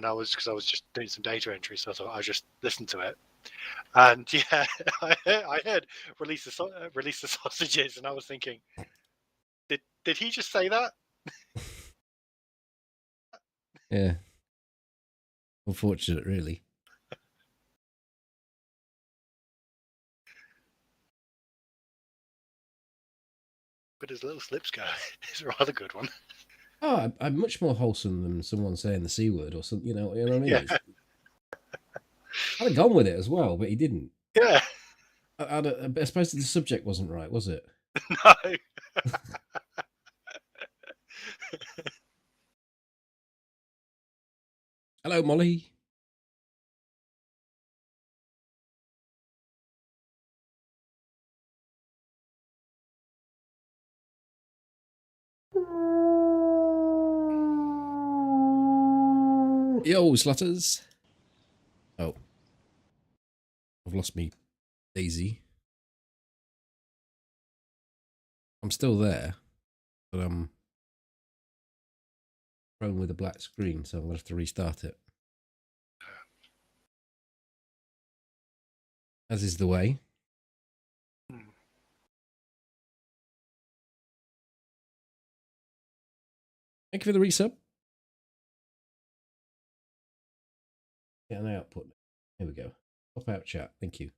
and because I was just doing some data entry, so I thought I'd just listen to it. And yeah, I heard release the sausages, and I was thinking, did he just say that? Yeah. Unfortunate, really. But his little slips go is a rather good one. Oh, I'm much more wholesome than someone saying the C word or something. You know what I mean? Yeah. I'd have gone with it as well, but he didn't. Yeah. I suppose the subject wasn't right, was it? No. Hello, Molly. Yo, slutters. Oh. I've lost me DayZ. I'm still there, but I'm prone with a black screen, so I'm going to have to restart it. As is the way. Thank you for the resub. Get an output. Here we go. Pop out chat. Thank you.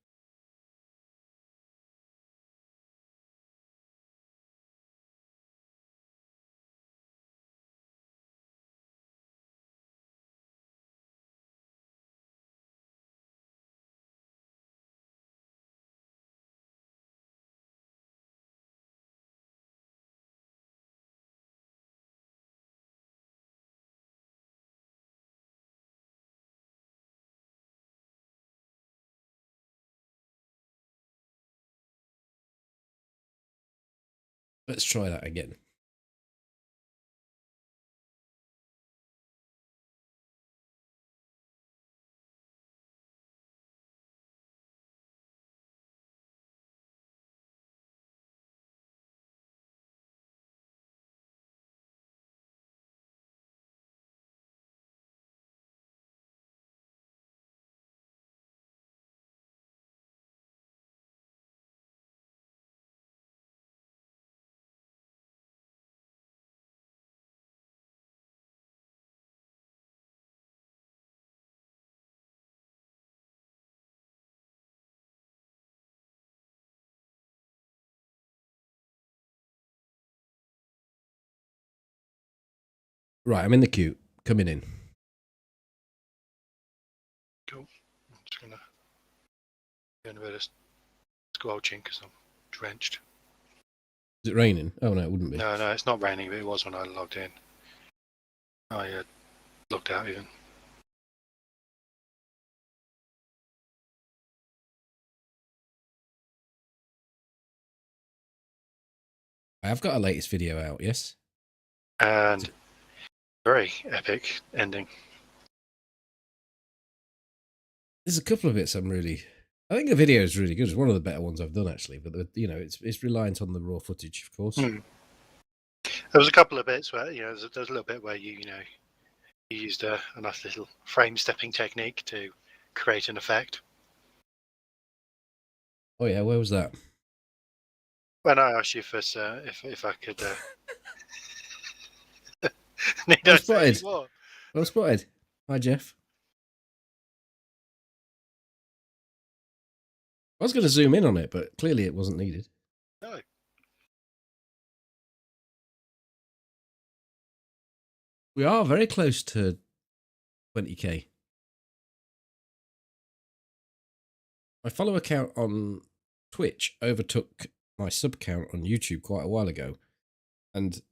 Let's try that again. Right, I'm in the queue. Coming in. Cool. I'm just going to go in a bit of squelching because I'm drenched. Is it raining? Oh, no, it wouldn't be. No, it's not raining, but it was when I logged in. I logged out even. I have got a latest video out, yes? And very epic ending. There's a couple of bits I think the video is really good. It's one of the better ones I've done, actually. But, it's reliant on the raw footage, of course. There was a couple of bits where, there's a little bit where you used a nice little frame stepping technique to create an effect. Oh, yeah, where was that? When I asked you for if I could... Well spotted. Well spotted. Hi, Jeff. I was going to zoom in on it, but clearly it wasn't needed. No. We are very close to 20k. My follower count on Twitch overtook my sub count on YouTube quite a while ago, and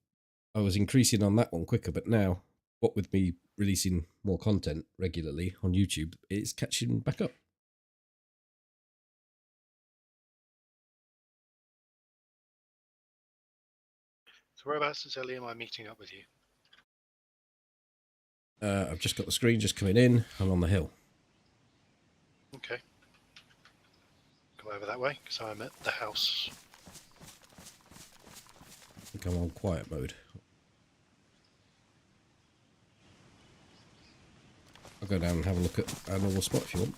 I was increasing on that one quicker, but now, what with me releasing more content regularly on YouTube, it's catching back up. So whereabouts exactly am I meeting up with you? I've just got the screen just coming in. I'm on the hill. Okay. Come over that way, because I'm at the house. I think I'm on quiet mode. I'll go down and have a look at our normal spot if you want.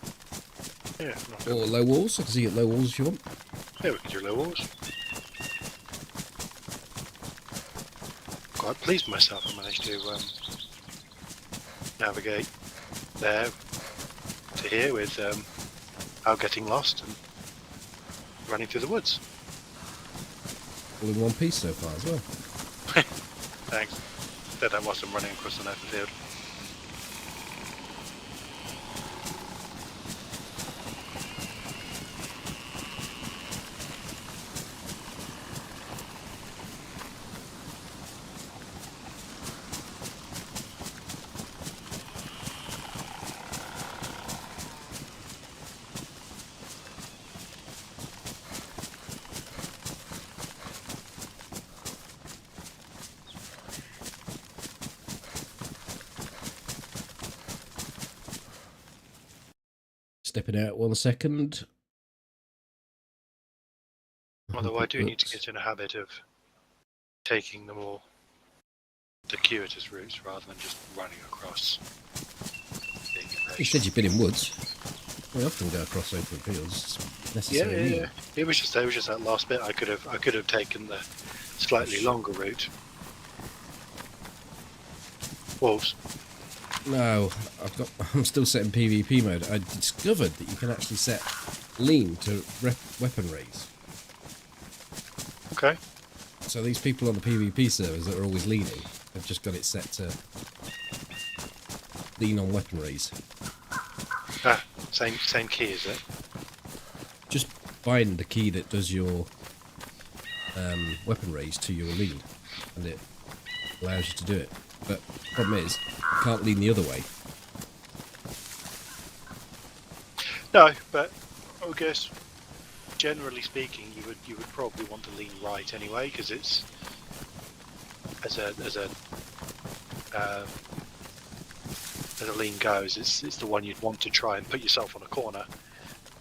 Yeah, Or low walls. I can see you at low walls if you want. yeah, we can do low walls. Quite pleased with myself. I managed to navigate there to here without getting lost and running through the woods. All in one piece so far as well. Thanks. Did that whilst I'm running across an open field. Stepping out 1 second. Although I do need to get in a habit of taking the more circuitous routes rather than just running across. You said you've been in woods. We often go across open fields. Necessarily. Yeah. It was just that last bit. I could have taken the slightly longer route. Wolves. No, I'm still set in PvP mode. I discovered that you can actually set lean to weapon raise. Okay. So these people on the PvP servers that are always leaning, they've just got it set to lean on weapon raise. Ah, same key, is it? Just bind the key that does your weapon raise to your lean, and it allows you to do it. But the problem is, you can't lean the other way. No, but I guess generally speaking, you would probably want to lean right anyway, because it's as a lean goes, it's the one you'd want to try and put yourself on a corner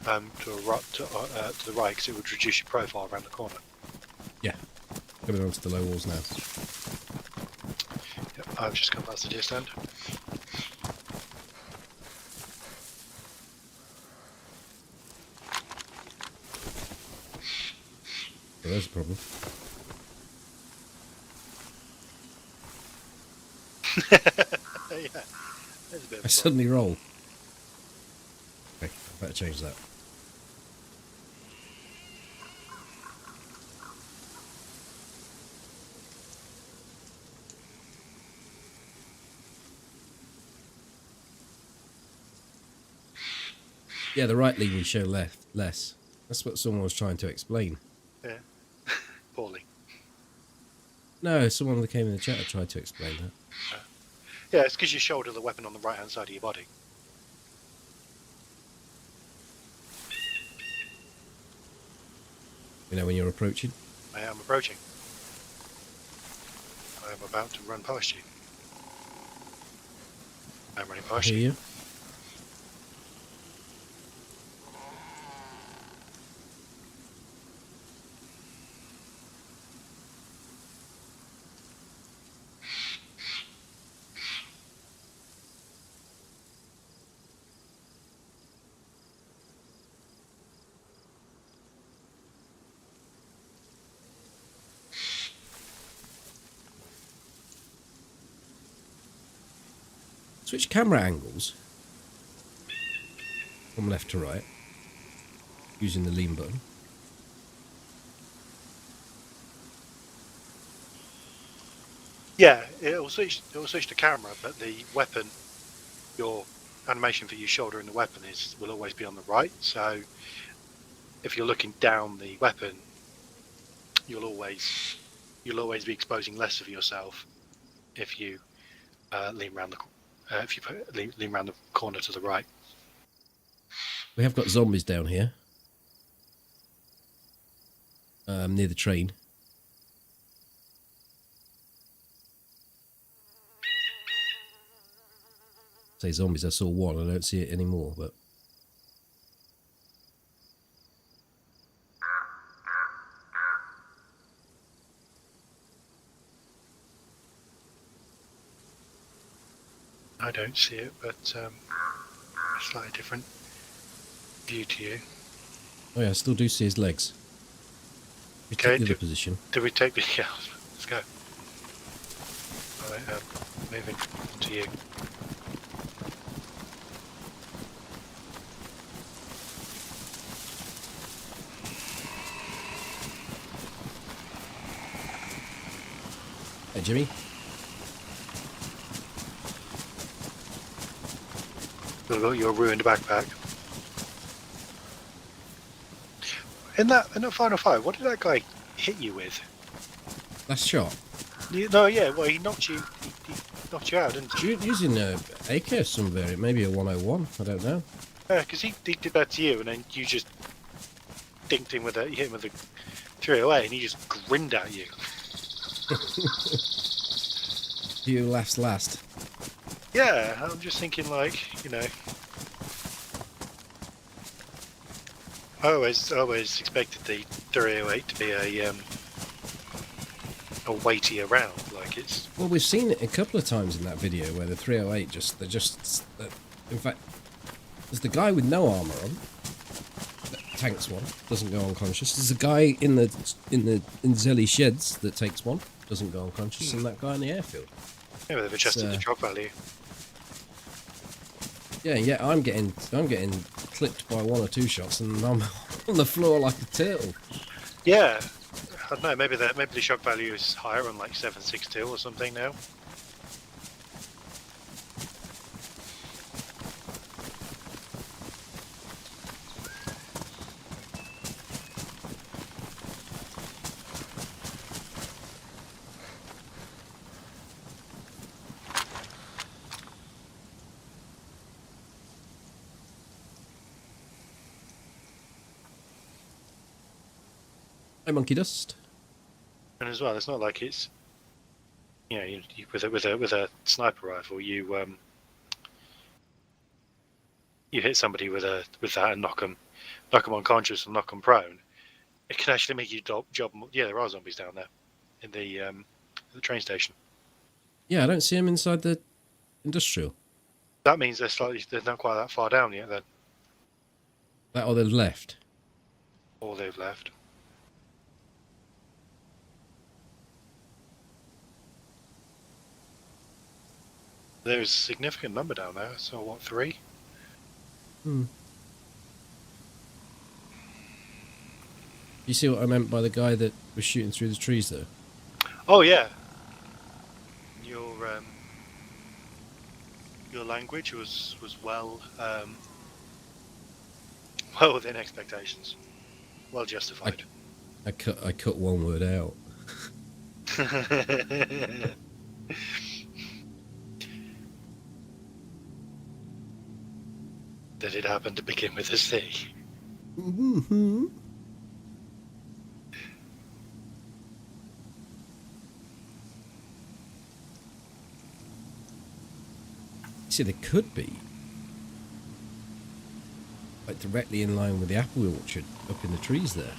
to the right, because it would reduce your profile around the corner. Yeah, coming onto the low walls now. Yep, I've just come past the deer stand. So there's a problem. Yeah, there's a bit of I suddenly roll. Okay, I better change that. Yeah, the right lean we show less. That's what someone was trying to explain. Yeah, poorly. No, someone that came in the chat tried to explain that. Yeah, it's because you shoulder the weapon on the right hand side of your body. You know when you're approaching? I am approaching. I am about to run past you. I'm running I past hear you. you. Switch camera angles from left to right using the lean button. Yeah, it'll switch the camera, but the weapon, your animation for you shouldering the weapon will always be on the right. So if you're looking down the weapon, you'll always be exposing less of yourself if you lean around lean around the corner to the right. We have got zombies down here near the train. Say zombies, I saw one. I don't see it anymore, but I don't see it, but a slightly different view to you. Oh yeah, I still do see his legs. We take the other position. Do we take the... Yeah, let's go. Alright, moving to you. Hey, Jimmy. You've got your ruined backpack. In that final fight, what did that guy hit you with? Last shot. No, yeah, well, he knocked you. He knocked you out, didn't he? Using a AK or some variant, maybe a 101. I don't know. Yeah, because he did that to you, and then you just dinked him with you hit him with a 308, and he just grinned at you. You laughs last. Yeah, I'm just thinking, like, you know, I always expected the 308 to be a weightier round, like it's. Well, we've seen it a couple of times in that video where the 308 in fact, there's the guy with no armor on, that tanks one, doesn't go unconscious. There's a guy in Zelly sheds that takes one, doesn't go unconscious, and that guy in the airfield. Yeah, they've adjusted the drop value. Yeah, I'm getting clipped by 1 or 2 shots, and I'm on the floor like a turtle. Yeah, I don't know. Maybe the shock value is higher on like 7.62 or something now. Hey, Monkey Dust. And as well, it's not like it's, you know, you with a sniper rifle, you hit somebody with that and knock them unconscious and knock them prone. It can actually make you job. Yeah, there are zombies down there in the train station. Yeah, I don't see him inside the industrial. That means they're not quite that far down yet. Then, That or they've left. or they've left. There's a significant number down there. So what, 3? You see what I meant by the guy that was shooting through the trees, though? Oh yeah. Your language was well well within expectations. Well justified. I cut one word out. Did it happen to begin with a C? Mm-hmm. See, there could be, like, directly in line with the apple orchard up in the trees there.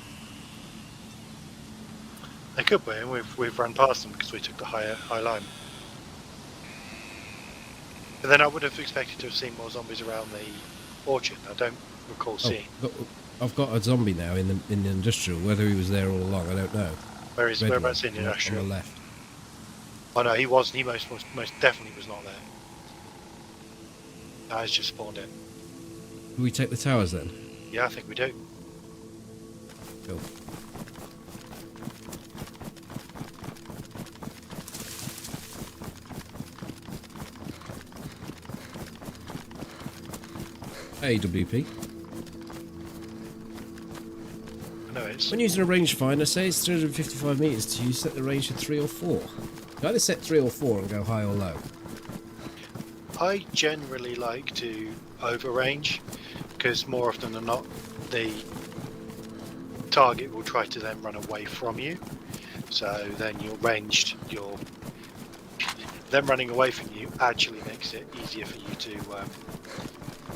They could be, and we've run past them because we took the high line. But then I would have expected to have seen more zombies around the orchard. I don't recall seeing. I've got a zombie now in the industrial. Whether he was there all along, I don't know. Whereabouts in the industrial? On the left. Oh no, he wasn't. He most definitely was not there. That has just spawned in. Do we take the towers then? Yeah, I think we do. Cool. AWP. No, it's. When using a rangefinder, say it's 355 metres, do you set the range to 3 or 4? You either set 3 or 4 and go high or low. I generally like to overrange because more often than not, the target will try to then run away from you. So then you're ranged. Them running away from you actually makes it easier for you to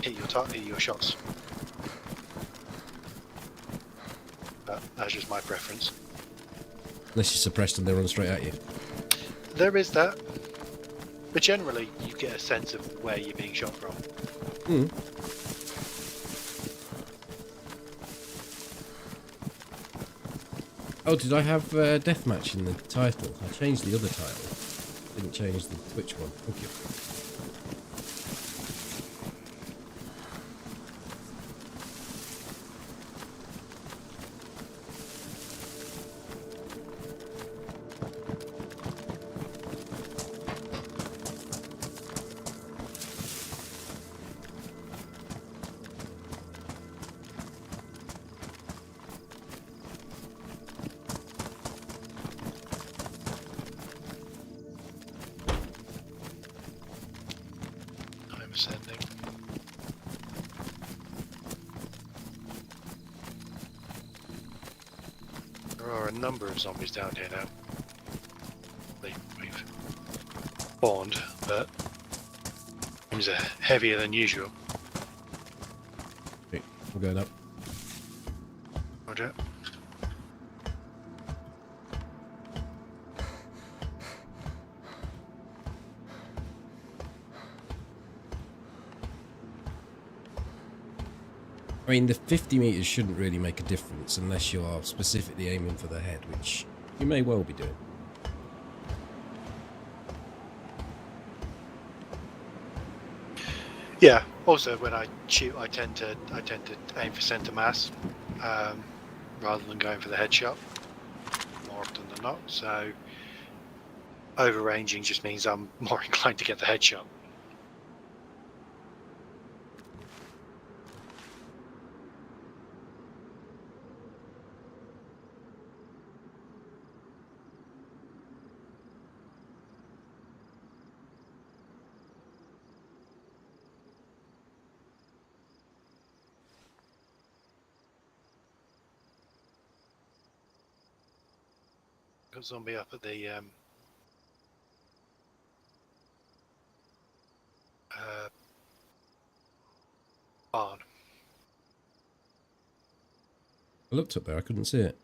hit your shots. But that's just my preference. Unless you suppress them, they run straight at you. There is that. But generally, you get a sense of where you're being shot from. Hmm. Oh, did I have deathmatch in the title? I changed the other title. Didn't change the Twitch one. Thank you. I'm ascending. There are a number of zombies down here now. We've spawned, but things are heavier than usual. Okay, I'm going up. Roger. I mean, the 50 meters shouldn't really make a difference unless you are specifically aiming for the head, which you may well be doing. Yeah. Also, when I shoot, I tend to aim for centre mass rather than going for the headshot more often than not. So overranging just means I'm more inclined to get the headshot. Got zombie up at the barn. I looked up there, I couldn't see it.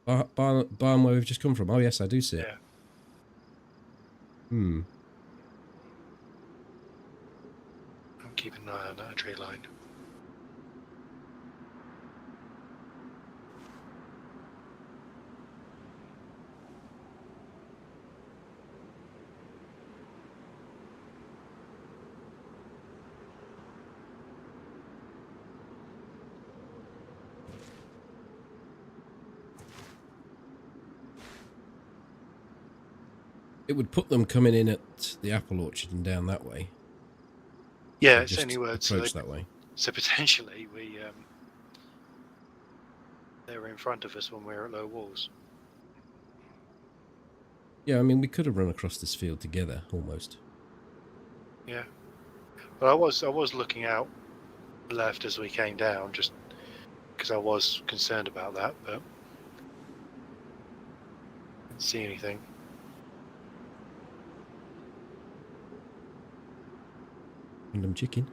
Barn where we've just come from. Oh yes, I do see it. Yeah. Hmm. I'm keeping an eye on that tree line. It would put them coming in at the apple orchard and down that way. Yeah, Or it's just only words. approach that way. So potentially we they were in front of us when we were at low walls. Yeah, I mean, we could have run across this field together, almost. Yeah, but I was looking out left as we came down, just because I was concerned about that, but didn't see anything. Random chicken.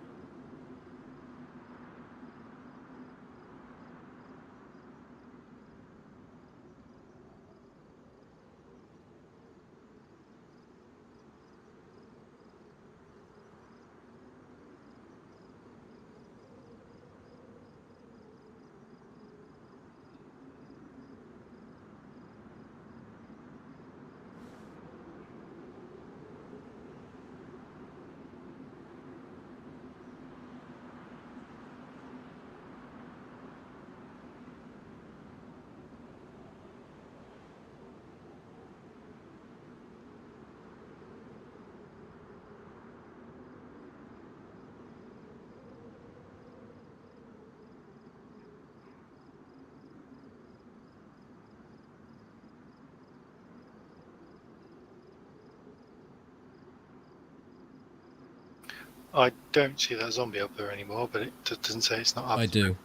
I don't see that zombie up there anymore, but it doesn't say it's not up. I do.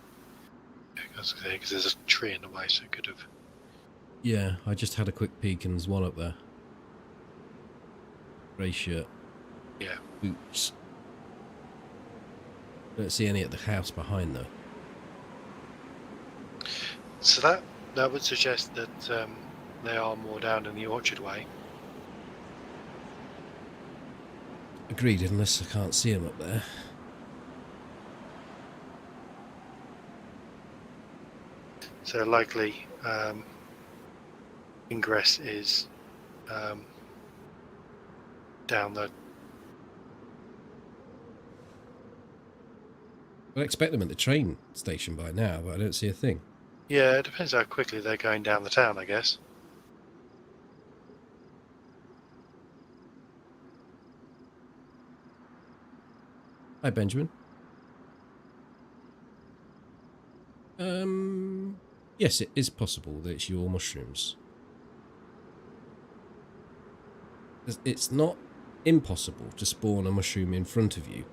Because there's a tree in the way, so it could have. Yeah, I just had a quick peek and there's one up there. Grey shirt. Yeah. Boots. Don't see any at the house behind though. So that would suggest that they are more down in the orchard way. agreed, unless I can't see him up there. So likely ingress is down the. I expect them at the train station by now, but I don't see a thing. Yeah, it depends how quickly they're going down the town, I guess. Hi, Benjamin. Yes, it is possible that it's your mushrooms. It's not impossible to spawn a mushroom in front of you.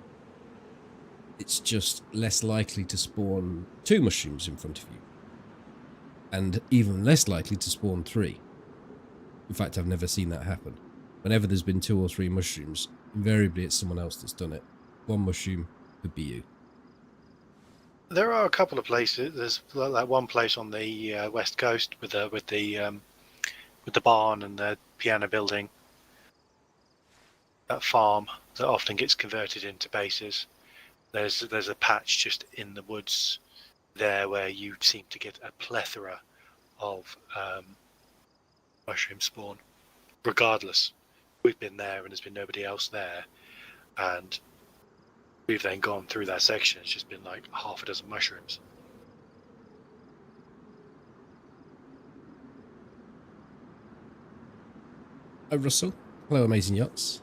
It's just less likely to spawn 2 mushrooms in front of you. And even less likely to spawn 3. In fact, I've never seen that happen. Whenever there's been 2 or 3 mushrooms, invariably it's someone else that's done it. 1 mushroom could be you. There are a couple of places. There's like one place on the west coast with the barn and the piano building. That farm that often gets converted into bases. There's a patch just in the woods there where you seem to get a plethora of mushroom spawn. Regardless, we've been there and there's been nobody else there, and we've then gone through that section. It's just been like half a dozen mushrooms. Hi, Russell. Hello, Amazing Yachts.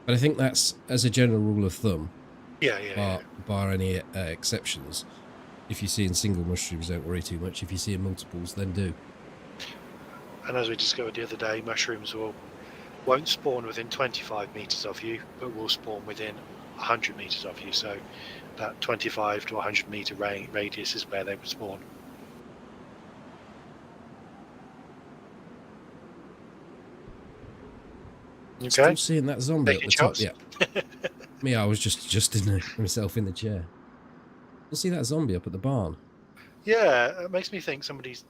But I think that's, as a general rule of thumb, bar any exceptions. If you see in single mushrooms, don't worry too much. If you see in multiples, then do. And as we discovered the other day, mushrooms won't spawn within 25 meters of you, but will spawn within 100 meters of you. So that 25 to 100 meter radius is where they would spawn. Okay. Still seeing that zombie Take at the chance. top. Yeah. Me, I was just adjusting myself in the chair. You'll see that zombie up at the barn. Yeah, it makes me think somebody's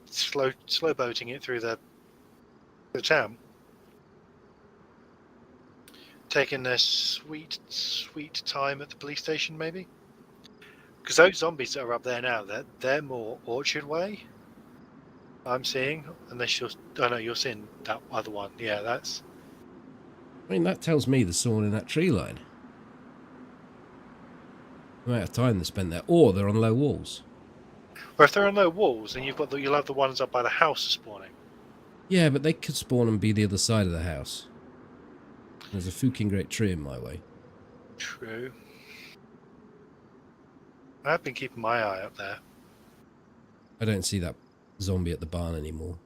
slow boating it through the town, taking their sweet time at the police station, maybe. Because those zombies that are up there now, they're more Orchard Way. I'm seeing, unless you're. Oh no, you're seeing that other one. Yeah, that's. I mean, that tells me there's someone in that tree line. The amount of time they spent there, or they're on low walls. Or if there are no walls, then you'll have the ones up by the house spawning. Yeah, but they could spawn and be the other side of the house. There's a fucking great tree in my way. True. I have been keeping my eye up there. I don't see that zombie at the barn anymore.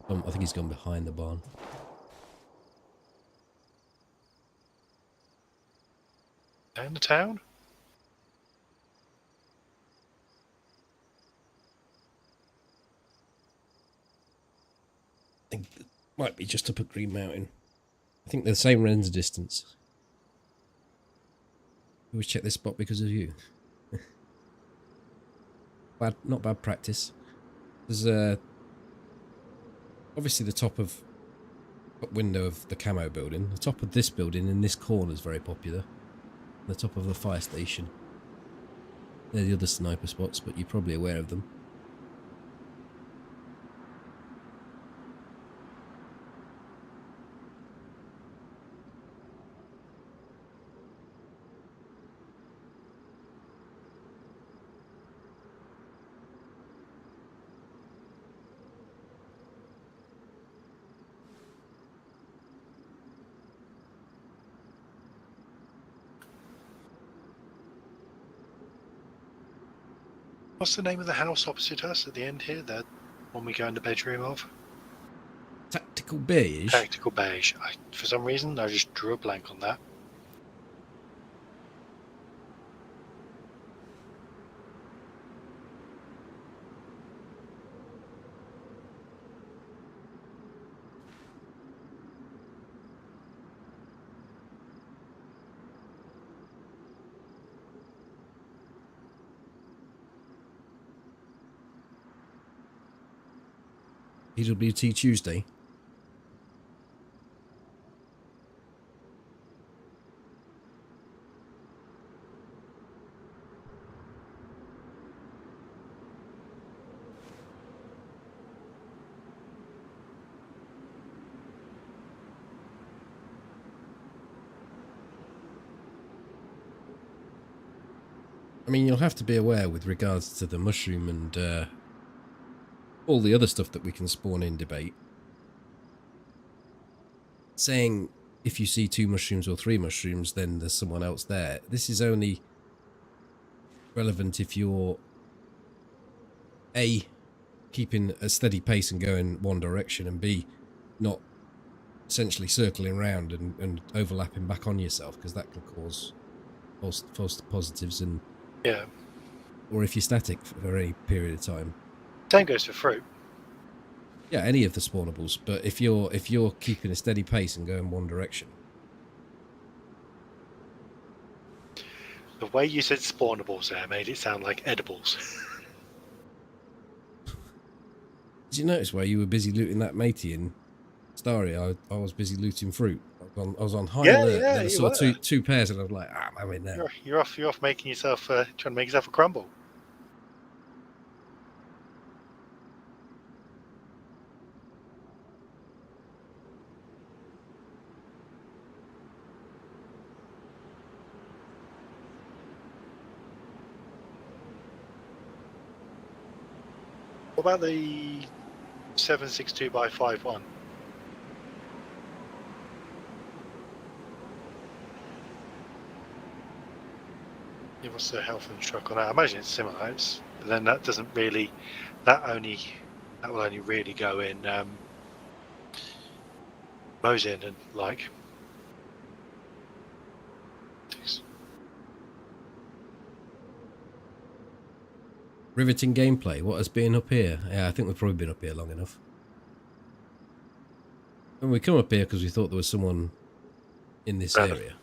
I think he's gone behind the barn. Down the town? I think it might be just up at Green Mountain. I think they're the same render distance. We always check this spot because of you. Not bad practice. There's obviously the top window of the camo building. The top of this building in this corner is very popular. The top of the fire station. They're the other sniper spots, but you're probably aware of them. What's the name of the house opposite us at the end here? The one we go in the bedroom of? Tactical beige? Tactical beige. For some reason, I just drew a blank on that. PWT Tuesday. I mean, you'll have to be aware with regards to the mushroom and all the other stuff that we can spawn in debate. Saying if you see 2 mushrooms or 3 mushrooms, then there's someone else there. This is only relevant if you're A, keeping a steady pace and going one direction, and B, not essentially circling around and overlapping back on yourself, because that can cause false positives, and Yeah. or if you're static for any period of time. Same goes for fruit. Yeah, any of the spawnables. But if you're keeping a steady pace and going one direction. The way you said spawnables there made it sound like edibles. Did you notice where you were busy looting that matey in Starry? I was busy looting fruit. I was on high alert. And then I you saw were. two pairs, and I was like, I'm having that. You're off making yourself trying to make yourself a crumble. What about the 762x51? Yeah, what's the health and truck on that? I imagine it's similar. But then that doesn't really. That will only really go in Mosin and like. Riveting gameplay. What has been up here? Yeah, I think we've probably been up here long enough. And we come up here because we thought there was someone in this area.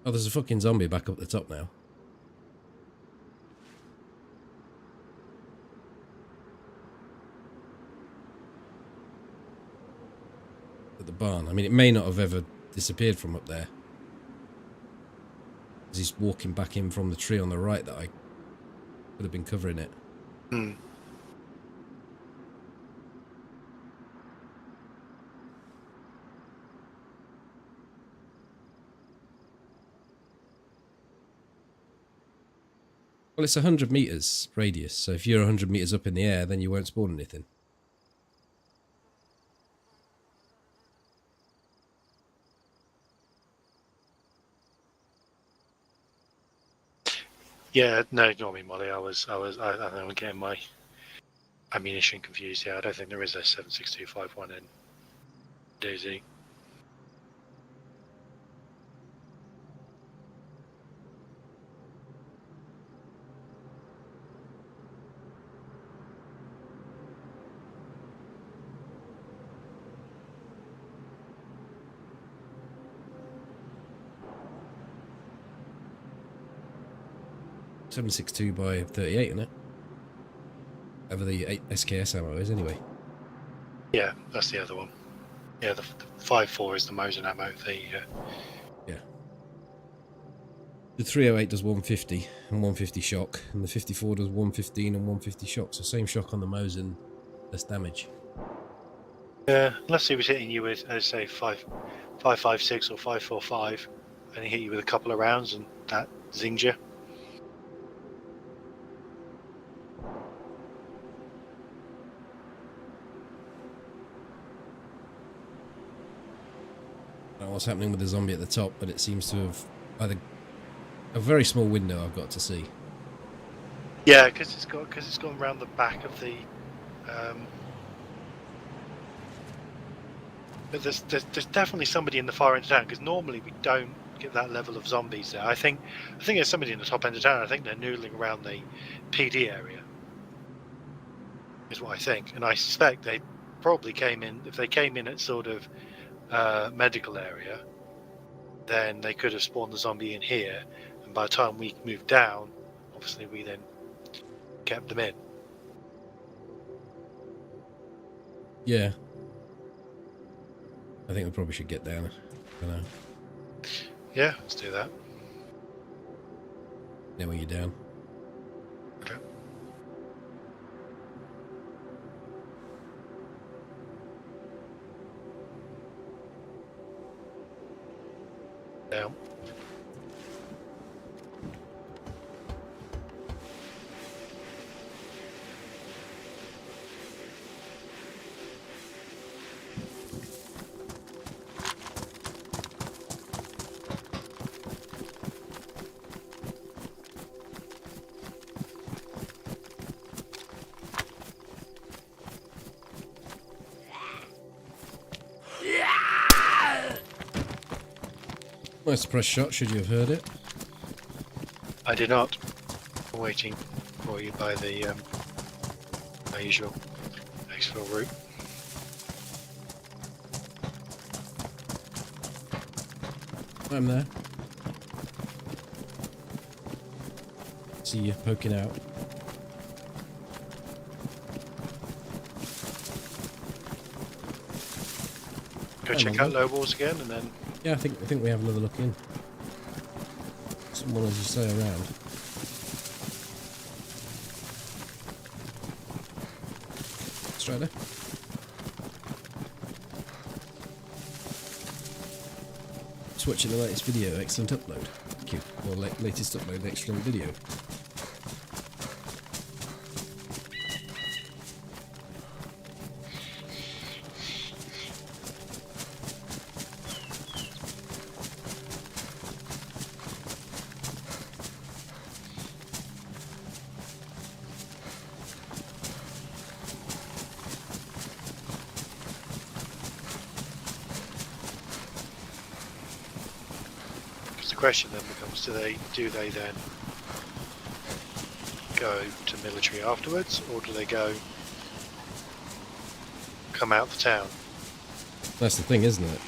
Oh, there's a fucking zombie back up the top now. At the barn. I mean, it may not have ever disappeared from up there. As he's walking back in from the tree on the right that I could have been covering it. Hmm. Well, it's 100 meters radius, so if you're 100 meters up in the air, then you won't spawn anything. Yeah, no, ignore me, Molly. I think I'm getting my ammunition confused. Yeah, I don't think there is a 76251 in DayZ. .762 by 38, isn't it? Over the SKS ammo is anyway. Yeah, that's the other one. Yeah, the 5.4 is the Mosin ammo. Yeah. The 308 does 150 and 150 shock, and the 54 does 115 and 150 shock. So same shock on the Mosin, less damage. Yeah, unless he was hitting you with, say, 5.56 or 5.45, and he hit you with a couple of rounds, and that zinged you. I don't know what's happening with the zombie at the top, but it seems to have either a very small window I've got to see. Yeah, because it's gone around the back of the. But there's definitely somebody in the far end of town, because normally we don't get that level of zombies there. I think there's somebody in the top end of town. I think they're noodling around the PD area. Is what I think, and I suspect they probably came in. If they came in at sort of medical area, then they could have spawned the zombie in here, and by the time we moved down, obviously we then kept them in. Yeah. I think we probably should get down. I don't know. Yeah, let's do that. Now when you're down. Okay. down. Nice press shot, should you have heard it? I did not. I'm waiting for you by the my usual exfil route. I'm there. See you poking out. Go check out low walls again, and then. Yeah, I think we have another look in. Someone, as you say, around. Strider. Watching the latest video, excellent upload. Thank you. Or latest upload, excellent video. The question then becomes: do they then go to military afterwards, or do they come out the town? That's the thing, isn't it?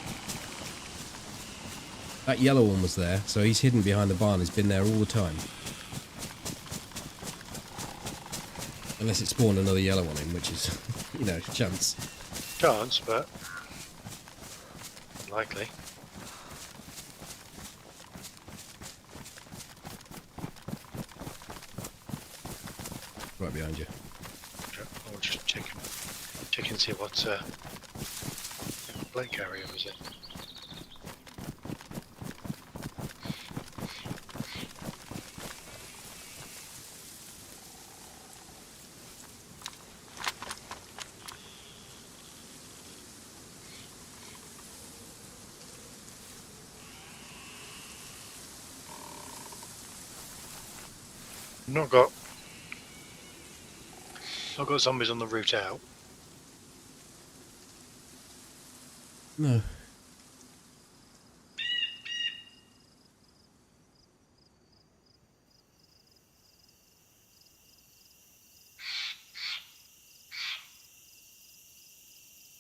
That yellow one was there, so he's hidden behind the barn. He's been there all the time. Unless it spawned another yellow on him, which is, you know, chance. Chance, but likely. Right behind you. I'll just check and see what blade carrier was it. Not got zombies on the route out. No.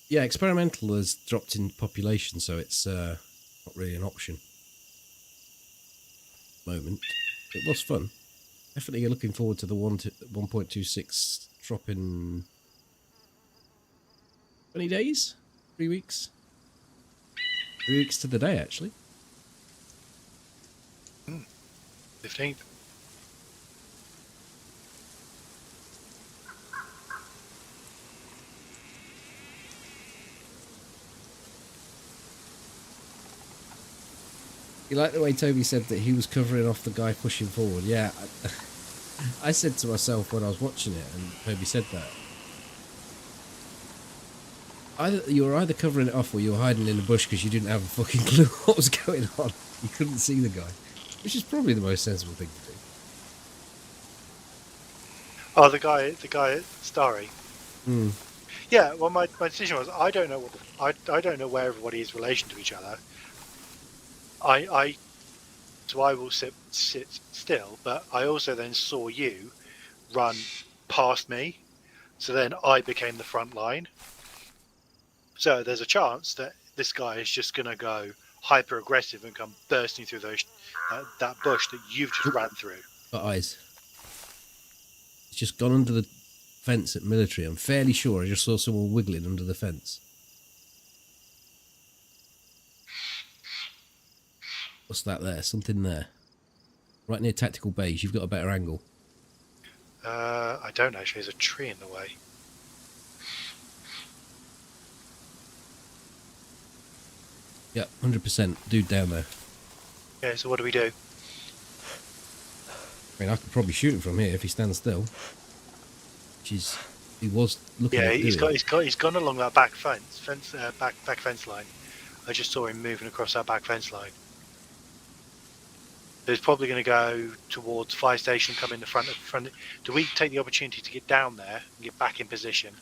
Yeah, experimental has dropped in population, so it's not really an option. Moment. It was fun. Definitely looking forward to the 1.26 drop in 20 days? 3 weeks? 3 weeks to the day, actually. 15th. You like the way Toby said that he was covering off the guy pushing forward? Yeah, I said to myself when I was watching it, and Toby said that. You were either covering it off or you were hiding in the bush because you didn't have a fucking clue what was going on. You couldn't see the guy, which is probably the most sensible thing to do. Oh, the guy at Starry. Hmm. Yeah, well, my decision was I don't know I don't know where everybody is in relation to each other. So I will sit still, but I also then saw you run past me, so then I became the front line. So there's a chance that this guy is just going to go hyper aggressive and come bursting through that bush that you've just ran through. Got eyes. It's just gone under the fence at military. I'm fairly sure I just saw someone wiggling under the fence. What's that there? Something there. Right near tactical base. You've got a better angle. I don't actually. There's a tree in the way. Yeah, 100%. Dude down there. Okay, so what do we do? I mean, I could probably shoot him from here if he stands still. He was looking Yeah, at doing. he's gone along that back back fence line. I just saw him moving across that back fence line. He's probably going to go towards fire station, come in the front. Do we take the opportunity to get down there and get back in position,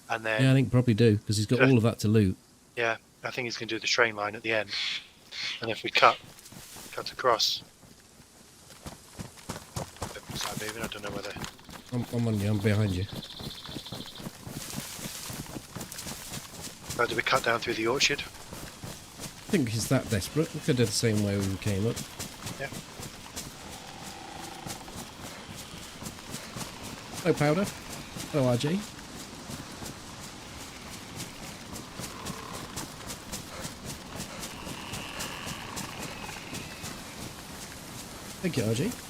and then? Yeah, I think probably do because he's got all of that to loot. Yeah, I think he's going to do the train line at the end, and if we cut across. Start moving. I don't know whether. I'm on you. I'm behind you. Do we cut down through the orchard? I think he's that desperate. We could do the same way we came up. Yeah. Hello, Powder. Hello, RJ. Thank you, RJ.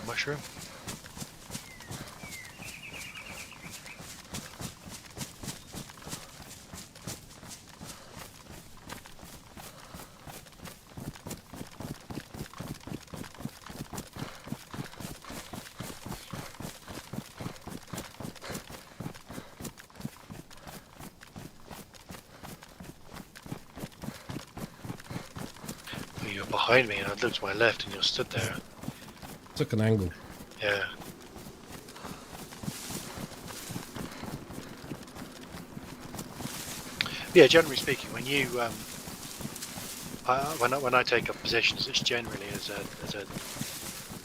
Mushroom. You're behind me, and I looked to my left, and you're stood there. Took an angle. Yeah. Yeah, generally speaking, when you when I take up positions, it's generally as a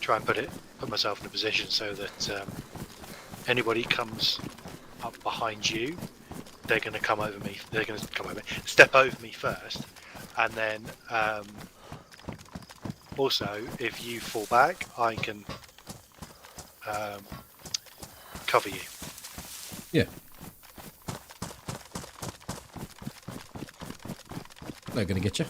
try and put myself in a position so that anybody comes up behind you, they're going to come over me. They're going to step over me first, and then also if you fall back, I can cover you. Yeah. They're going to get you.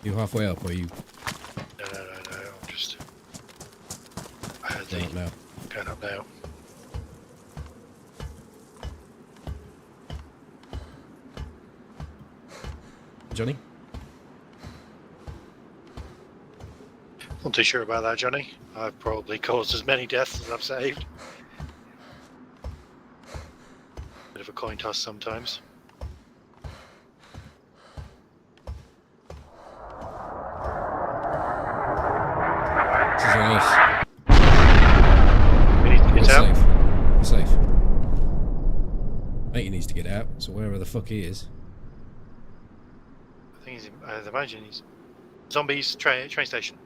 You halfway up, or are you? No. I'm just. Going up now. Going up now. Johnny? Not too sure about that, Johnny. I've probably caused as many deaths as I've saved. Bit of a coin toss sometimes. This is nice. We need to get out. Safe. We're safe. I think he needs to get out, so wherever the fuck he is. I think I imagine he's zombies train station.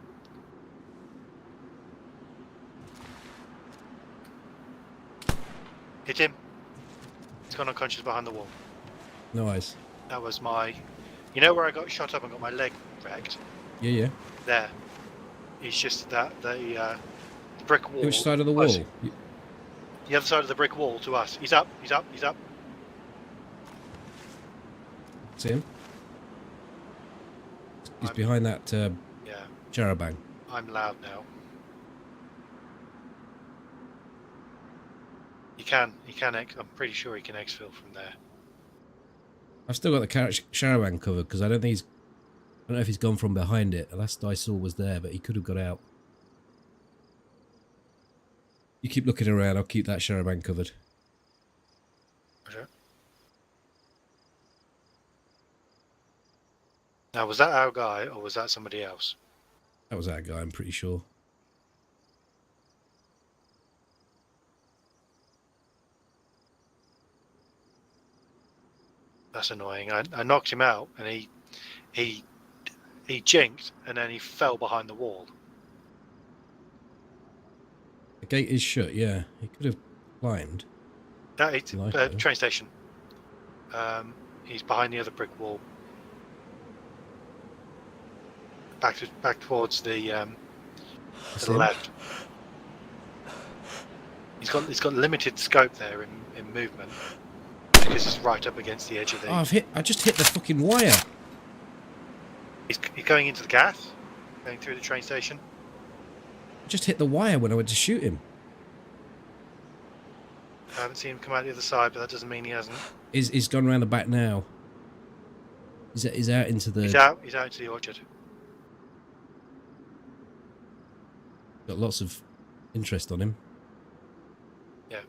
Hit him. He's gone unconscious behind the wall. Nice. That was my. You know where I got shot up and got my leg wrecked? Yeah. There. He's just the brick wall. Which side of the wall? The other side of the brick wall to us. He's up. He's up. See him? He's behind that Yeah. Charabang. I'm loud now. He can. I'm pretty sure he can exfil from there. I've still got the Charabang covered because I don't know if he's gone from behind it. The last I saw was there, but he could have got out. You keep looking around. I'll keep that Charabang covered. Okay. Now, was that our guy or was that somebody else? That was our guy, I'm pretty sure. That's annoying. I knocked him out, and he jinked, and then he fell behind the wall. The gate is shut, yeah. He could have climbed. That is train station. He's behind the other brick wall. Back towards the to the left. He's got limited scope there in movement because he's right up against the edge of the. Oh, I just hit the fucking wire. He's going into the gas, going through the train station. I just hit the wire when I went to shoot him. I haven't seen him come out the other side, but that doesn't mean he hasn't. He's gone round the back now. He's out into the. He's out into the orchard. Got lots of interest on him. Yeah.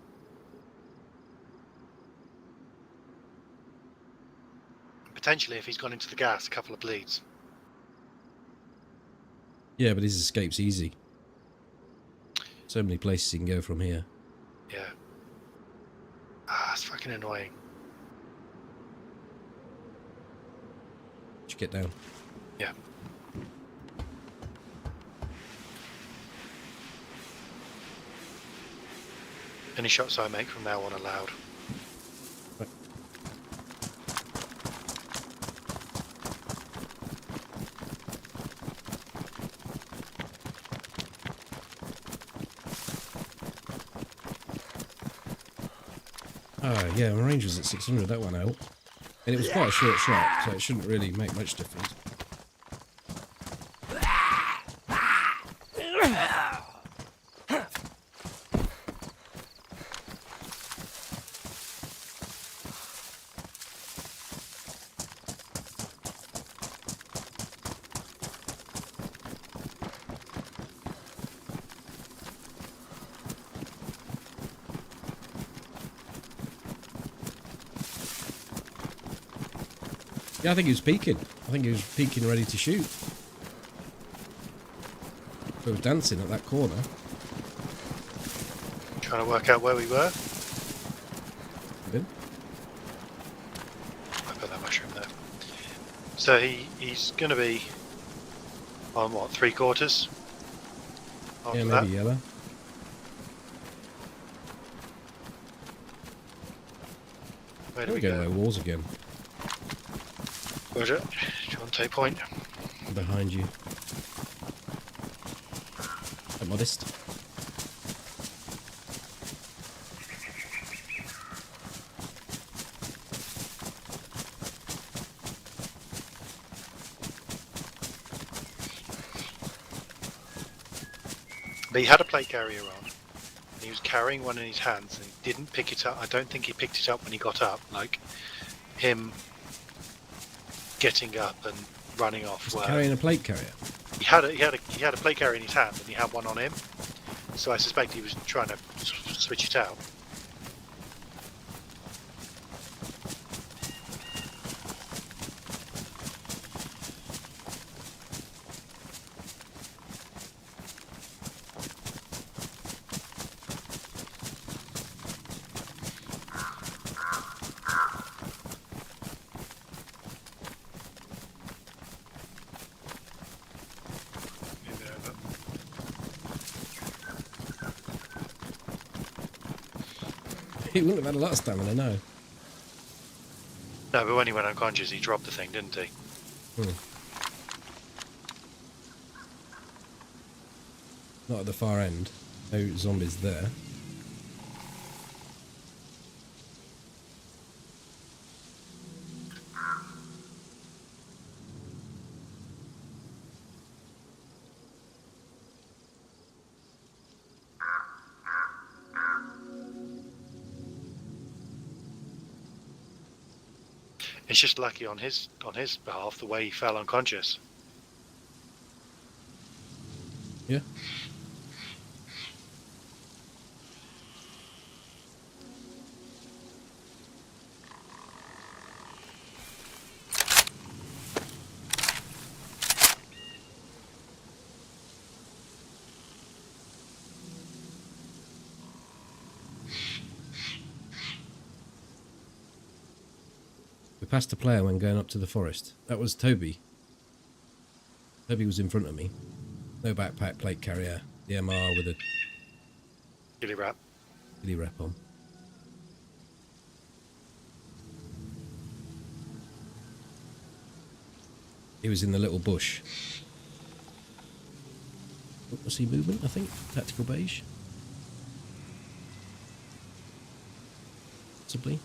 Potentially, if he's gone into the gas, a couple of bleeds. Yeah, but his escape's easy. So many places he can go from here. Yeah. Ah, it's fucking annoying. Just get down. Yeah. Any shots I make from now on are loud. Right. Ah, yeah, my range was at 600, that one out. And it was quite a short shot, so it shouldn't really make much difference. Yeah, I think he was peeking. I think he was peeking ready to shoot. He was dancing at that corner. Trying to work out where we were. Been. I put that mushroom there. So he's going to be on what, 3/4? Yeah, maybe yellow. Where do There we we go, go? no walls again. Roger. Do you want to take point? Behind you. A modest. But he had a plate carrier on. And he was carrying one in his hands and he didn't pick it up. I don't think he picked it up when he got up. Like him getting up and running off. He's carrying a plate carrier. He had a plate carrier in his hand and he had one on him. So I suspect he was trying to switch it out. He wouldn't have had a lot of stamina, no. No, but when he went unconscious, he dropped the thing, didn't he? Not at the far end. No zombies there. It's just lucky on his behalf the way he fell unconscious. Yeah. We passed a player when going up to the forest. That was Toby. Toby was in front of me. No backpack, plate carrier. The MR with a Gilly wrap. ghillie wrap on. He was in the little bush. Oh, I see movement, I think. Tactical beige. possibly.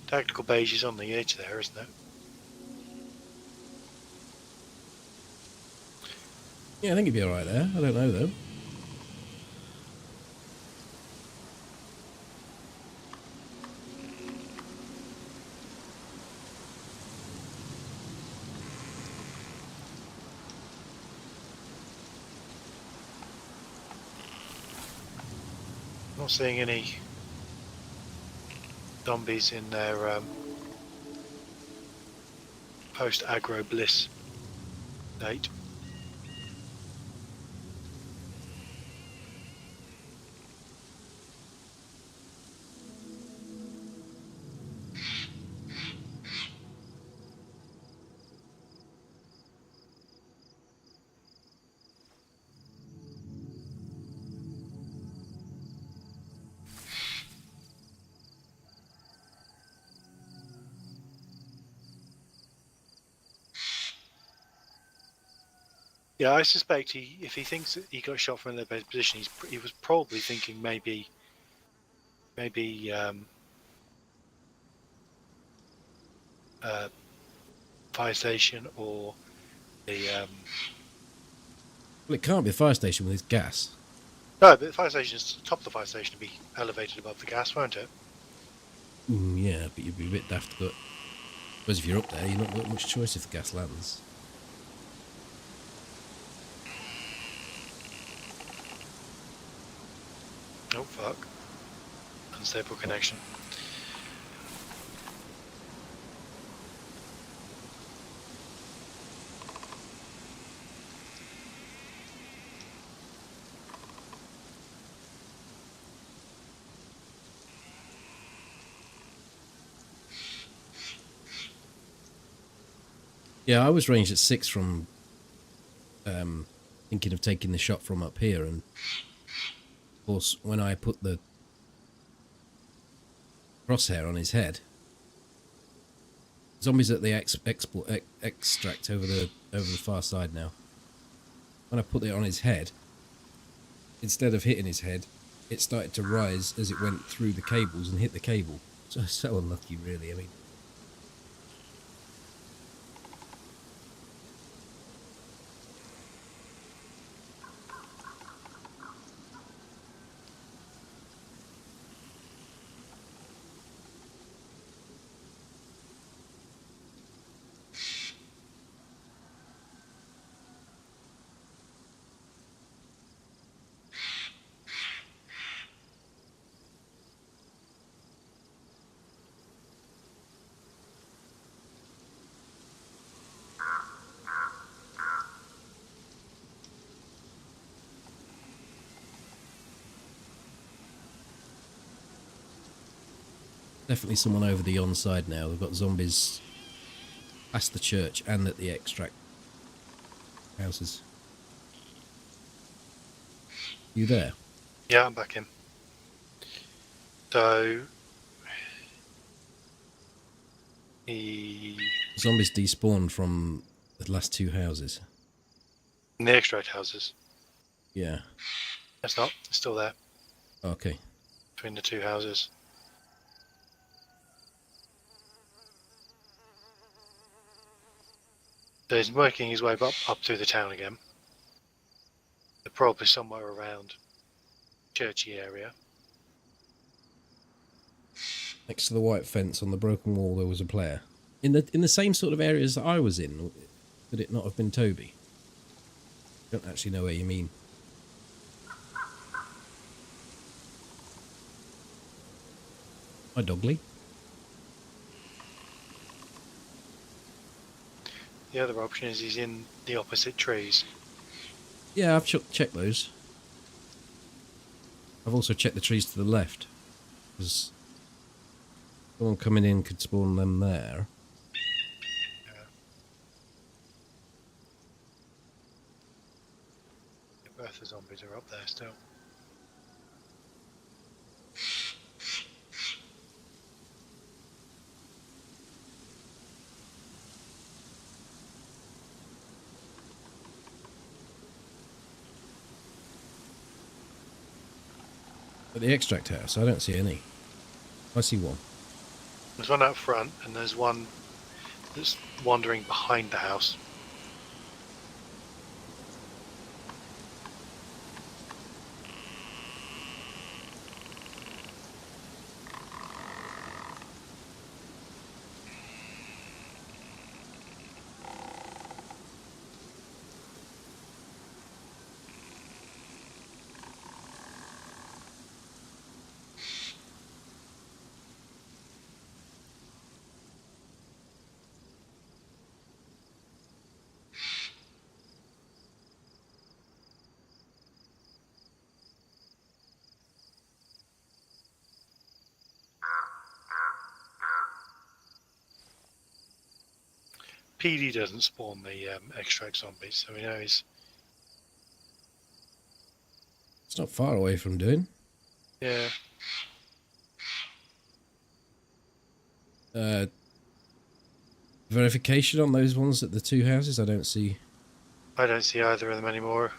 Tactical beige is on the edge there, isn't it? Yeah, I think he'd be alright there. I don't know, though. Not seeing any zombies in their post-aggro bliss state. Yeah, I suspect if he thinks that he got shot from a low position, he was probably thinking maybe fire station or the Well, it can't be a fire station with this gas. no, but the fire station's top of the fire station would be elevated above the gas, won't it? Yeah, but you'd be a bit daft, but I suppose if you're up there, you're not got much choice if the gas lands. Oh fuck! Unstable connection. Yeah, I was ranged at 6 from thinking of taking the shot from up here, and of course, when I put the crosshair on his head, zombies at the extract over the far side now. When I put it on his head, instead of hitting his head, it started to rise as it went through the cables and hit the cable. So unlucky, really. I mean, definitely someone over the yon side now. We've got zombies past the church and at the extract houses. You there? Yeah, I'm back in. So Zombies despawned from the last 2 houses. in the extract houses. Yeah. It's not. It's still there Okay. between the 2 houses. So he's working his way up through the town again. They're probably somewhere around churchy area. Next to the white fence on the broken wall, there was a player. In the same sort of areas that I was in. Could it not have been Toby? I don't actually know where you mean. Hi, Dogly. The other option is he's in the opposite trees. Yeah, I've checked those. I've also checked the trees to the left, because someone coming in could spawn them there. Yeah, both the zombies are up there still. At the extract house, I don't see any. I see one. There's one out front, and there's one that's wandering behind the house. PD doesn't spawn the extract zombies, so we know he's... It's not far away from doing. Yeah. Verification on those ones at the two houses, I don't see. I don't see either of them anymore.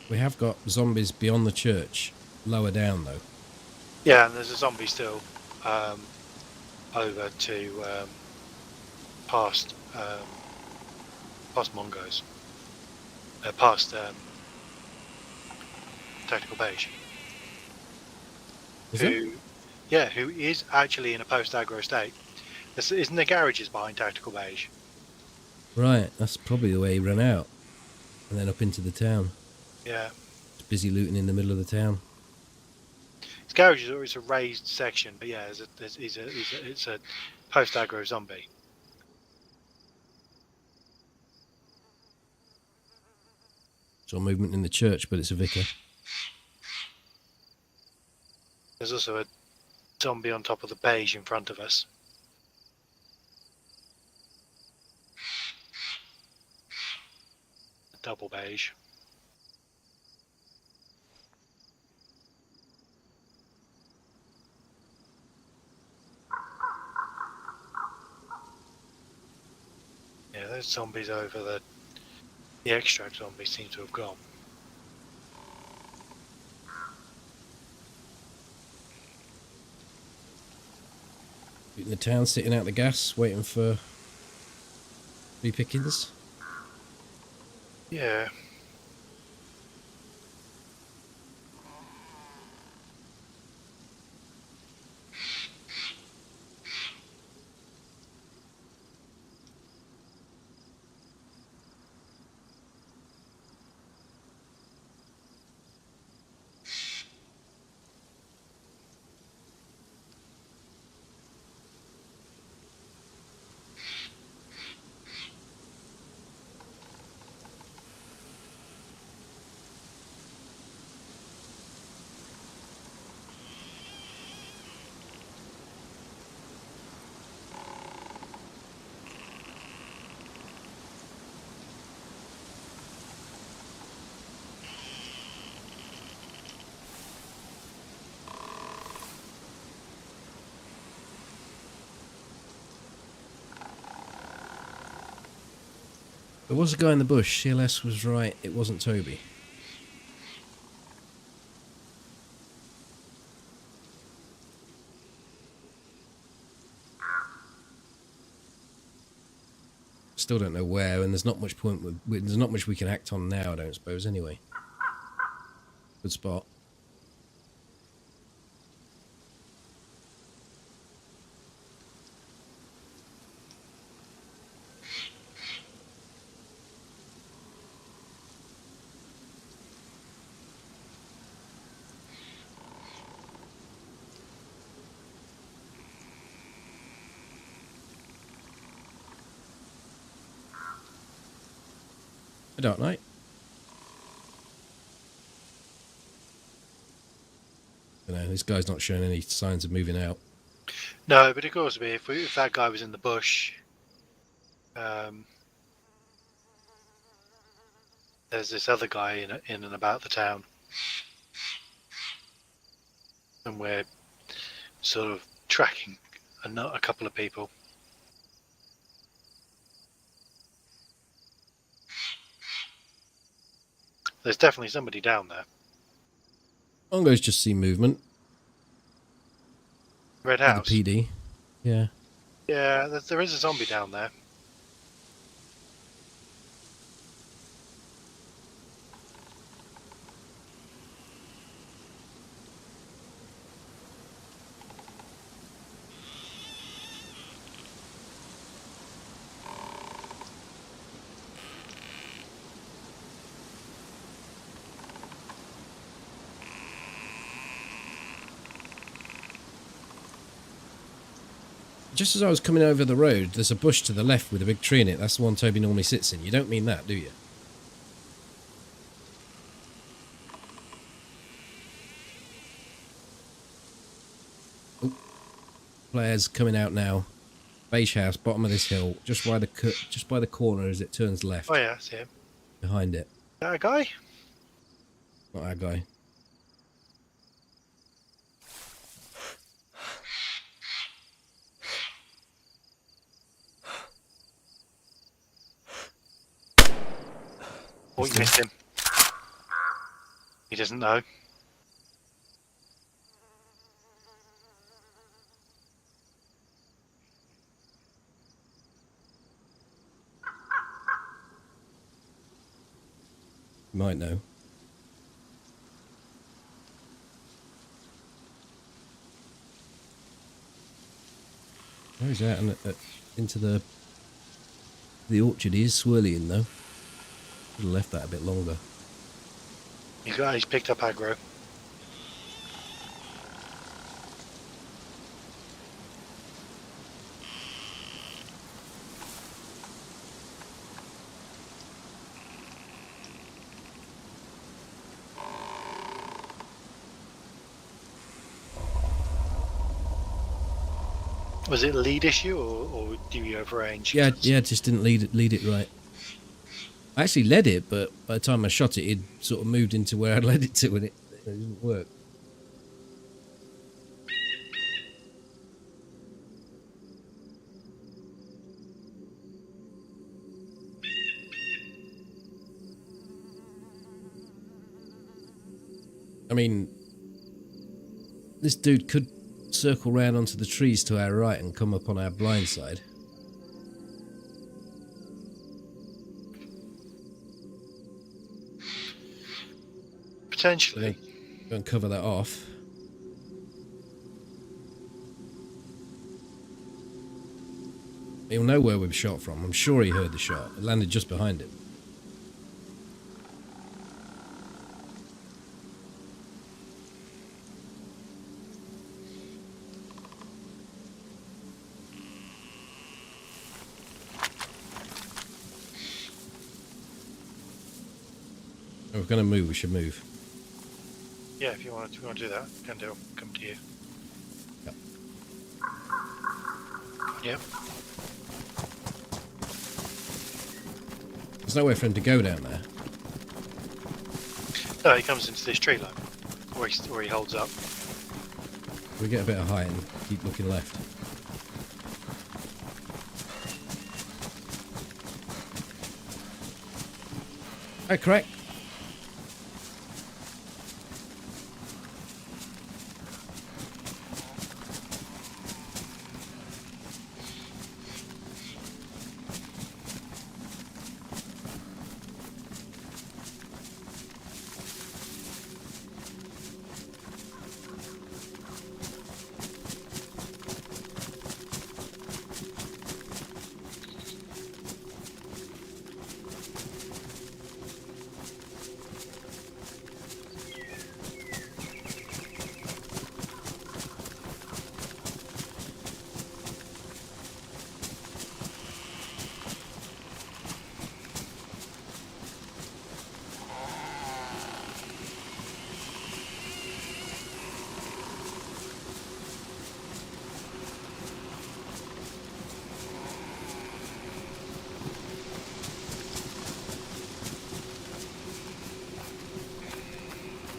We have got zombies beyond the church, lower down though. Yeah, and there's a zombie still over to past Mongos. Past Tactical Beige. Is it? Who is actually in a post-aggro state. Isn't there garages behind Tactical Beige? Right, that's probably the way he ran out. And then up into the town. Yeah. He's busy looting in the middle of the town. His garage is always a raised section, but yeah, it's a post-aggro zombie. Saw movement in the church, but it's a vicar. There's also a zombie on top of the beige in front of us. A double beige. Yeah, those zombies over the extract zombies seem to have gone. In the town, sitting out the gas, waiting for free pickings. Yeah. There was a guy in the bush. CLS was right. It wasn't Toby. Still don't know where, and there's not much point. There's not much we can act on now, I don't suppose. Anyway, good spot. A dark night. I don't know, this guy's not showing any signs of moving out. No, but of course, if that guy was in the bush, there's this other guy in and about the town, and we're sort of tracking a couple of people. There's definitely somebody down there. Mongo's just seen movement. Red The House. PD. Yeah. Yeah, there is a zombie down there. Just as I was coming over the road, there's a bush to the left with a big tree in it. That's the one Toby normally sits in. You don't mean that, do you? Oh, players coming out now. Beige house, bottom of this hill, just by the corner as it turns left. Oh yeah, I see him. Behind it. That a guy? Not our guy. Oh, you missed him. He doesn't know. You might know. Oh, he's out into the orchard. He is swirling though. Should have left that a bit longer. He's picked up aggro. Was it a lead issue or do you overrange? Yeah, just didn't lead it right. I actually led it, but by the time I shot it, it sort of moved into where I led it to, and it didn't work. I mean, this dude could circle round onto the trees to our right and come up on our blind side. Potentially. Go and cover that off. He'll know where we've shot from. I'm sure he heard the shot. It landed just behind him. If we're going to move, we should move. Yeah, if you want to do that, come to you. Yep. Yep. There's nowhere for him to go down there. No, he comes into this tree line, where he holds up. We get a bit of height and keep looking left. Oh, correct.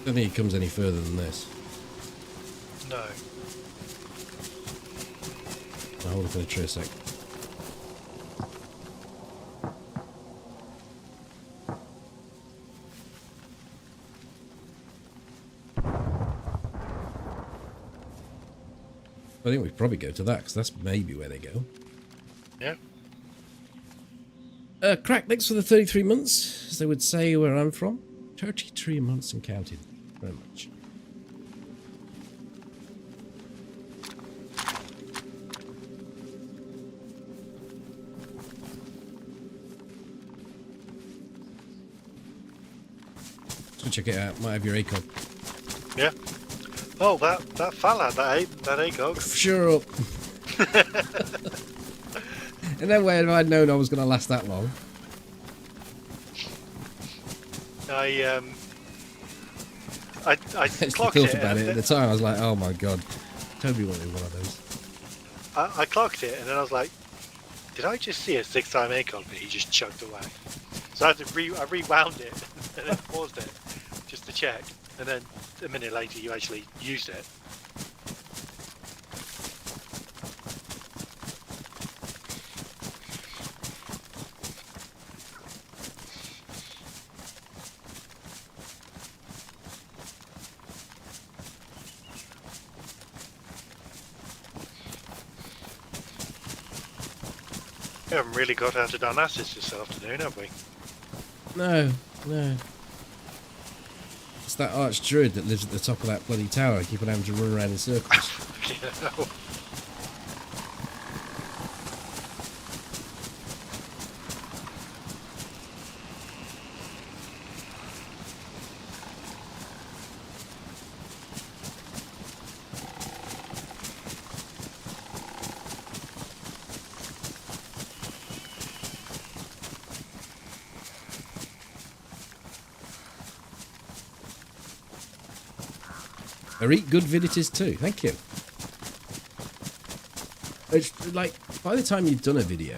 don't think it comes any further than this. No. I'll hold up in a tree a sec. I think we probably go to that, because that's maybe where they go. Yeah. Crack, thanks for the 33 months, as they would say where I'm from. 33 months and counting. Very much. Let's go check it out. Might have your ACOG. Yeah. Oh, that fella, that ACOG. Sure up. And then where have I known I was going to last that long? I Actually clocked thought it. about it at the time. I was like, oh my god. Toby wanted one of those. I clocked it, and then I was like, did I just see a 6-time ACOG that he just chugged away? So I had to I rewound it and then paused it just to check, and then a minute later you actually used it. We haven't really got out of Darnassus this afternoon, have we? No, no. It's that arch druid that lives at the top of that bloody tower. I keep on having to run around in circles. Yeah. They eat good vid it is too. Thank you. It's like, by the time you've done a video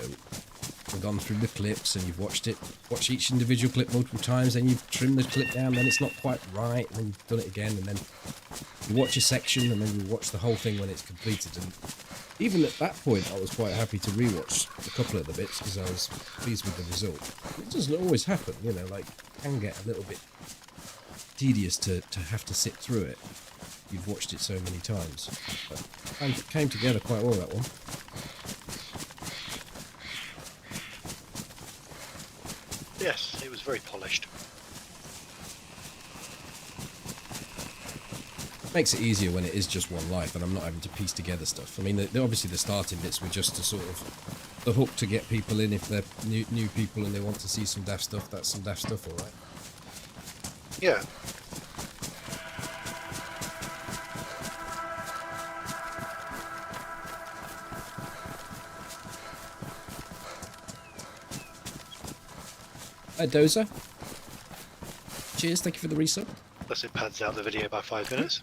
and gone through the clips and you've watched each individual clip multiple times, then you've trimmed the clip down, then it's not quite right, and then you've done it again, and then you watch a section, and then you watch the whole thing when it's completed. And even at that point, I was quite happy to rewatch a couple of the bits because I was pleased with the result. It doesn't always happen, you know, like, it can get a little bit tedious to have to sit through it. You've watched it so many times. But it came together quite well, that one. Yes, it was very polished. Makes it easier when it is just one life and I'm not having to piece together stuff. I mean, obviously the starting bits were just to sort of the hook to get people in. If they're new people and they want to see some daft stuff, that's some daft stuff, all right. Yeah. Hi, Dozer. Cheers, thank you for the resub. Plus it pads out the video by 5 minutes.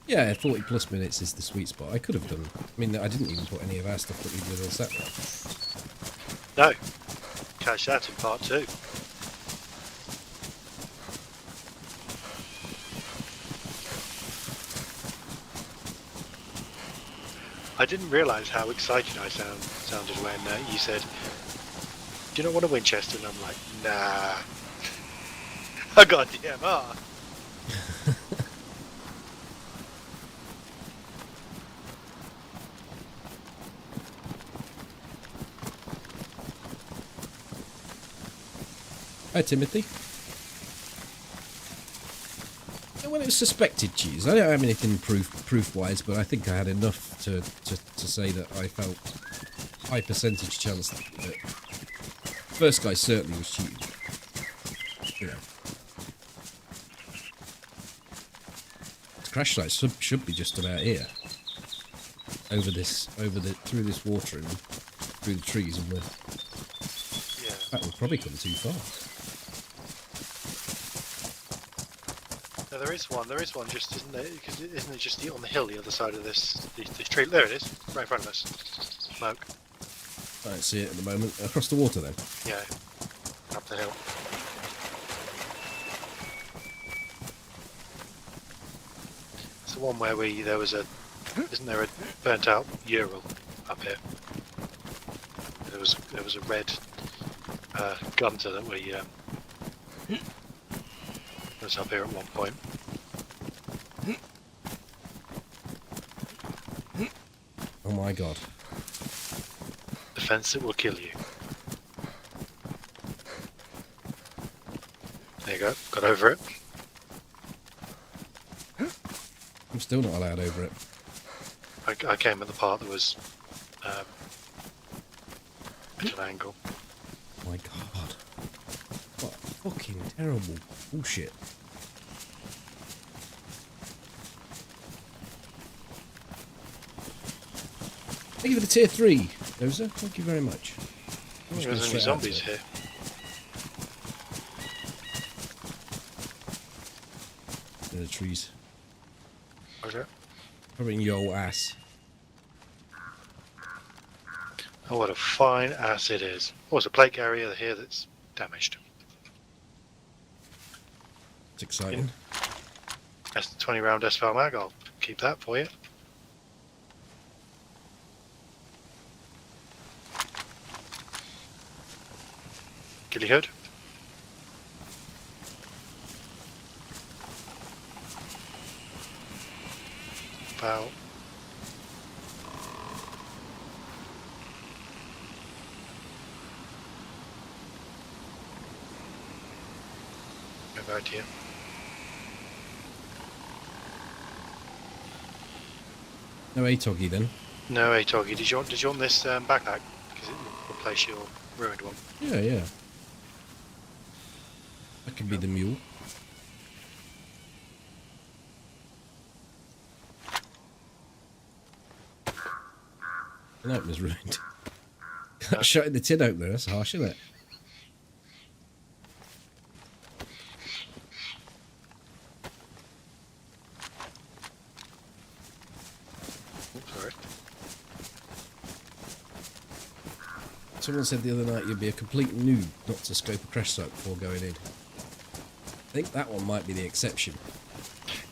Yeah, 40 plus minutes is the sweet spot. I could have done. I mean, I didn't even put any of our stuff that we did on Saturday. No. Catch that in part 2. I didn't realise how excited I sounded when you said, do you not want a Winchester? And I'm like, nah. I got a DMR. Hi, Timothy. Well, it was suspected cheese. I don't have anything proof-wise, but I think I had enough to say that I felt high percentage chance that first guy certainly was cheating. You know. The crash site should be just about here. Through this water and through the trees, and that would probably come too far. No, there is one, just isn't there? Because isn't it just on the hill, the other side of this tree? There it is, right in front of us. Smoke. I don't see it at the moment. Across the water, then. Yeah, up the hill. It's the one where there was a, isn't there a burnt out Ural up here? There was a red gunter that was up here at one point. Oh my god. The fence that will kill you. There you go, got over it. I'm still not allowed over it. I came at the part that was at an angle. Oh my god. What fucking terrible bullshit. Thank you for the tier 3, Dozer. Thank you very much. There's any zombies here. In the trees. Okay. Covering your ass. Oh, what a fine ass it is. Oh, there's a plate carrier here that's damaged. It's exciting. That's the 20 round SFL mag. I'll keep that for you. Ghillie hood. About go back to you. No A-Toggy then? No, hey Toggy, did you want this backpack? Because it will replace your ruined one. Yeah, yeah. That could be the mule. No, it was ruined. Shutting the tin opener, that's harsh, isn't it? Oops, sorry. Someone said the other night you'd be a complete noob not to scope a crash site before going in. I think that one might be the exception.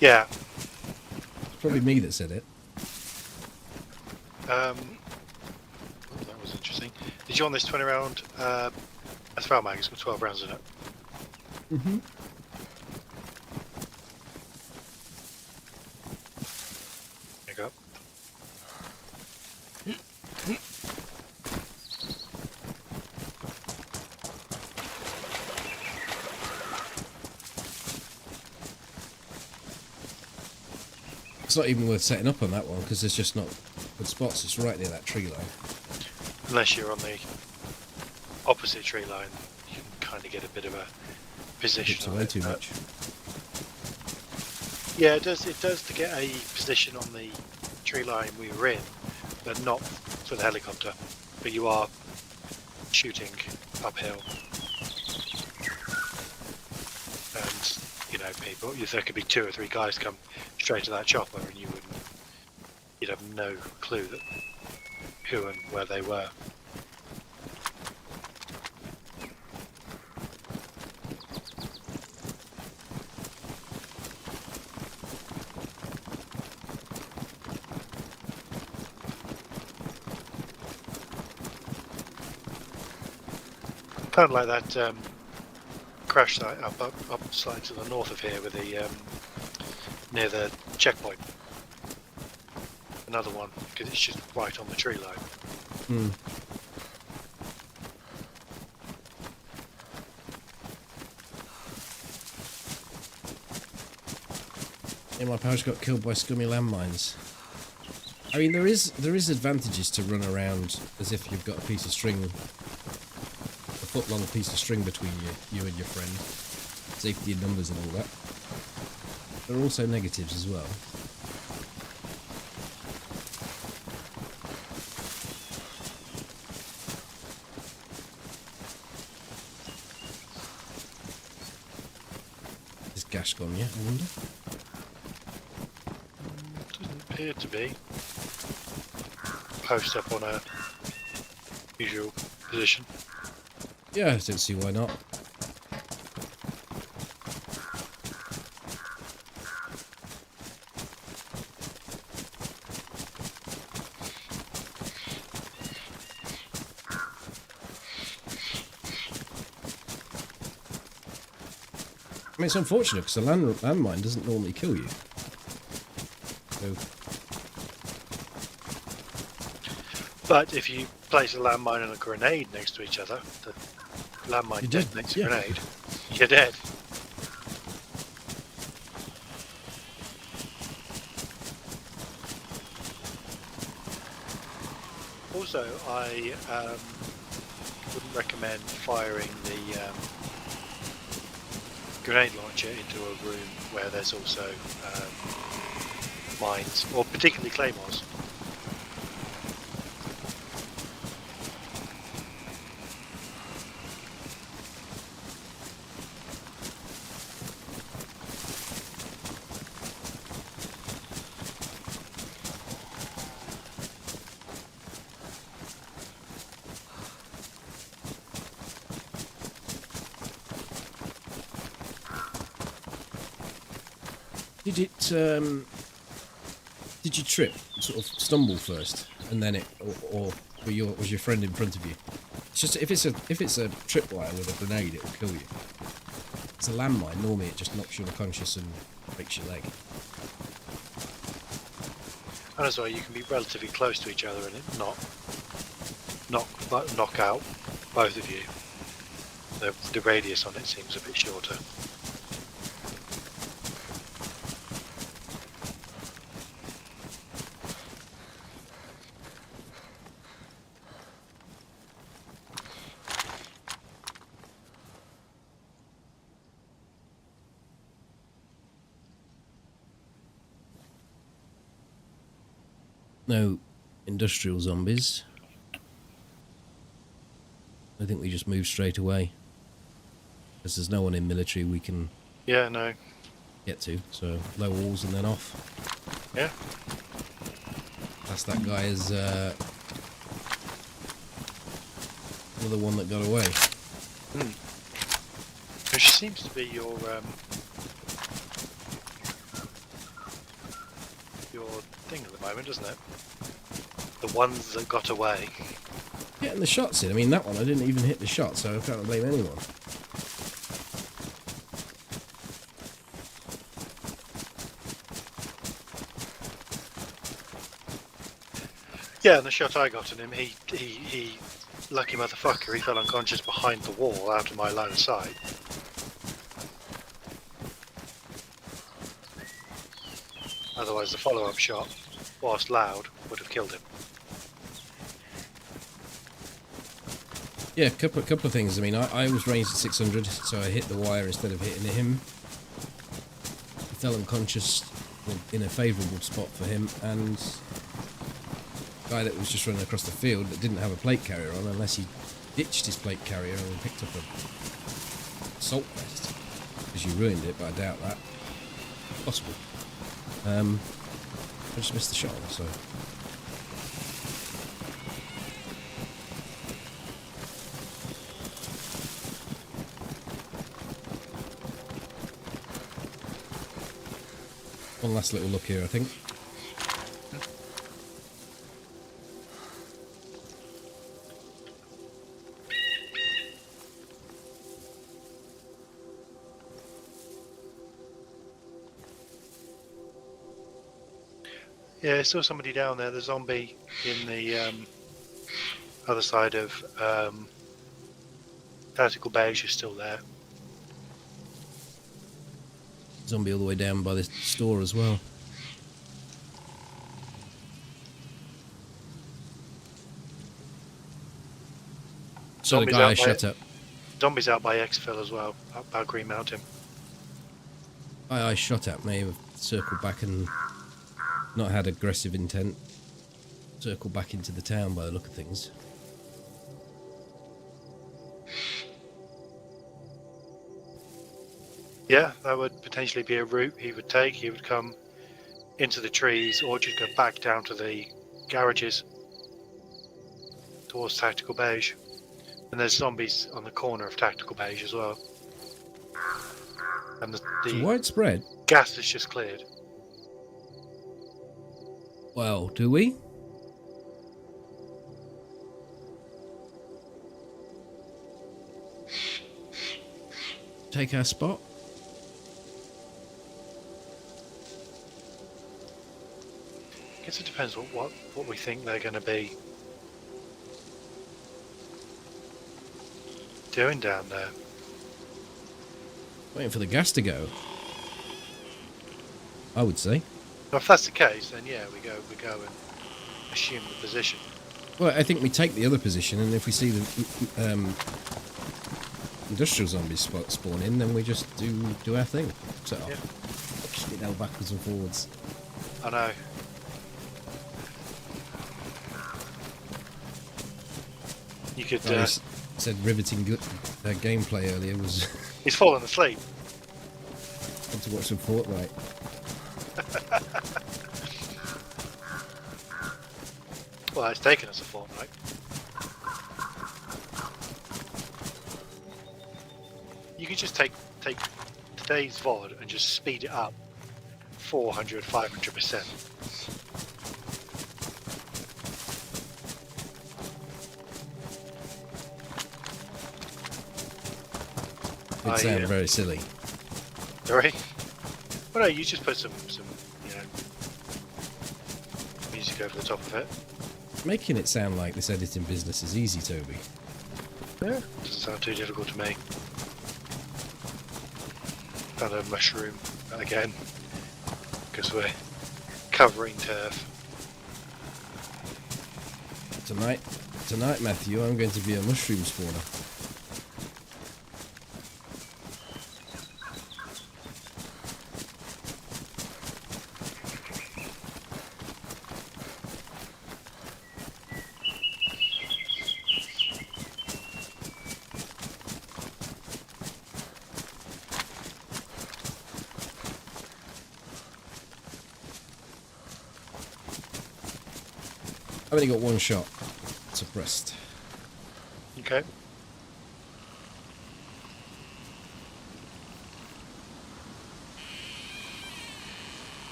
Yeah. It's probably me that said it. Oh, that was interesting. Did you want this 20 round SFL mag? It's got 12 rounds in it. Mm-hmm. There you go. It's not even worth setting up on that one because there's just not good spots. It's right near that tree line. Unless you're on the opposite tree line, you can kind of get a bit of a position. It's away too much. Yeah, it does. It does to get a position on the tree line we were in, but not for the helicopter. But you are shooting uphill, and you know, people. If there could be 2 or 3 guys come straight to that chopper, and you'd have no clue that who and where they were. Kind of like that crash site up side to the north of here with the near the checkpoint. Another one because it's just right on the tree line. Hmm. Yeah, my parish got killed by scummy landmines. I mean, there is advantages to run around as if you've got a piece of string, a foot-long piece of string between you and your friend. Safety in numbers and all that. There are also negatives as well. Is gas gone yet, I wonder? Doesn't appear to be. Post up on a usual position. Yeah, I don't see why not. I mean, it's unfortunate because a landmine doesn't normally kill you. So, But if you place a landmine and a grenade next to each other, the landmine You're dead, detonates yeah. a grenade, you're dead. Also, I wouldn't recommend firing the grenade launcher into a room where there's also mines, or particularly claymores. Did you trip, sort of stumble first, and then or was your friend in front of you? It's just if it's a tripwire with a grenade, it will kill you. It's a landmine. Normally, it just knocks you unconscious and breaks your leg. And as well, you can be relatively close to each other and it knock out both of you. The radius on it seems a bit shorter. No industrial zombies. I think we just move straight away. Because there's no one in military we can no. get to. So low walls and then off. Yeah. That's that guy is another one that got away. Which seems to be your thing at the moment, doesn't it? The ones that got away. Getting the shots in. I mean, that one I didn't even hit the shot, so I can't blame anyone. Yeah, and the shot I got at him, he lucky motherfucker, he fell unconscious behind the wall out of my line of sight. Otherwise the follow-up shot, whilst loud, would have killed him. Yeah, a couple of things. I mean, I was ranged at 600, so I hit the wire instead of hitting him. He fell unconscious in a favourable spot for him, and the guy that was just running across the field that didn't have a plate carrier on, unless he ditched his plate carrier and picked up a assault vest, because you ruined it, but I doubt that. Possible. I just missed the shot, so. One last little look here, I think. Yeah, I saw somebody down there, the zombie in the other side of Tactical Beige is still there. Zombie all the way down by the store as well. So the guy I shut up. Zombies out by Exfil as well, up by Green Mountain. I shot at may have circled back and not had aggressive intent. Circled back into the town by the look of things. Yeah, that would potentially be a route he would take. He would come into the trees or just go back down to the garages towards Tactical Beige. And there's zombies on the corner of Tactical Beige as well. And the widespread. gas is just cleared. Well, do we? Take our spot? guess it depends what we think they're going to be doing down there. Waiting for the gas to go, I would say. Well, if that's the case, then yeah, we go and assume the position. Well, I think we take the other position, and if we see the industrial zombies spawn in, then we just do our thing. Set off. Yeah. Get out backwards and forwards. I know. You could. Said riveting gameplay earlier was. He's fallen asleep. Had to watch some Fortnite. Well, it's taken us a fortnight. You could just take today's VOD and just speed it up 400, 500%. It sounds very silly. Sorry? Well, no, you just put some music over the top of it. Making it sound like this editing business is easy, Toby. Yeah. Doesn't sound too difficult to me. Found a mushroom again, because we're covering turf. Tonight, Matthew, I'm going to be a mushroom spawner. I've only got one shot. Suppressed. Okay.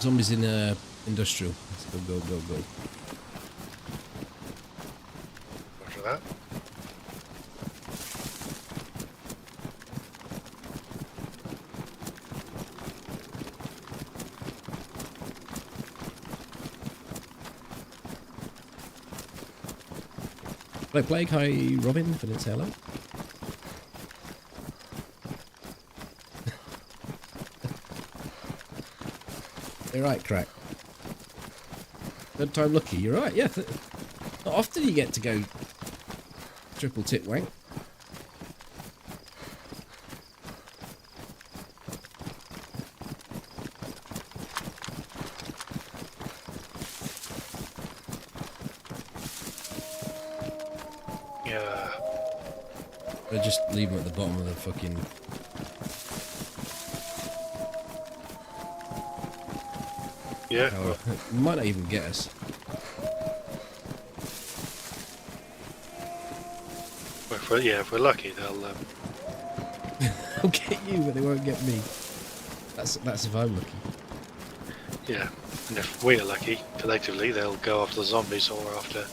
Zombies in industrial. Let's go. After that. Hello, Plague. Hi, Robin. If I didn't say hello. You're right, Crack. Third time lucky. You're right. Yeah. Not often you get to go triple tit wank. Yeah. They just leave them at the bottom of the fucking. Yeah. Tower. Might not even get us. Well, if we're lucky, they'll. They'll get you, but they won't get me. That's if I'm lucky. Yeah. And if we're lucky, collectively, they'll go after the zombies or after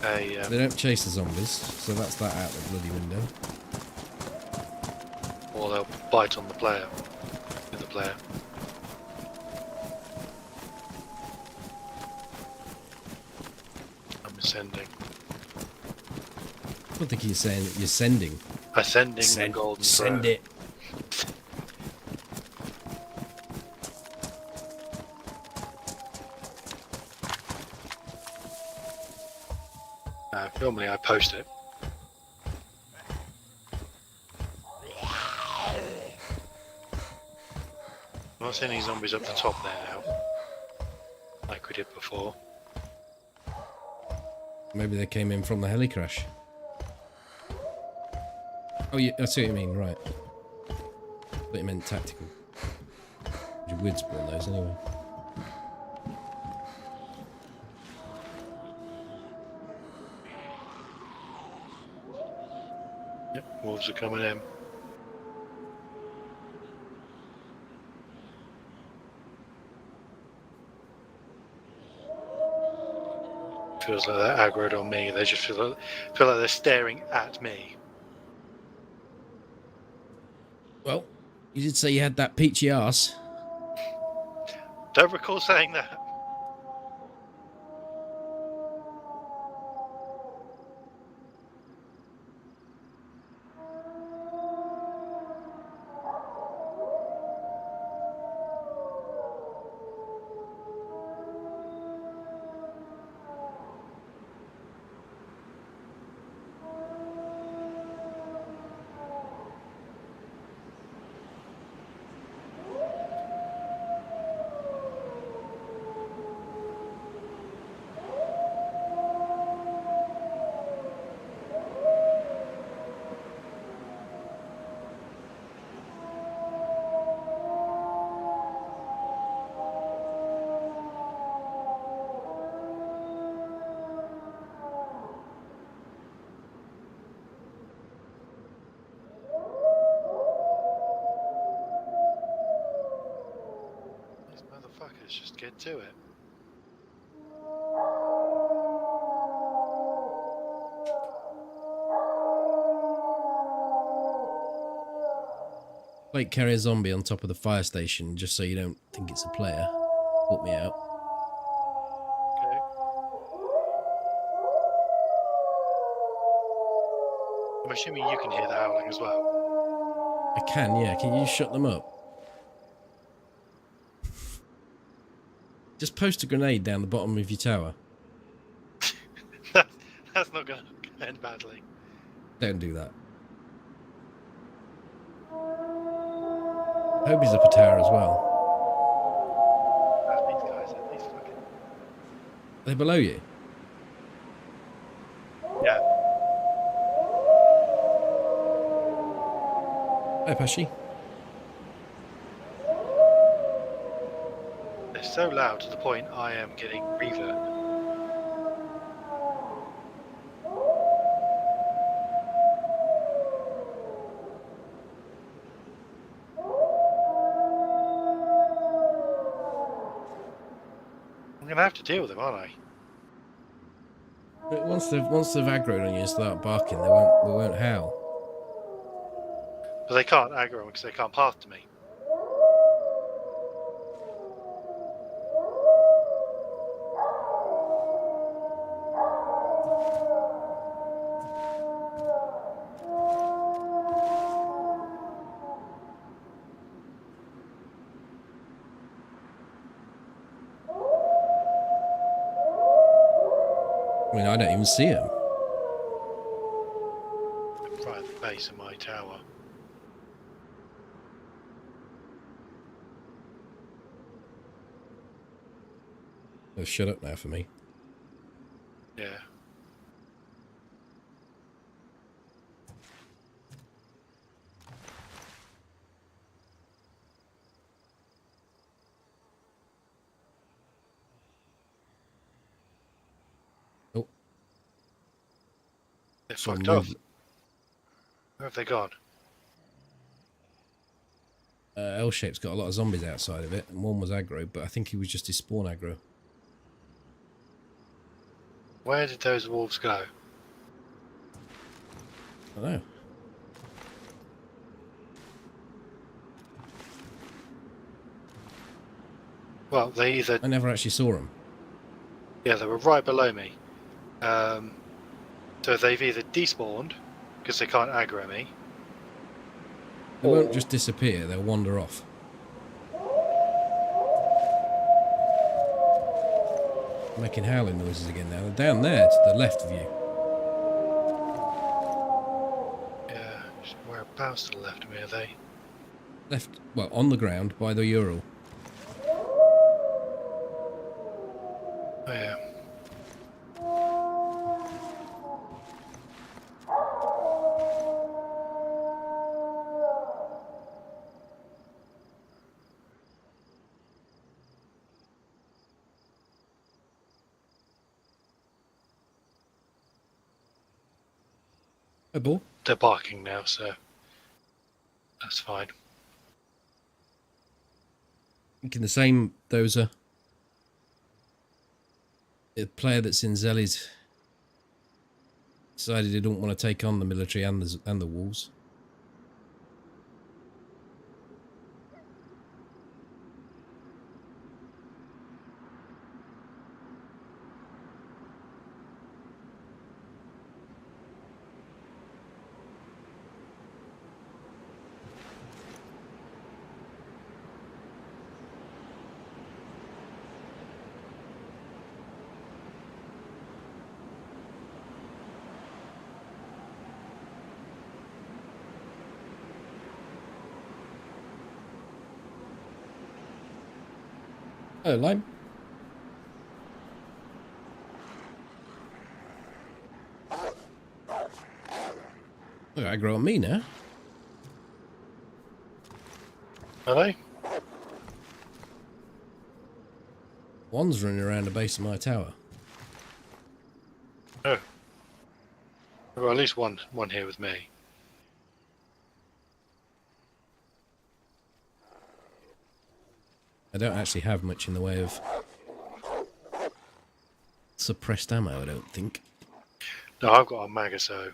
a. They don't chase the zombies, so that's that out the bloody window. Or they'll bite on the player. With the player. I'm ascending. I don't think you're saying that you're sending. Ascending the golden Send thread. it. Normally I post it. I'm not seeing any zombies up the top there now, like we did before. Maybe they came in from the heli crash. Oh, yeah, I see what you mean, right. But you meant tactical. You would spawn those anyway. Yep, wolves are coming in. feels like they're aggroed on me. They just feel like they're staring at me. Well, you did say you had that peachy arse. Don't recall saying that. These motherfuckers just get to it. Like carry a zombie on top of the fire station just so you don't think it's a player. Put me out. Okay. I'm assuming you can hear the howling as well. I can, yeah. Can you shut them up? Just post a grenade down the bottom of your tower. That's not going to end badly. Don't do that. I hope he's up a tower as well. These guys are these fucking. Are they below you? Yeah. Hi, Pesci. They're so loud to the point I am getting reverb. I'm going to have to deal with them, aren't I? But once they've aggroed on you and start barking, they won't howl. But they can't aggro them because they can't path to me. I mean, I don't even see them. Right at the base of my tower. Oh, shut up now for me. Yeah. Oh. They're Some fucked off. movement. Where have they gone? L-shape's got a lot of zombies outside of it, and one was aggro, but I think he was just his spawn aggro. Where did those wolves go? I don't know. Well, they either... I never actually saw them. Yeah, they were right below me. So they've either despawned, because they can't aggro me. They won't just disappear, they'll wander off. I'm making howling noises again now. They're down there to the left of you. Yeah, whereabouts to the left of me are they? Left, well, on the ground by the Ural. Oh yeah. Hey, ball. They're barking now, so that's fine. Thinking the same, Dozer. a player that's in Zelly's decided he didn't want to take on the military and the wolves. Oh, Lime. Look, I grow on me now. Are they? One's running around the base of my tower. Oh. Well, at least one here with me. I don't actually have much in the way of suppressed ammo, I don't think. No, I've got a mag, so.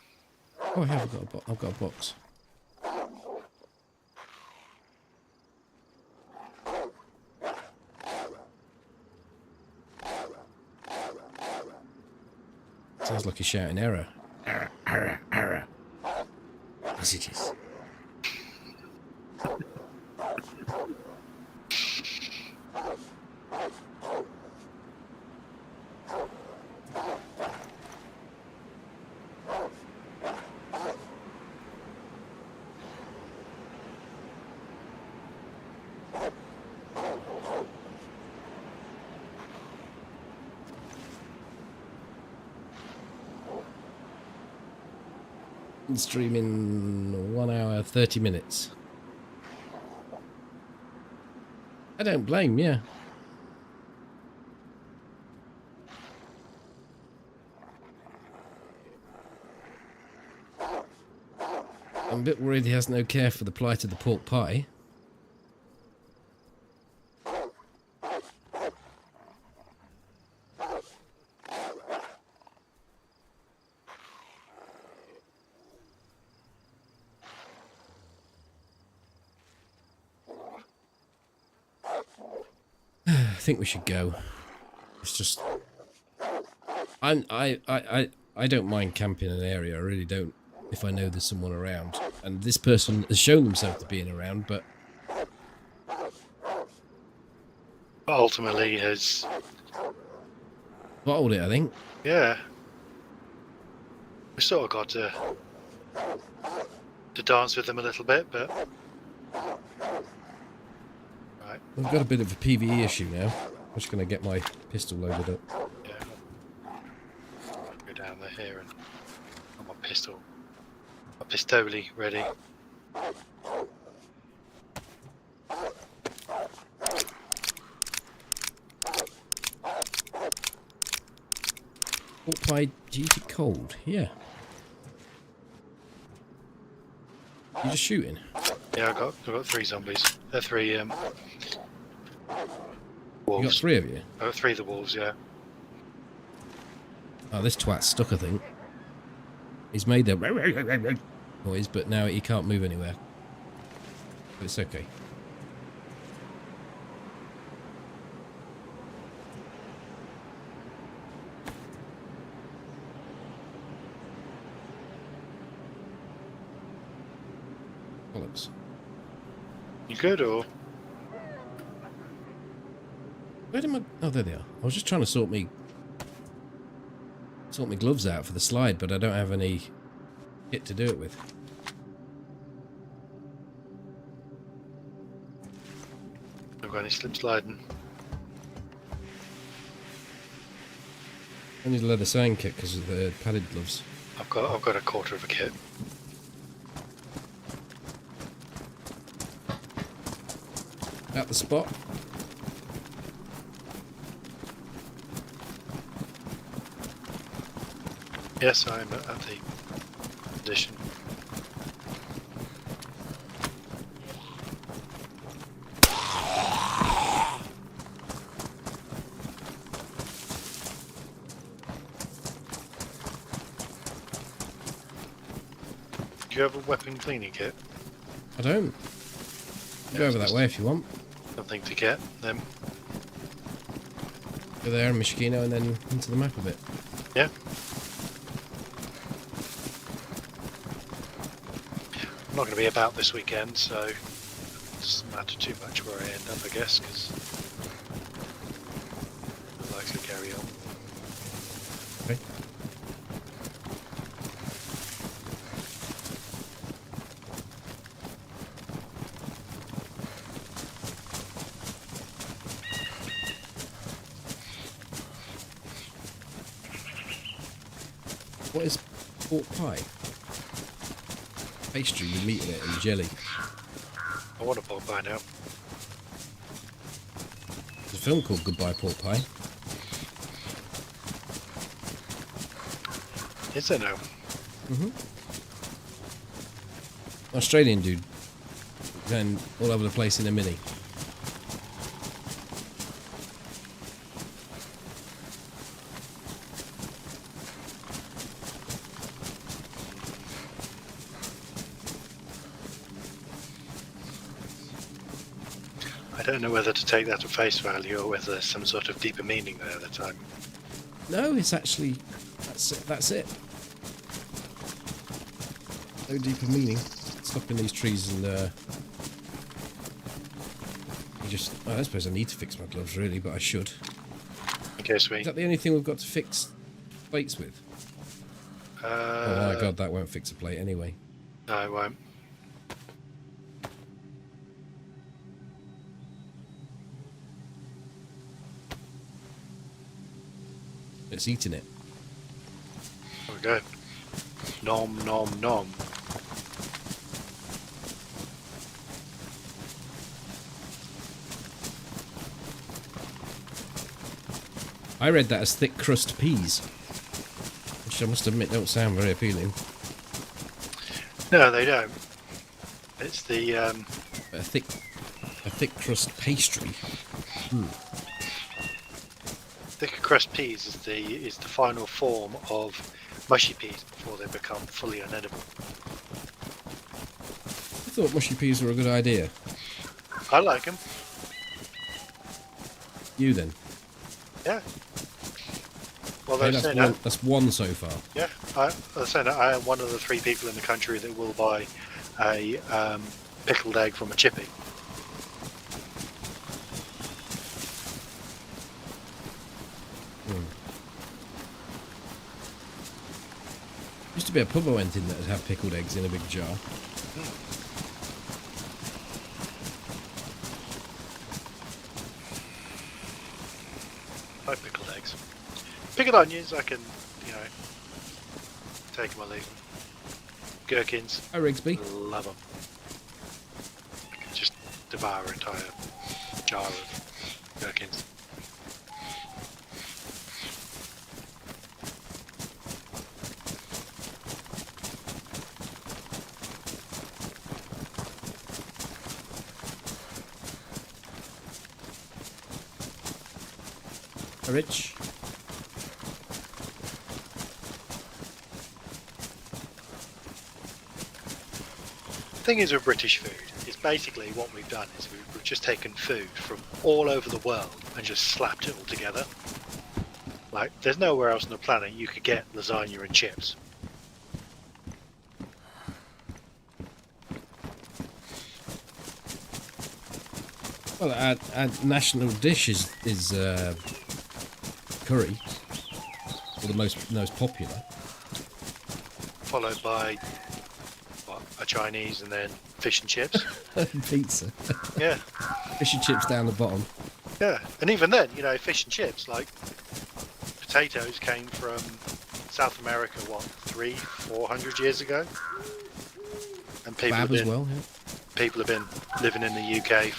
Oh, I have I've got a box. Sounds like he's shouting error. Error, error, error. Messages. Stream in 1 hour 30 minutes. I don't blame you. I'm a bit worried he has no care for the plight of the pork pie. I think we should go. It's just I don't mind camping in an area, I really don't, if I know there's someone around. And this person has shown themselves to being around, but ultimately has bottled it, I think. Yeah. We sort of got to dance with them a little bit, but right. We've got a bit of a PvE issue now. I'm just going to get my pistol loaded up. Yeah. Go down there here and got my pistol. My pistoli ready. Pork pie duty cold, yeah. You just shooting? Yeah, I've got 3 zombies. They're 3 wolves. You got 3 of you? I've got 3 of the wolves, yeah. Oh, this twat's stuck, I think. He's made the noise, but now he can't move anywhere. But it's okay. Bollocks. You good, or? Where did my... Oh, there they are. I was just trying to sort my gloves out for the slide, but I don't have any kit to do it with. I've got any slip sliding. I need a leather sewing kit because of the padded gloves. I've got a quarter of a kit. At the spot. Yes, I'm at the position. Do you have a weapon cleaning kit? I don't. Go over that way if you want. Something to get them. Go there, Mishkino, and then into the map a bit. Yeah. I'm not going to be about this weekend, so it doesn't matter too much where I end up, I guess, because I'd like to carry on. Okay. What is pork pie? Pastry with meat in it and jelly. I want a pork pie now. There's a film called Goodbye Pork Pie. Is there now? Australian dude. Going all over the place in a Mini. I don't know whether to take that at face value or whether there's some sort of deeper meaning there that I'm... No, it's actually... That's it. No deeper meaning. Stop in these trees and... you just... I suppose I need to fix my gloves, really, but I should. Okay, sweet. Is that the only thing we've got to fix plates with? Oh my god, that won't fix a plate anyway. No, I won't. It's eating it. There we go. Nom nom nom. I read that as thick crust peas, which I must admit don't sound very appealing. No, they don't. It's the A thick crust pastry. thicker crust peas is the final form of mushy peas before they become fully unedible. I thought mushy peas were a good idea. I like them. You then? Yeah. Well, Okay, they're saying that's one so far. yeah, they're saying that I am one of the 3 people in the country that will buy a pickled egg from a chippy. Used to be a pub I went in that would have pickled eggs in a big jar. I like pickled eggs. Pickled onions, I can, take them or leave them. Gherkins, Hi Rigsby. love them. I can just devour an entire jar of gherkins. Hi Rich. The thing is with British food, is basically what we've done is we've just taken food from all over the world and just slapped it all together. Like, there's nowhere else on the planet you could get lasagna and chips. Well, our national dish is curry, or the most popular. Followed by, what, a Chinese and then fish and chips. Pizza. Yeah, Fish and chips down the bottom. yeah. And even then, fish and chips, like, potatoes came from South America, what, 300-400 years ago? And people Bab have as been, well, yeah. people have been living in the UK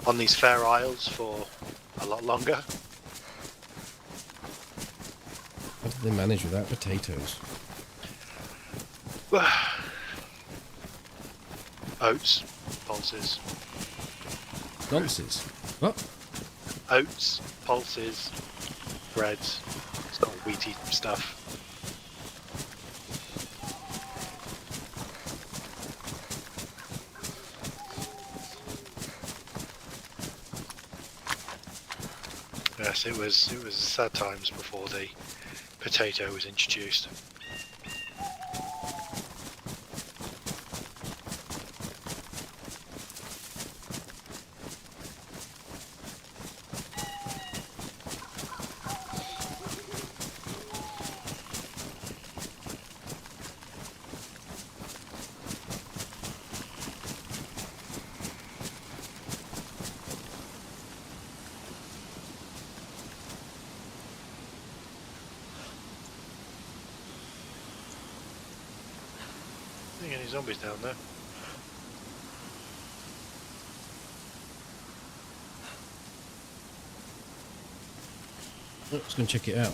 on these Fair Isles for a lot longer. How did they manage without potatoes? Oats, pulses, Nonsense. What? oats, pulses, breads, it's not wheaty stuff. yes, it was sad times before the potato was introduced. Any zombies down there? Oh, let's go and check it out.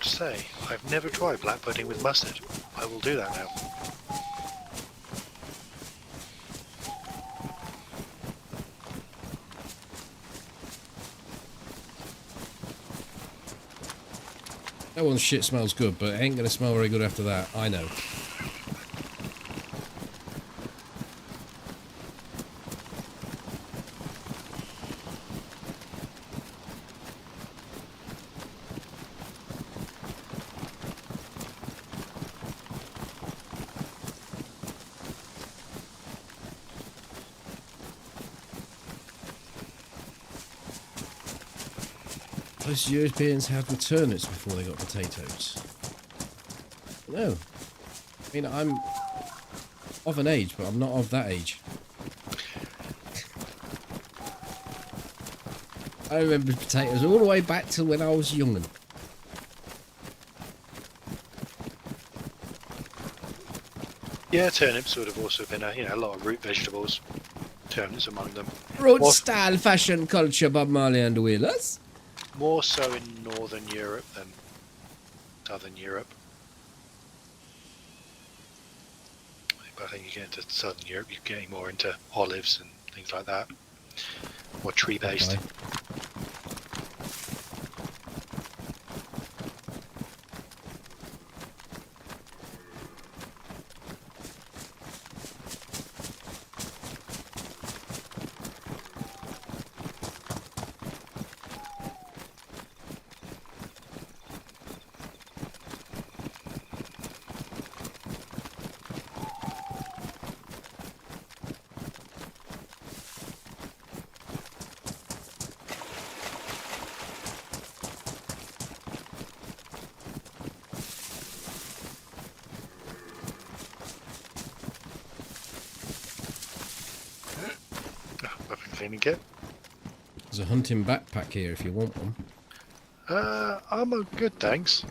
Say, I've never tried black pudding with mustard. I will do that now. That one shit smells good, but it ain't gonna smell very good after that. I know. Most Europeans had with turnips before they got potatoes. No. I mean, I'm of an age, but I'm not of that age. I remember potatoes all the way back to when I was young. Yeah, turnips would have also been a lot of root vegetables. Turnips among them. Road style, fashion, culture, Bob Marley and the Wheelers. More so in Northern Europe than Southern Europe. But I think you get into Southern Europe, you're getting more into olives and things like that. More tree-based. Okay. Cleaning kit. There's a hunting backpack here if you want one. I'm good, thanks.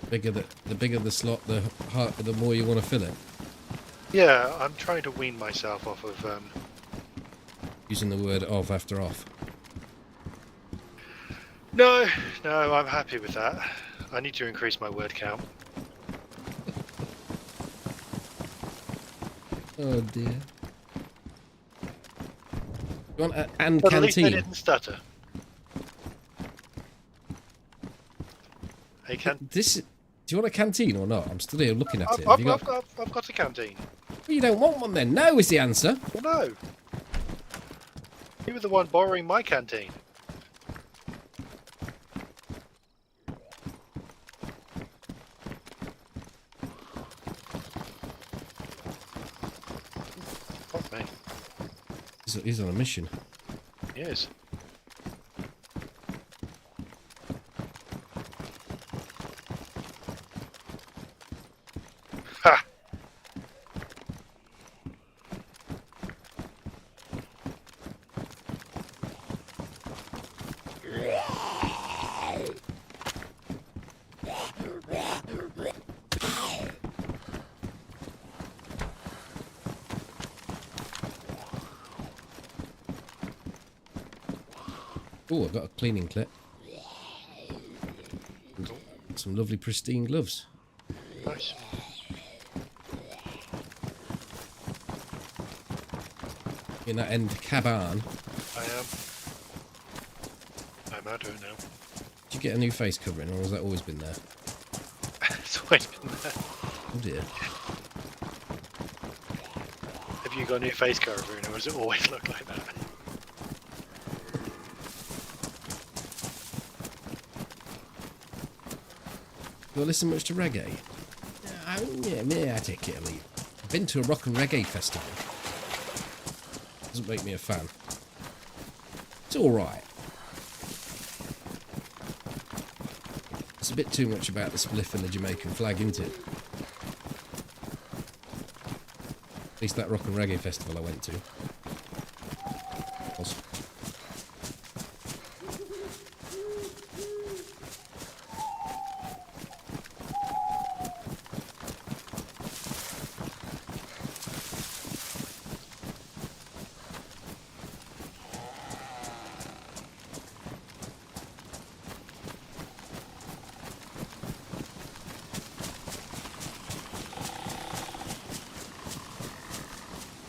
The bigger the slot, the more you want to fill it. Yeah, I'm trying to wean myself off of. Using the word "of" after "off." No, I'm happy with that. I need to increase my word count. Oh dear. You want and But at least I canteen? didn't stutter. Hey, Do you want a canteen or not? I'm still here looking at it. I've got a canteen. Well, you don't want one then? No is the answer. Well, no. You were the one borrowing my canteen. Fuck me. He's on a mission. Yes. Ha! Oh, I've got a cleaning clip. Cool. Some lovely pristine gloves. Nice. In that end cabana. I am. I'm out of it now. Did you get a new face covering, or has that always been there? It's always been there. Oh dear. Have you got a new face covering, or does it always look like that? Do I listen much to reggae? Yeah, I take it or leave. I've been to a rock and reggae festival. Doesn't make me a fan. It's alright. It's a bit too much about the spliff and the Jamaican flag, isn't it? At least that rock and reggae festival I went to. Was.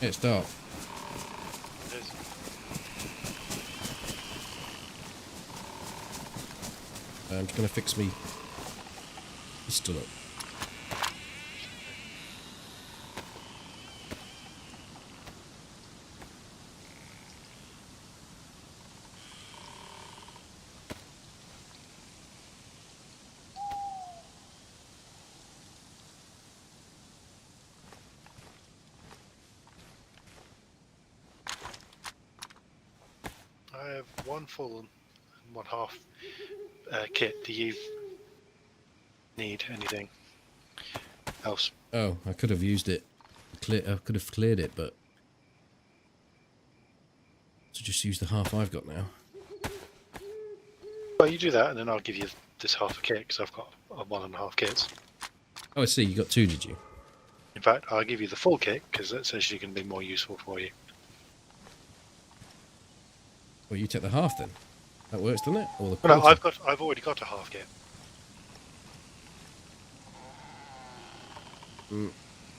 Yeah, it's dark. It is. I'm just going to fix me pistol up. I have one full and one half kit. Do you need anything else? Oh, I could have used it. I could have cleared it, but... So just use the half I've got now. Well, you do that, and then I'll give you this half a kit, because I've got 1.5 kits. Oh, I see. You got 2, did you? In fact, I'll give you the full kit, because that's actually going to be more useful for you. Well, you take the half then. That works, doesn't it? Or the Well, quarter? no, I've already got a half kit.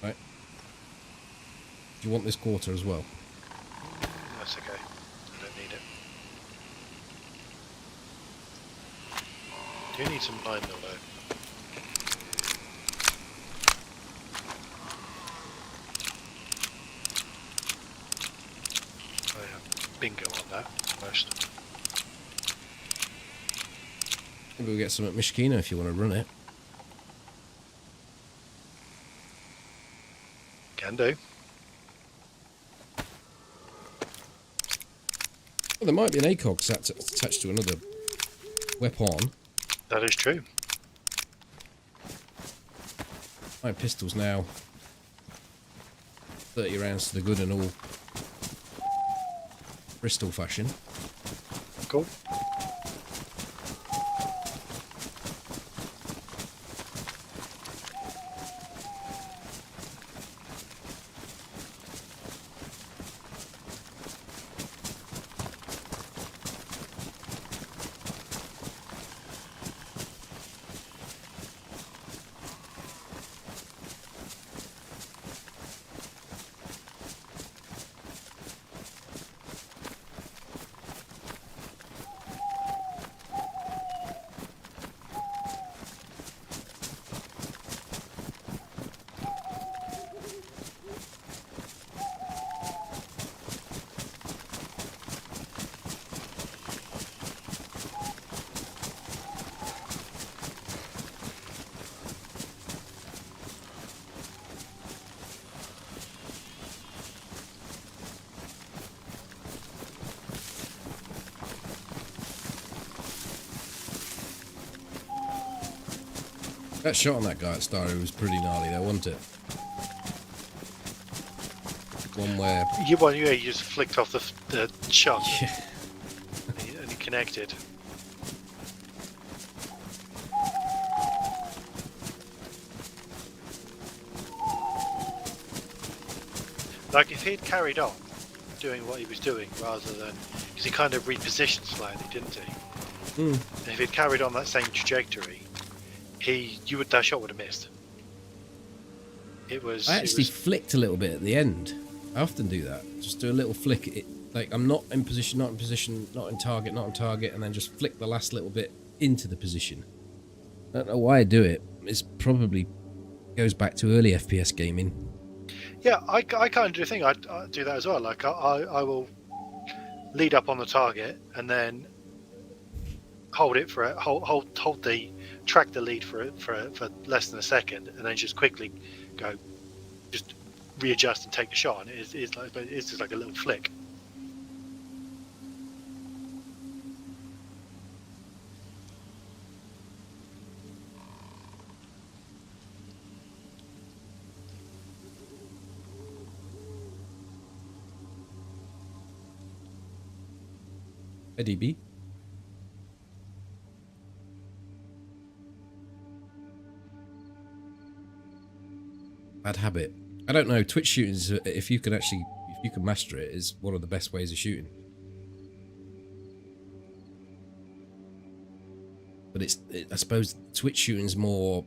Right. Do you want this quarter as well? That's okay. I don't need it. Do you need some 9mm though? I have bingo on that, almost. Maybe we'll get some at Mishkina if you want to run it. Can do. Well, there might be an ACOG attached to another weapon. That is true. My pistol's now 30 rounds to the good and all Bristol fashion. Cool. That shot on that guy at Starry was pretty gnarly though, wasn't it? One where... You just flicked off the shot Yeah. and he connected. Like if he'd carried on doing what he was doing rather than because he kind of repositioned slightly, didn't he? Mm. And if he'd carried on that same trajectory, that shot would have missed. I actually flicked a little bit at the end. I often do that. Just do a little flick. Like I'm not in position, not in position, not in target, not on target, and then just flick the last little bit into the position. I don't know why I do it. It's probably goes back to early FPS gaming. Yeah, I kind of do think I do that as well. Like I will lead up on the target and then hold track the lead for less than a second, and then just quickly go, just readjust and take the shot. And it's just like a little flick. Eddie B. Bad habit. I don't know. Twitch shooting is, if you can master it, is one of the best ways of shooting. But I suppose Twitch shooting is more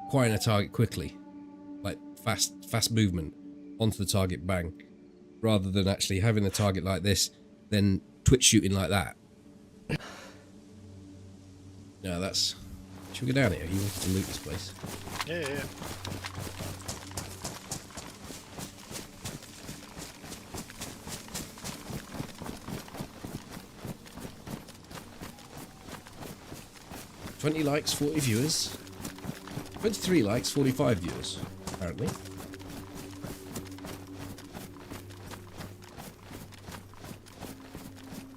acquiring a target quickly, like fast movement onto the target, bang, rather than actually having a target like this, then Twitch shooting like that. No, that's. Should we go down here? You wanted to loot this place. Yeah. 20 likes, 40 viewers. 23 likes, 45 viewers, apparently.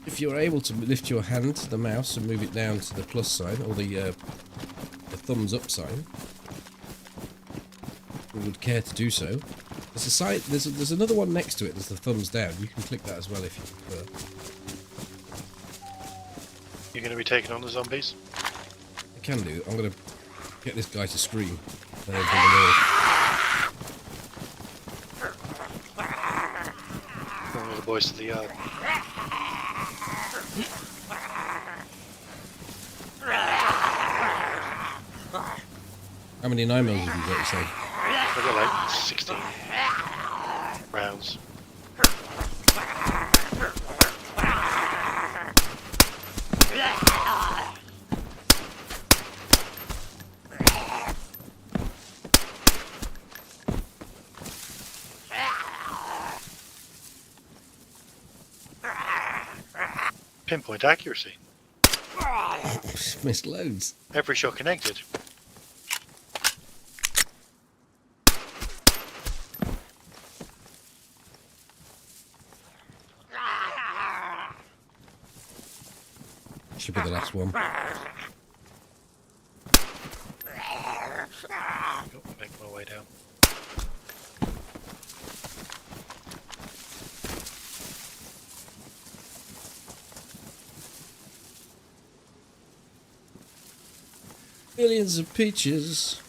If you're able to lift your hand to the mouse and move it down to the plus sign, or the thumbs up sign, we would care to do so. There's a side, there's another one next to it, there's the thumbs down. You can click that as well if you prefer. You're going to be taking on the zombies? I can do. I'm going to get this guy to scream. And then One of the boys to the yard. How many 9mm have you got, you say? I've got like 16 rounds. Pinpoint accuracy. Missed loads. Every shot connected. Should be the last one. Make my way down. Millions of peaches.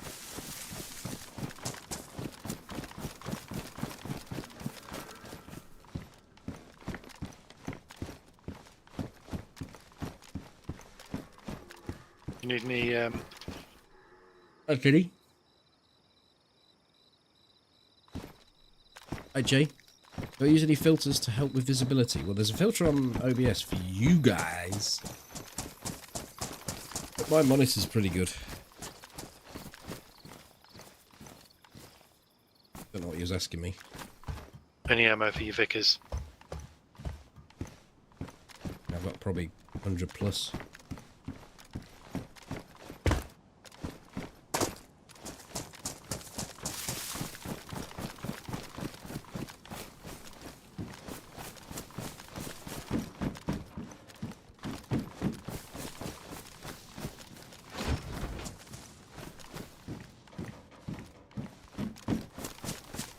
You need any Hi, Kitty. Hi, Jay. Do I use any filters to help with visibility? Well, there's a filter on OBS for you guys. But my monitor's pretty good. Don't know what he was asking me. any ammo for your Vickers? I've got probably 100 plus.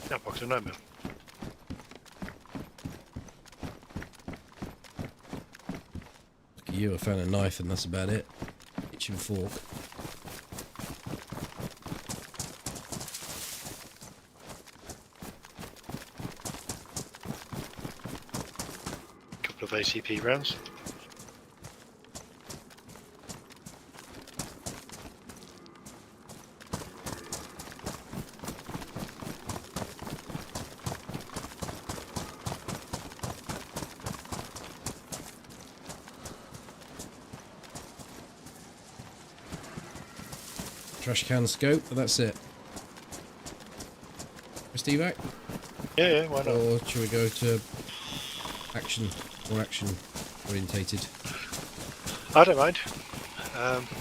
That box of no milk. Look at you, I found a knife and that's about it. Kitchen fork. ACP rounds. Trash can scope, but that's it. Steve back? Yeah, why not? Or should we go to action, more action orientated? I don't mind.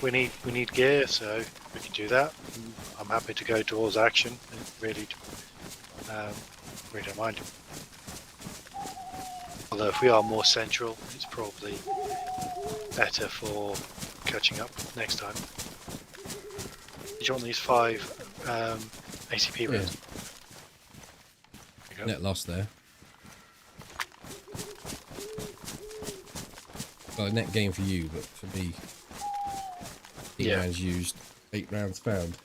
We need gear, so we can do that. I'm happy to go towards action. Really don't mind. Although if we are more central, it's probably better for catching up next time. Did you want these 5 ACP rounds? Net loss there. Well, net gain for you, but for me, 8 rounds used, 8 rounds found.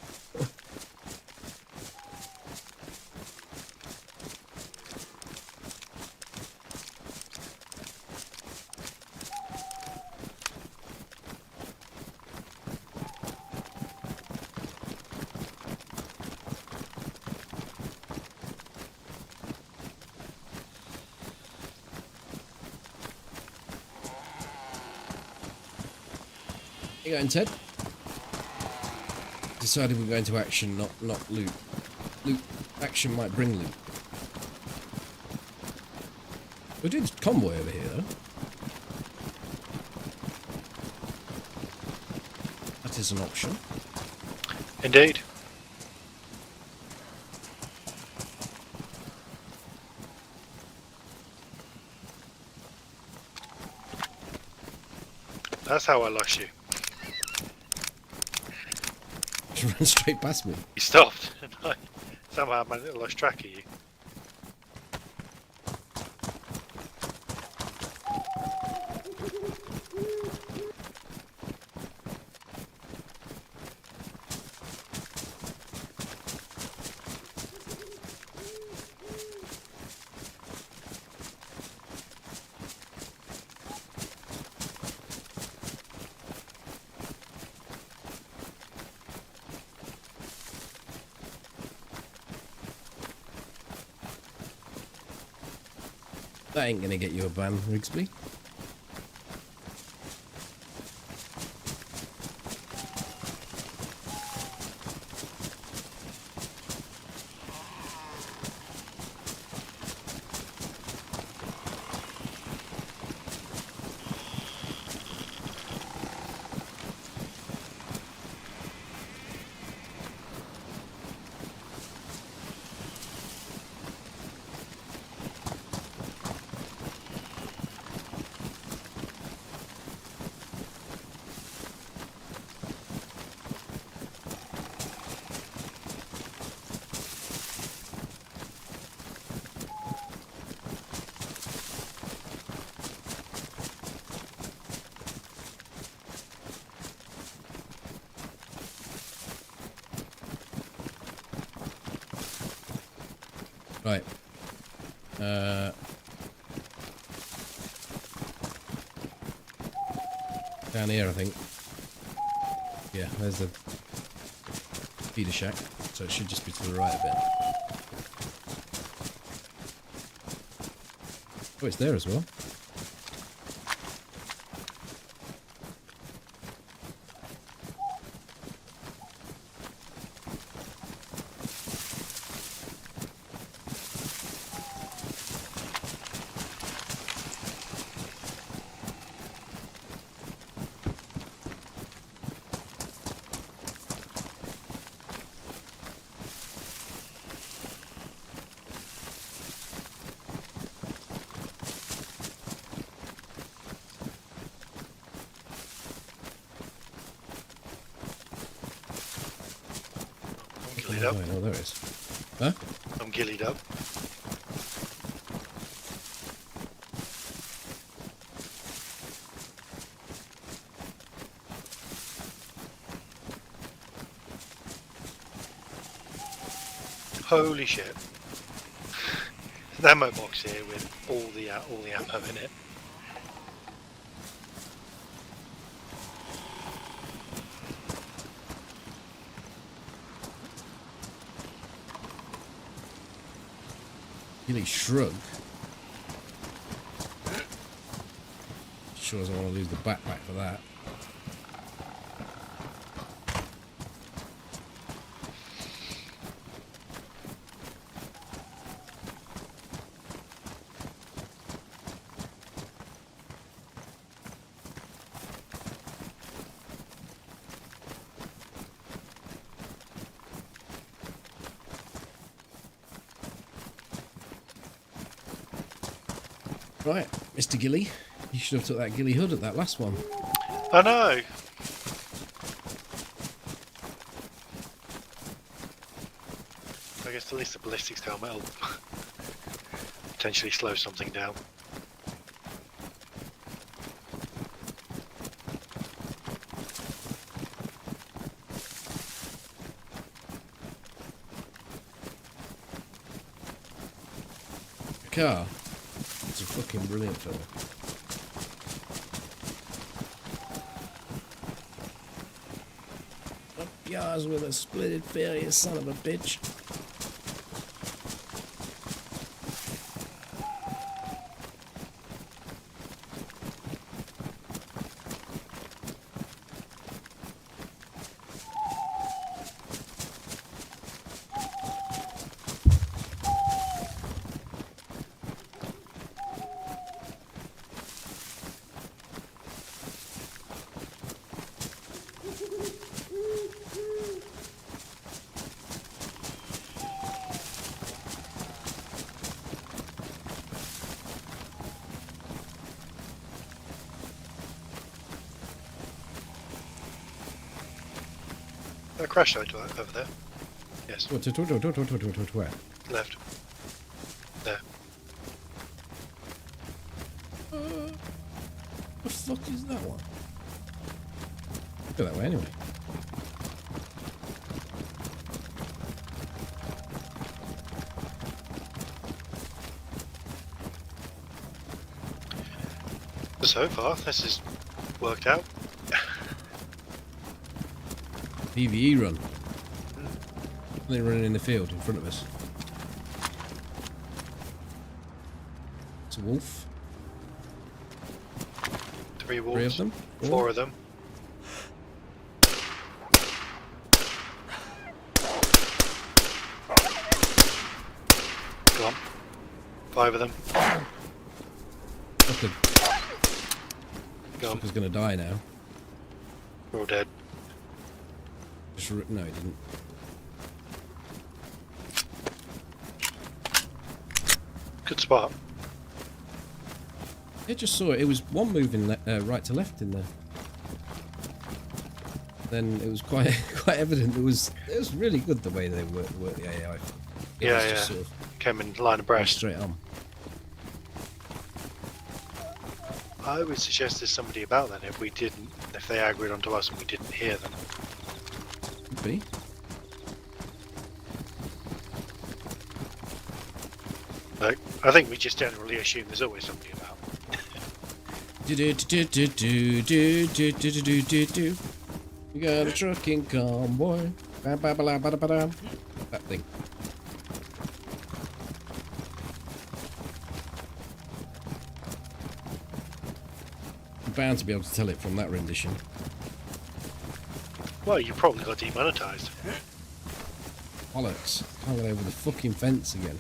You going, Ted? Decided we're going to action, not loot. Loot action might bring loot. We did convoy over here though. That is an option. Indeed. That's how I lost you. Just ran straight past me. You stopped, and I somehow lost track of you. That ain't gonna get you a ban, Rigsby. Right. Down here, I think. Yeah, there's the feeder shack, so it should just be to the right a bit. Oh, it's there as well. Gillied up. Oh, there it is. Huh? I'm gillied up. Holy shit. An ammo box here with all the ammo in it. Ghillie shrug. Sure as I want to lose the backpack for that. Right, Mr. Ghillie, you should have took that ghillie hood at that last one. I know. I guess at least the ballistics helmet will potentially slow something down. The car. It's a fucking brilliant film. Up yours with a splitted failure, son of a bitch. A crash site over there. Yes. Where? Left. There. The fuck is that one? Go that way anyway. So far, this has worked out. PvE run. They're running in the field in front of us. It's a wolf. Three wolves. Three of them? Four of them. Go on. Five of them. Fucker. Go on. Fucker's gonna die now. We're all dead. No, he didn't. Good spot. I just saw it. It was one moving right to left in there. Then it was quite evident. It was really good the way they work the AI. It was just sort of Came in line abreast. straight on. I would suggest there's somebody about then if they aggroed onto us and we didn't hear them. Could be. Like, I think we just generally assume there's always somebody about. We got a trucking convoy. That thing. I'm bound to be able to tell it from that rendition. Well, you probably got demonetized. Bollocks. Can't get over the fucking fence again.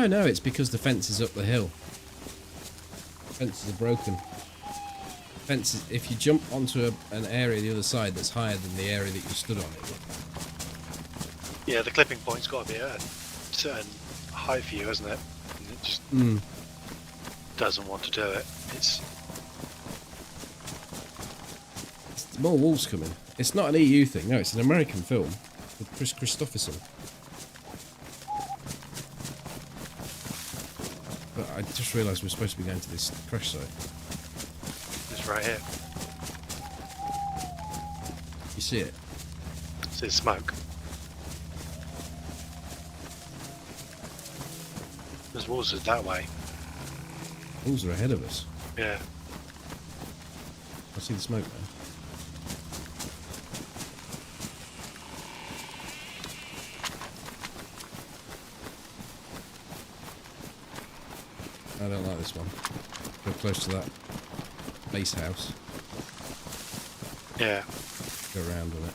No, it's because the fence is up the hill. Fences are broken. Fences, if you jump onto an area the other side that's higher than the area that you stood on it. Yeah, the clipping point's got to be at a certain height for you, hasn't it? And it just doesn't want to do it. It's more wolves coming. It's not an EU thing, no, it's an American film with Chris Christopherson. But I just realised we're supposed to be going to this crash site. this right here. You see it? See the smoke. There's walls that way. Wolves are ahead of us. Yeah. I see the smoke now. I don't like this one. Go close to that base house. Yeah. Go around on it.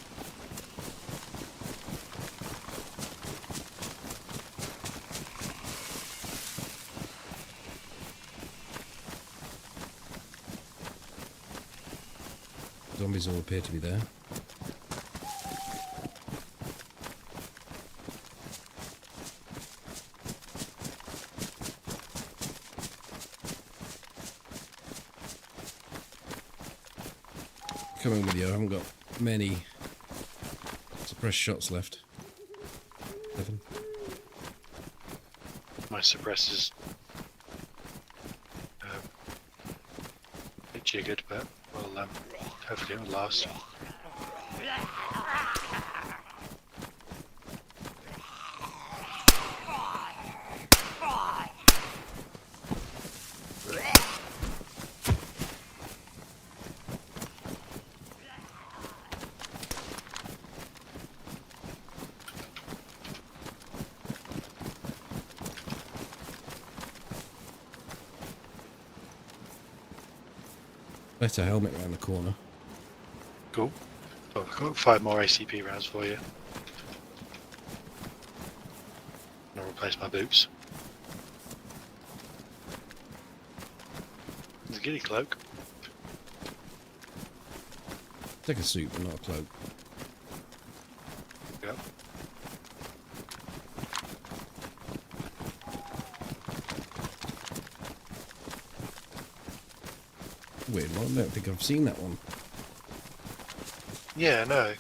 Zombies all appear to be there. Coming with you, I haven't got many suppressed shots left. 7. My suppressor's a bit jiggered, but we'll hopefully it will last. Better helmet around the corner. Cool. Well, I've got 5 more ACP rounds for you. I'll replace my boots. There's a ghillie cloak. Take a suit, but not a cloak. Yep. Weird one. I don't think I've seen that one. Yeah, no.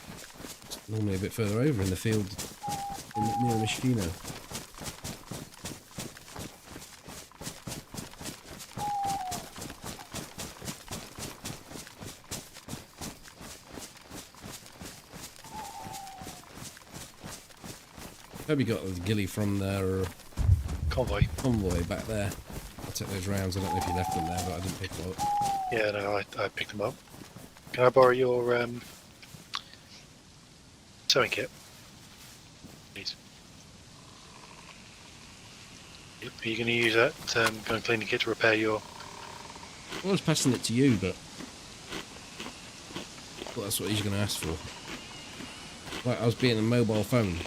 It's normally a bit further over in the field near the Mishkino. Hope you got the ghillie from their convoy back there. I took those rounds. I don't know if you left them there, but I didn't pick them up. Yeah, no, I picked them up. Can I borrow your sewing kit? Please. Yep. Are you going to use that go and cleaning kit to repair your... I was passing it to you, but well, that's what he's going to ask for. Like I was being a mobile phone.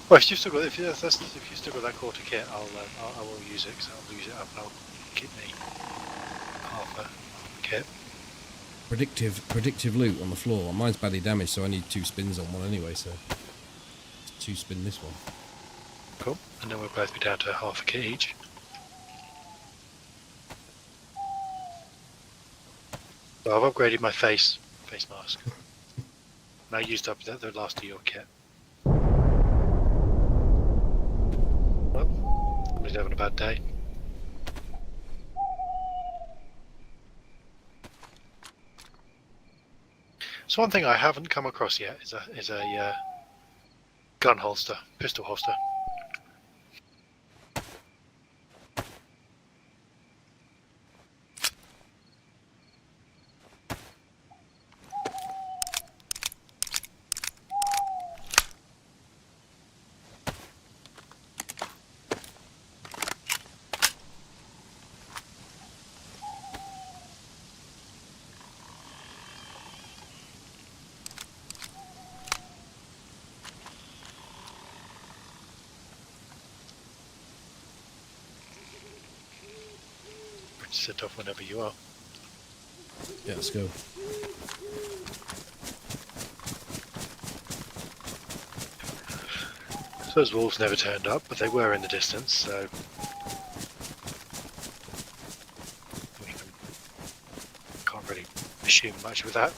Well, if you've still got if you've still got that quarter kit, I will use it because I'll use it up and I'll kit me half a kit. Predictive loot on the floor. Mine's badly damaged, so I need 2 spins on one anyway. So 2 spin this one. Cool, and then we'll both be down to half a kit each. So I've upgraded my face mask. And I used up the last of your kit. Well, somebody's having a bad day. So one thing I haven't come across yet is a gun holster, pistol holster. Set off whenever you are. Yeah, let's go. So those wolves never turned up, but they were in the distance, so we can't really assume much with that.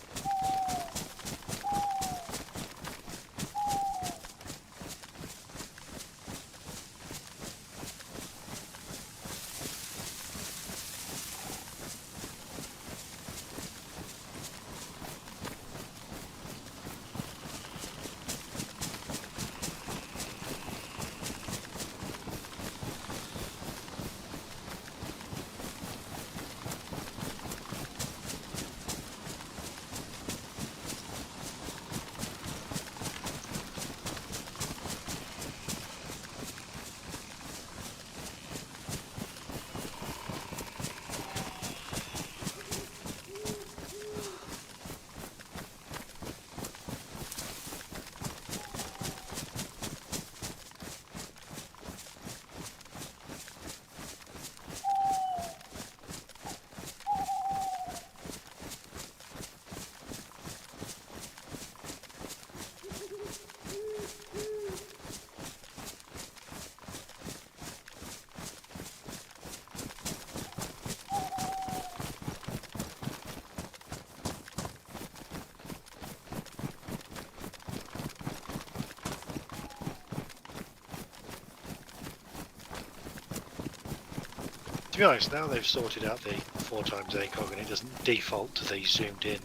be honest, now they've sorted out the 4x ACOG and it doesn't default to the zoomed in.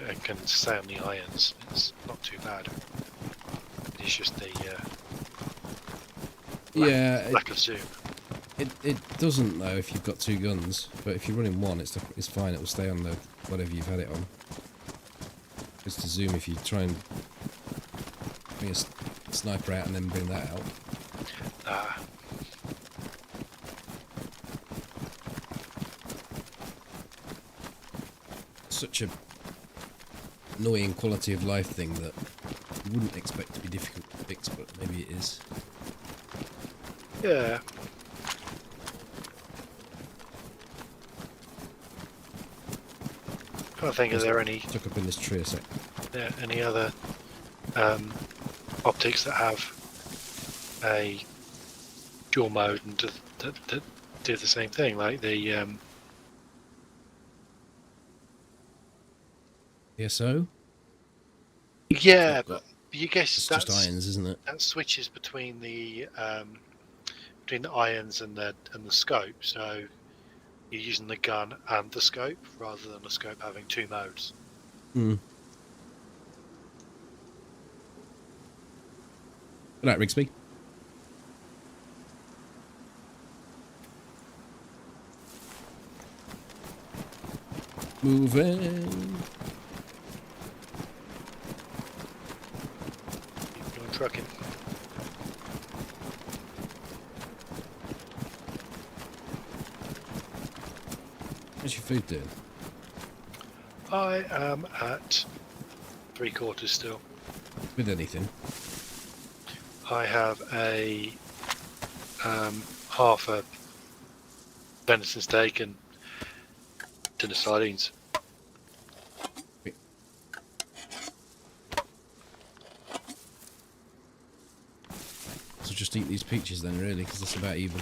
And can stay on the irons. It's not too bad. It's just the lack of zoom. It doesn't though if you've got two guns, but if you're running one, it's fine. It will stay on the whatever you've had it on. It's to zoom if you try and bring a sniper out and then bring that out. Such a annoying quality of life thing that you wouldn't expect to be difficult to fix, but maybe it is. Yeah. I think, are there any stuck up in this tree a sec? Yeah, any other optics that have a dual mode and that do the same thing, like the PSO? Yeah, but you guess it's that's just irons, isn't it? That switches between the irons and the scope, so you're using the gun and the scope rather than the scope having two modes. Hmm. Good night, Rigsby. Moving. Keep going trucking. How's your food doing? I am at 3/4 still. With anything? I have a half a venison steak and tin of sardines. So just eat these peaches then, really, because that's about even.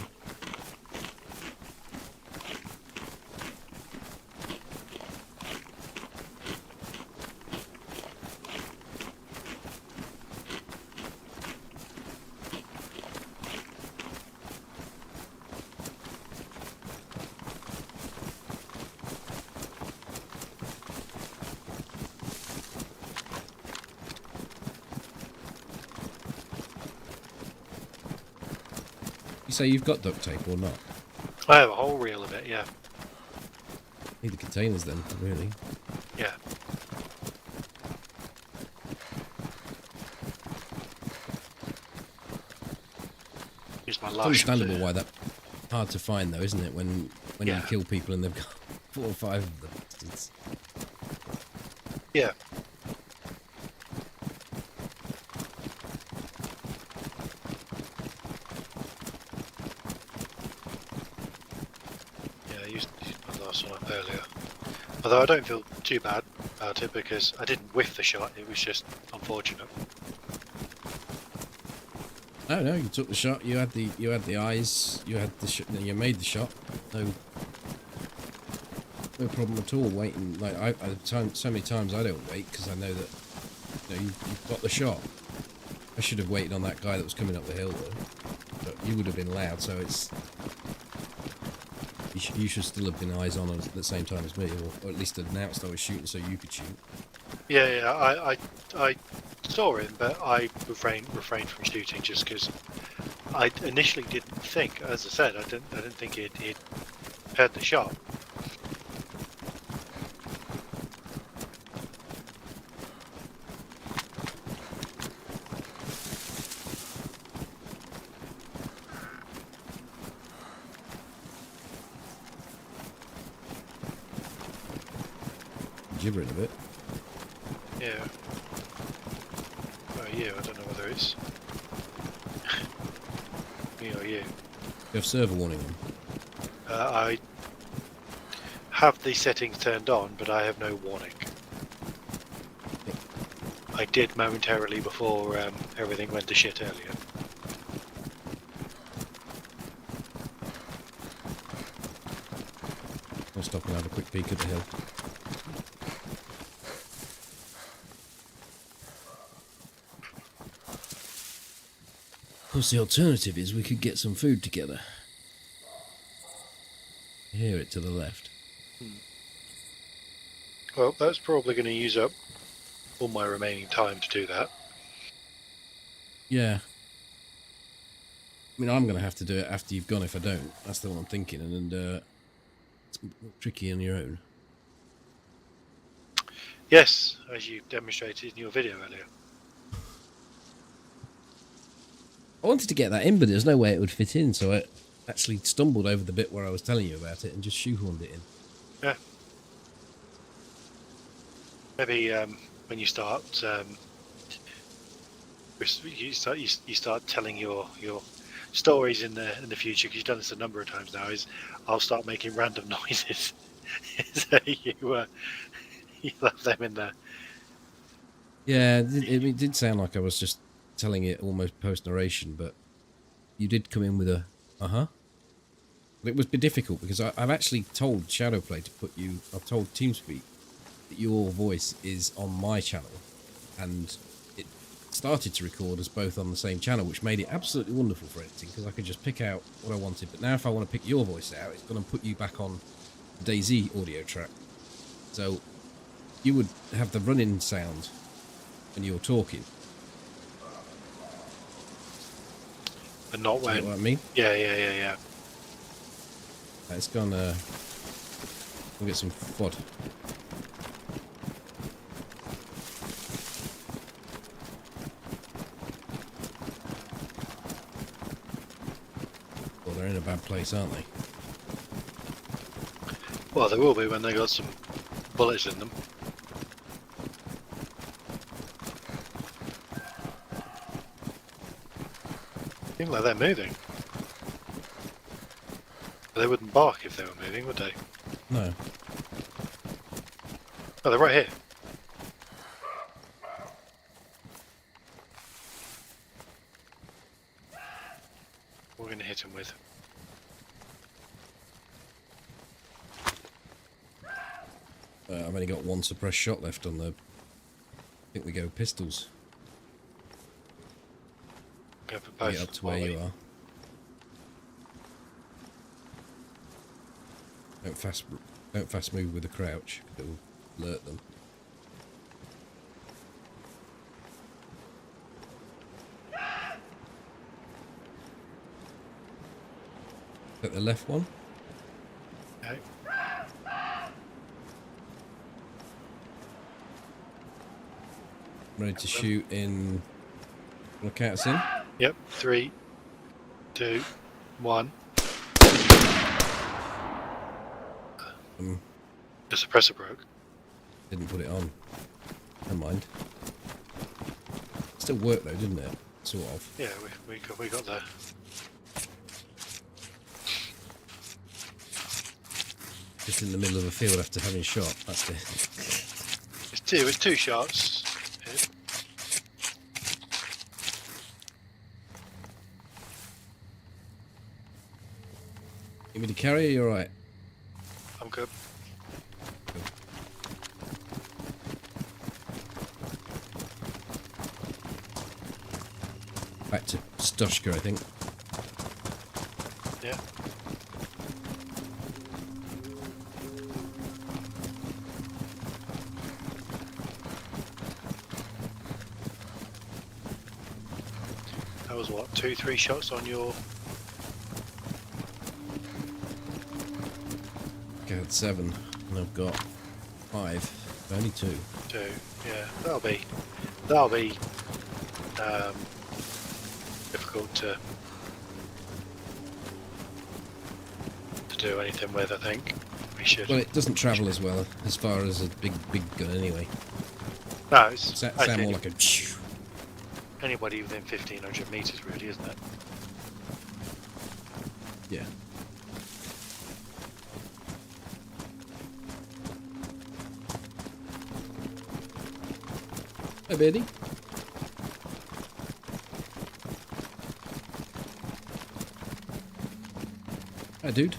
You say you've got duct tape or not? I have a whole reel of it, yeah. Need the containers then, really. Yeah. Use my It's lash. understandable why that's hard to find though, isn't it? When Yeah. you kill people and they've got 4 or 5 of them. It's... Yeah. I used my last one up earlier. Although I don't feel too bad about it because I didn't whiff the shot, it was just unfortunate. No, no, you took the shot. You had the eyes. You had the you made the shot. No problem at all. Waiting like so many times I don't wait because I know that you've got the shot. I should have waited on that guy that was coming up the hill though. But you would have been loud, so it's you should still have been eyes on at the same time as me, or at least announced I was shooting so you could shoot. Yeah, I saw him, but I refrained from shooting just because I initially didn't think, as I said, I didn't think he'd heard the shot. Gibbering a bit. Yeah. Oh, you? I don't know whether it's me or you. You have server warning on. I have the settings turned on, but I have no warning. I did momentarily before everything went to shit earlier. I'll stop and have a quick peek at the hill. course, the alternative is we could get some food together. I hear it to the left. Well, that's probably going to use up all my remaining time to do that. Yeah. I mean, I'm going to have to do it after you've gone if I don't. That's the one I'm thinking, and it's tricky on your own. Yes, as you demonstrated in your video earlier. I wanted to get that in, but there's no way it would fit in, so I actually stumbled over the bit where I was telling you about it and just shoehorned it in. Yeah. Maybe when you start, you start telling your stories in the future, because you've done this a number of times now. Is I'll start making random noises, so you have them in there. Yeah, it did sound like I was just telling it almost post narration, but you did come in with a But it would be difficult because I've actually told Shadowplay to put you. I've told TeamSpeak that your voice is on my channel, and it started to record us both on the same channel, which made it absolutely wonderful for editing because I could just pick out what I wanted. But now if I want to pick your voice out, it's going to put you back on the DayZ audio track. So you would have the run-in sound when you're talking. But not when. You know what I mean? Yeah. It's gonna. We'll get some fod. Well, they're in a bad place, aren't they? Well, they will be when they got some bullets in them. Seem like they're moving. They wouldn't bark if they were moving, would they? No. Oh, they're right here. We're going to hit them with. I've only got one suppressed shot left on the. I think we go pistols. Go for both. Get up to where you are. Don't fast move with a crouch. It'll alert them. At the left one. Okay. Ready to shoot in. Want to count us in? Yep. 3, 2, 1. The suppressor broke. Didn't put it on. Never mind. Still worked though, didn't it? Sort of. Yeah, we got there. Just in the middle of a field after having shot. That's it. It's two shots. You want me to carry or you alright? I'm good. Back to Stushka, I think. Yeah. That was what, 2, 3 shots on your. I had 7, and I've got 5. Only 2. 2. Yeah, that'll be difficult to do anything with. I think we should. Well, it doesn't travel as well as far as a big gun anyway. No, it's Sound more like a. Anybody within 1,500 meters, really, isn't it? Yeah. Hi, Beardy. Hi, dude.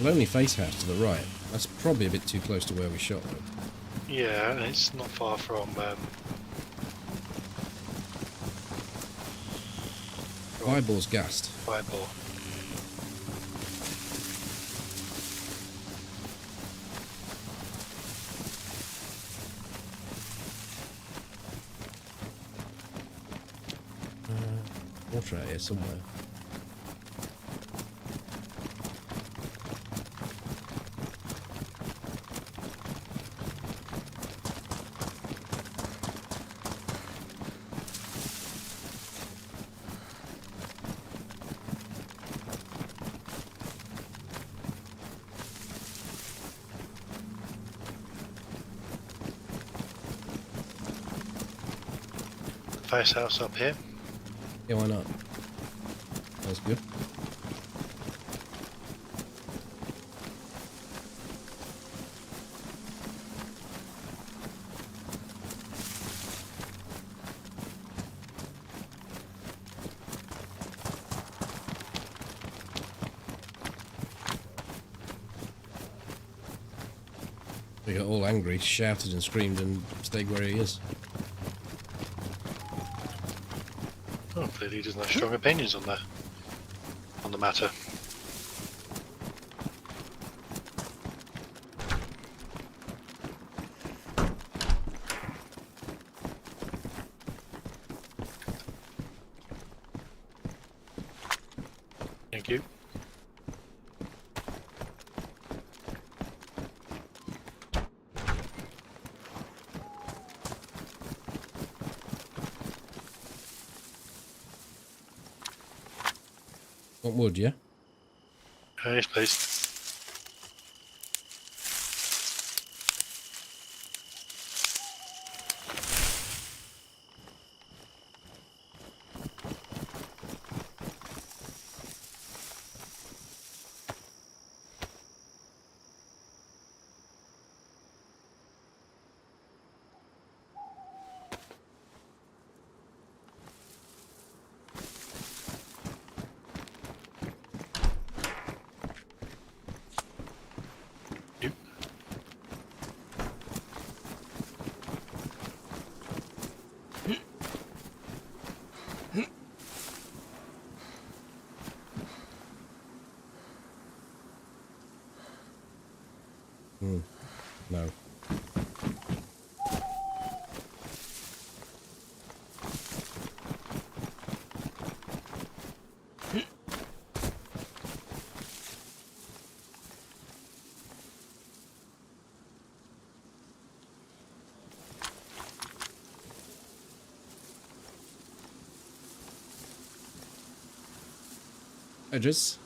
Well, only face house to the right. That's probably a bit too close to where we shot though. Yeah, it's not far from. Eyeball's gassed. Fireball. Water out here somewhere. Face house up here. Yeah, why not? That's good. He got all angry, shouted and screamed and stayed where he is. Oh, clearly he doesn't have strong opinions on the matter. Thank you. Want wood, yeah? Yes, please. You. No. Edges.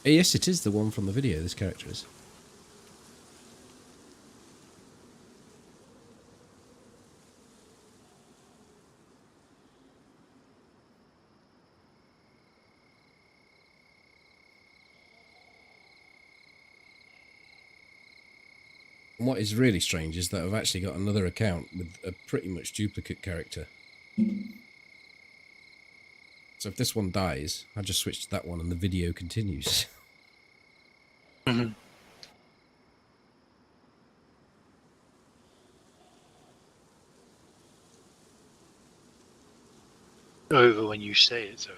Yes, it is the one from the video, this character is. And what is really strange is that I've actually got another account with a pretty much duplicate character. So if this one dies, I just switch to that one and the video continues. Mm-hmm. Over when you say it's over.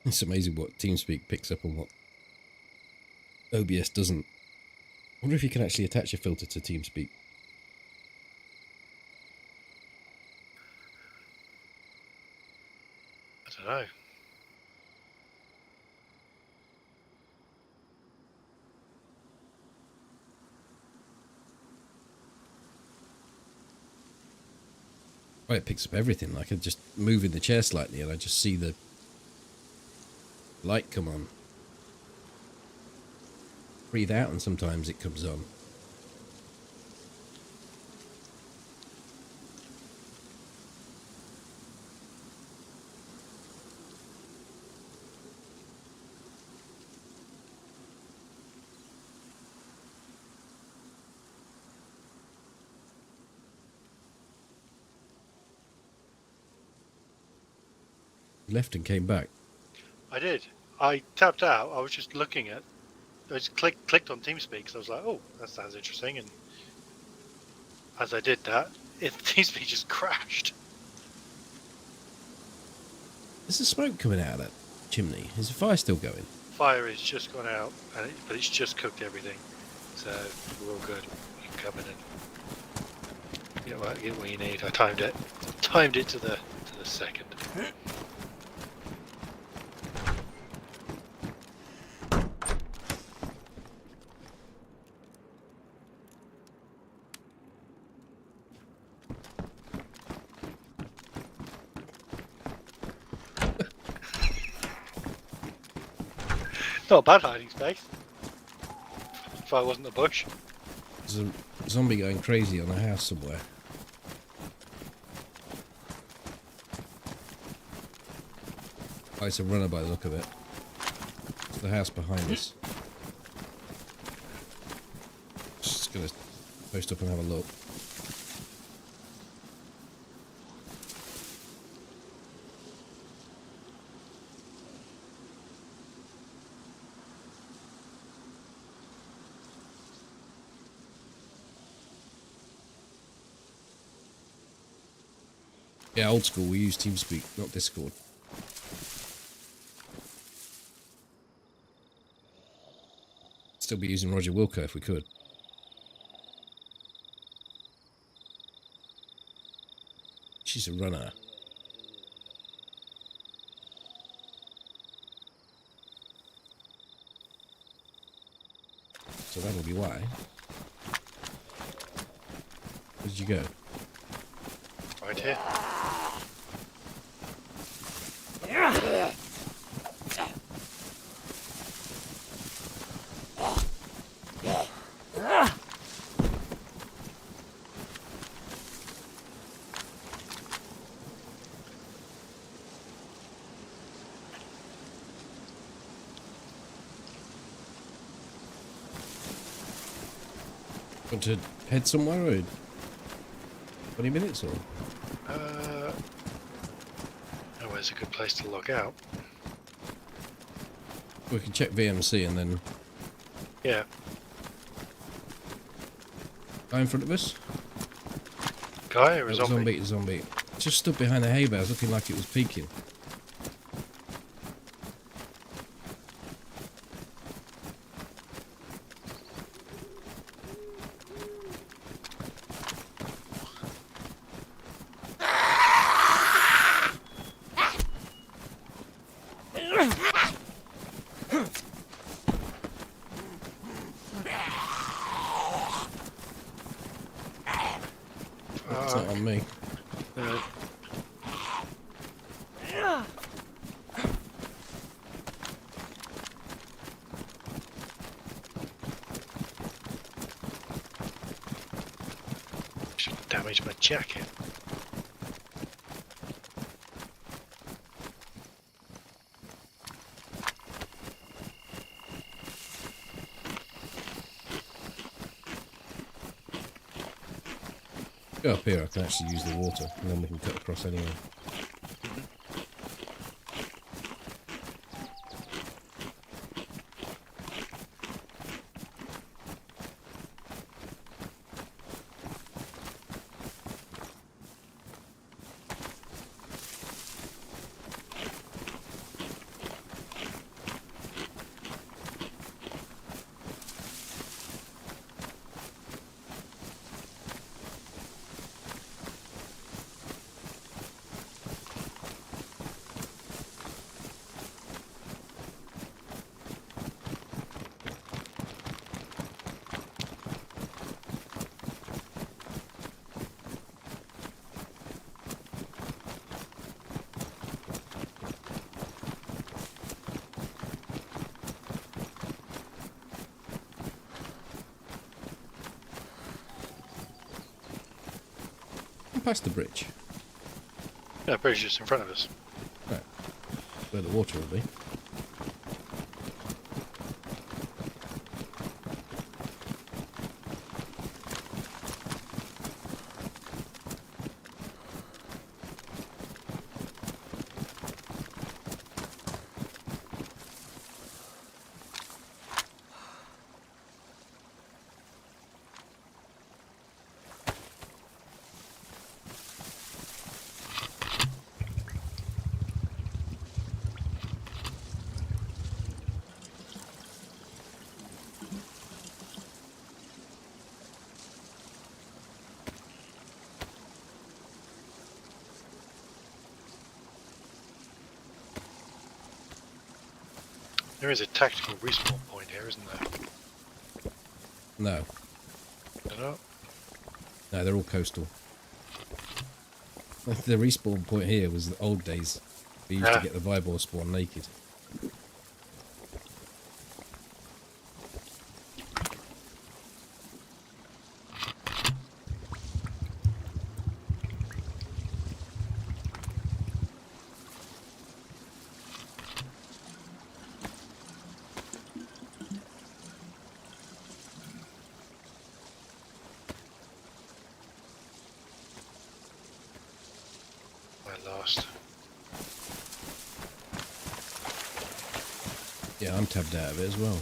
It's amazing what TeamSpeak picks up and what OBS doesn't. I wonder if you can actually attach a filter to TeamSpeak. I don't know. Well, it picks up everything. Like I just move in the chair slightly and I just see the light come on. Breathe out and sometimes it comes on. Left and came back. I did. I tapped out. I was just looking at. I just clicked on TeamSpeak because I was like, "Oh, that sounds interesting." And as I did that, TeamSpeak just crashed. There's a smoke coming out of that chimney. Is the fire still going? Fire has just gone out, but it's just cooked everything, so we're all good. You can come in and get what you need. I timed it to the second. Not a bad hiding space. If I wasn't a bush. There's a zombie going crazy on a house somewhere. Oh, it's a runner by the look of it. It's the house behind us. Just gonna post up and have a look. Yeah, old school, we use TeamSpeak, not Discord. Still be using Roger Wilco if we could. She's a runner. So that'll be why. Where did you go? Right here. Want to head somewhere or 20 minutes or? Oh, where's a good place to log out? We can check VMC and then... Yeah. Guy in front of us? Guy or a Oh, zombie? zombie. Just stood behind the hay bales looking like it was peeking. It's not on me. Should damage my jacket. Go up here, I can actually use the water, and then we can cut across anyway. past the bridge? Yeah, the bridge just in front of us. Right. Where the water will be. There is a tactical respawn point here, isn't there? No. No. No, they're all coastal. The respawn point here was the old days. We used to get the Vibor spawn naked. Lost. Yeah, I'm tabbed out of it as well.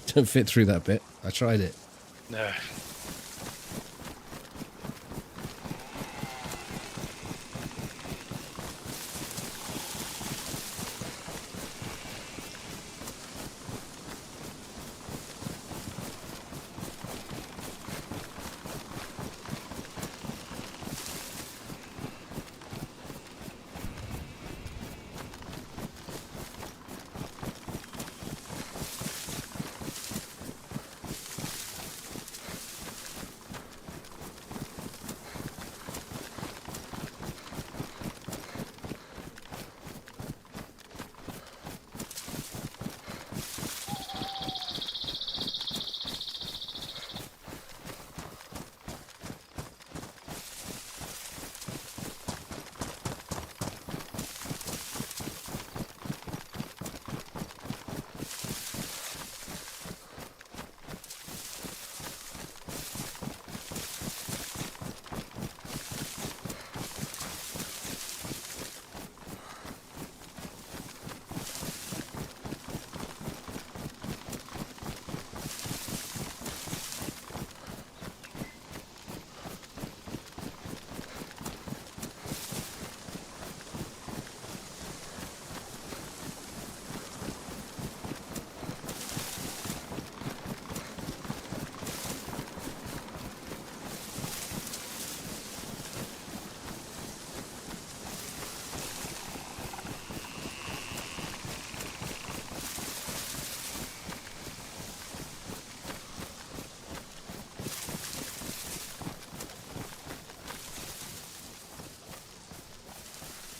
Don't fit through that bit. I tried it. No.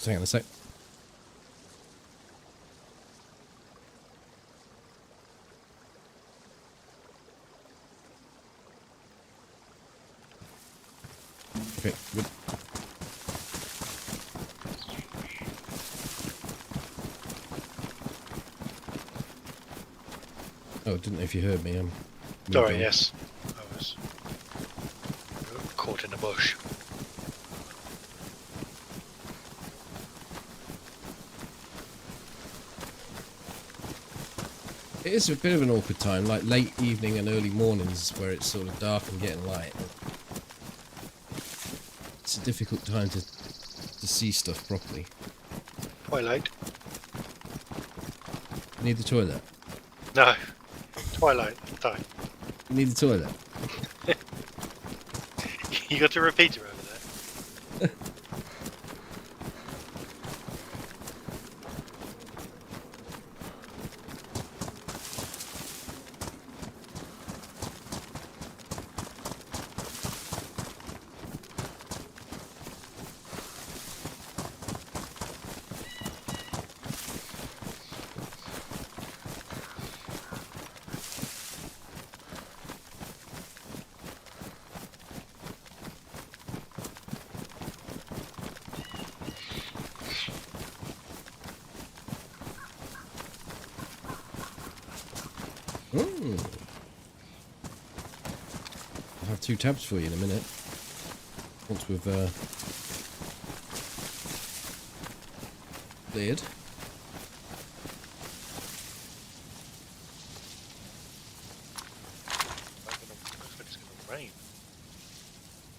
Hang on a sec. Okay, good. Oh, didn't know if you heard me. Sorry, yes. I was caught in a bush. It is a bit of an awkward time, like late evening and early mornings where it's sort of dark and getting light. It's a difficult time to see stuff properly. Twilight? You need the toilet? No. Twilight time. You need the toilet? You got a repeater over there. Mm. I'll have 2 tabs for you in a minute. Once we've cleared. Looks like it's gonna rain.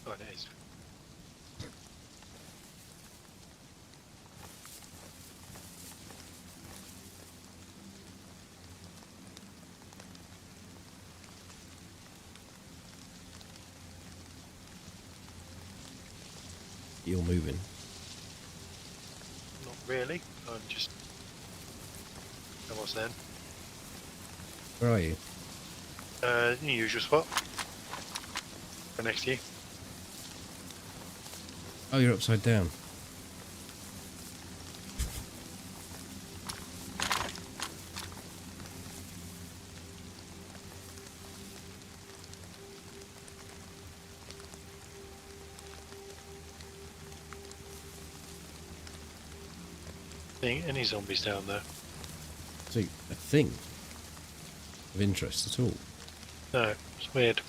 Oh, it is. You're moving. Not really. I'm just. I was then. Where are you? In the usual spot. Right next to you. Oh, you're upside down. Seeing any zombies down there? See, a thing of interest at all. No, it's weird.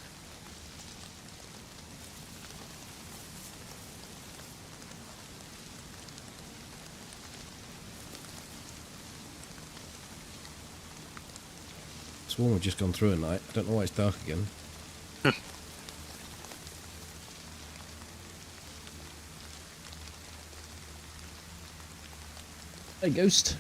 Swarm have just gone through at night. I don't know why it's dark again. Hey, ghost.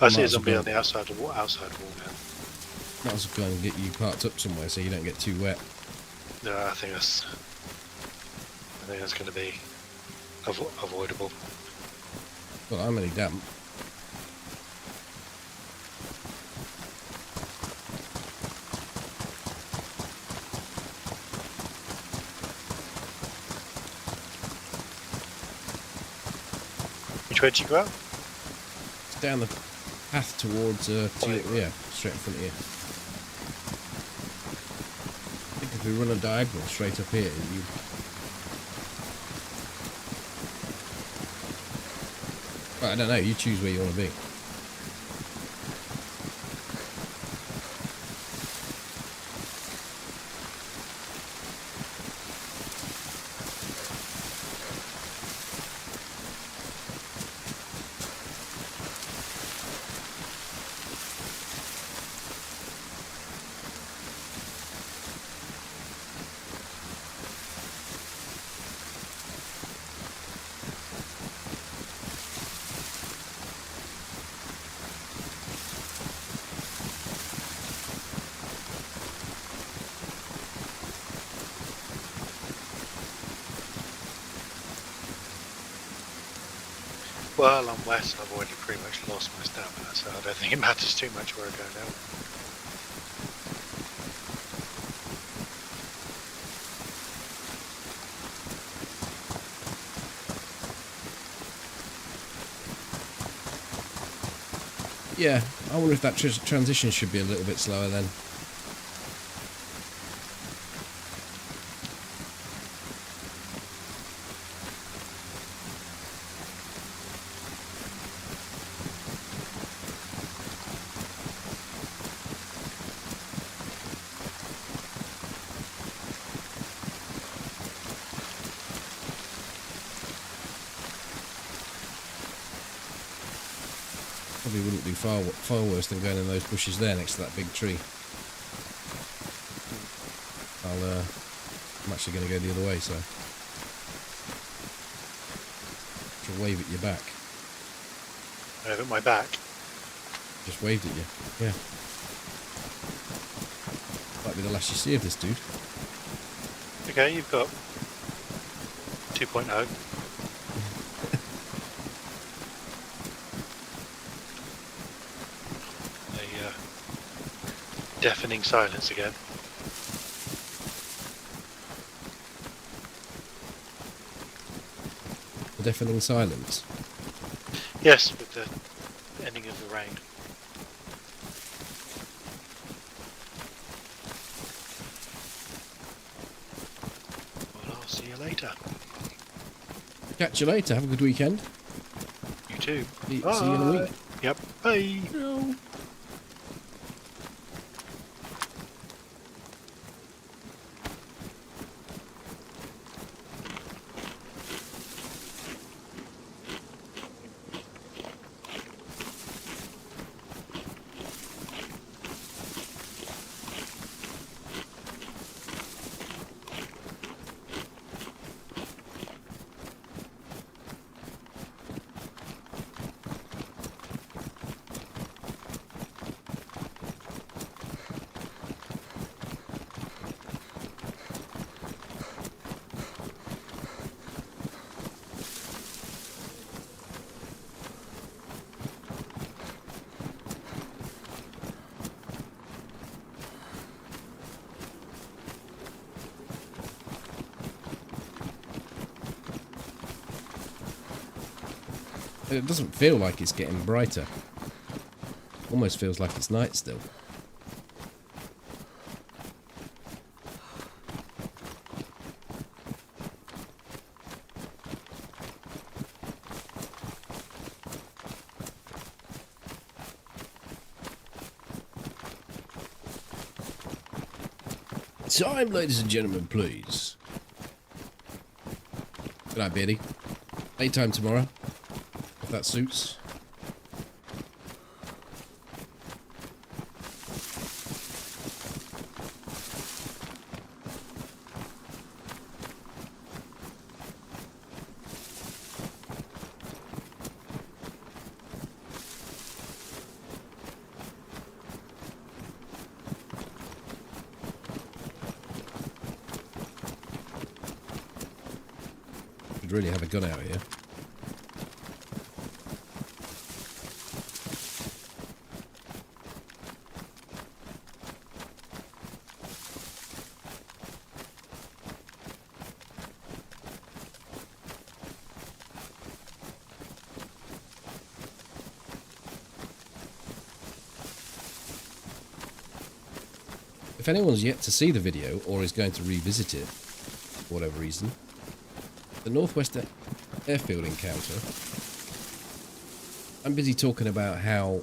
I see might a as zombie well on the outside wall now. Might as well go and get you parked up somewhere so you don't get too wet. No, I think that's going to be avoidable. Well, I'm only damp. Which way did you go out? It's down the path towards, yeah, straight in front of you. I think if we run a diagonal straight up here, you... Well, I don't know, you choose where you want to be. Well, I'm west and I've already pretty much lost my stamina, so I don't think it matters too much where I go now. Yeah, I wonder if that transition should be a little bit slower then. Probably wouldn't be far worse than going in those bushes there next to that big tree. I'm actually going to go the other way, so I'll wave at your back. Over my back. Just waved at you. Yeah. Might be the last you see of this dude. Okay, you've got 2.0. Deafening silence again. The deafening silence. Yes, with the ending of the rain. Well, I'll see you later. Catch you later. Have a good weekend. You too. See you in a week. Yep. Bye. No. It doesn't feel like it's getting brighter. Almost feels like it's night still. Time, ladies and gentlemen, please. Good night, Beardy. Daytime tomorrow. If that suits. Could really have a gun out here. If anyone's yet to see the video or is going to revisit it for whatever reason, the Northwest Airfield encounter, I'm busy talking about how,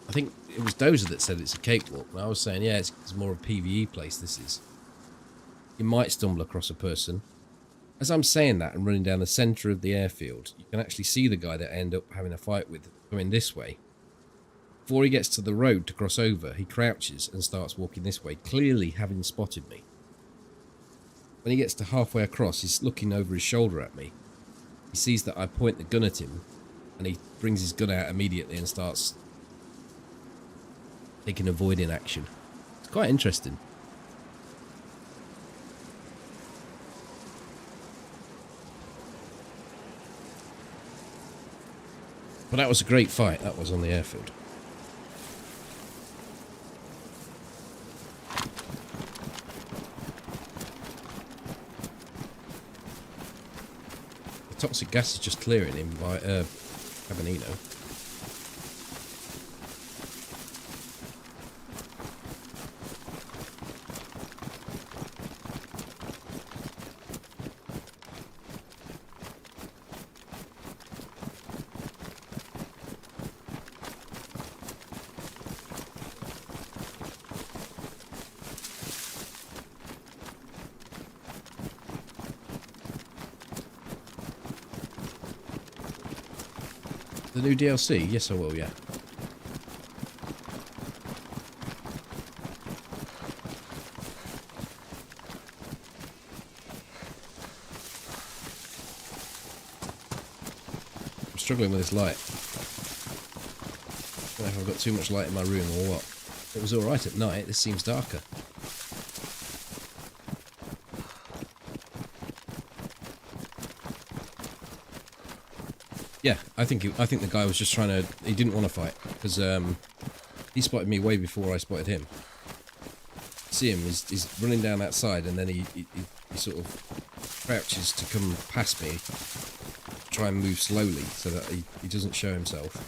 I think it was Dozer that said it's a cakewalk, and I was saying, yeah, it's more of a PvE place this is. You might stumble across a person. As I'm saying that and running down the centre of the airfield, you can actually see the guy that I end up having a fight with coming this way. Before he gets to the road to cross over, he crouches and starts walking this way, clearly having spotted me. When he gets to halfway across, he's looking over his shoulder at me. He sees that I point the gun at him, and he brings his gun out immediately and starts taking avoiding action. It's quite interesting. But that was a great fight, that was on the airfield. The toxic gas is just clearing him by Cabanino. The new DLC? Yes, I will, yeah. I'm struggling with this light. I don't know if I've got too much light in my room or what. It was alright at night, this seems darker. Yeah, I think the guy was just trying to. He didn't want to fight because he spotted me way before I spotted him. See him? He's running down that side, and then he sort of crouches to come past me, try and move slowly so that he doesn't show himself.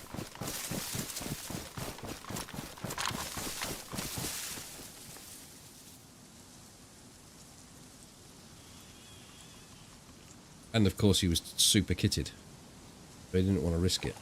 And of course he was super kitted. But he didn't want to risk it.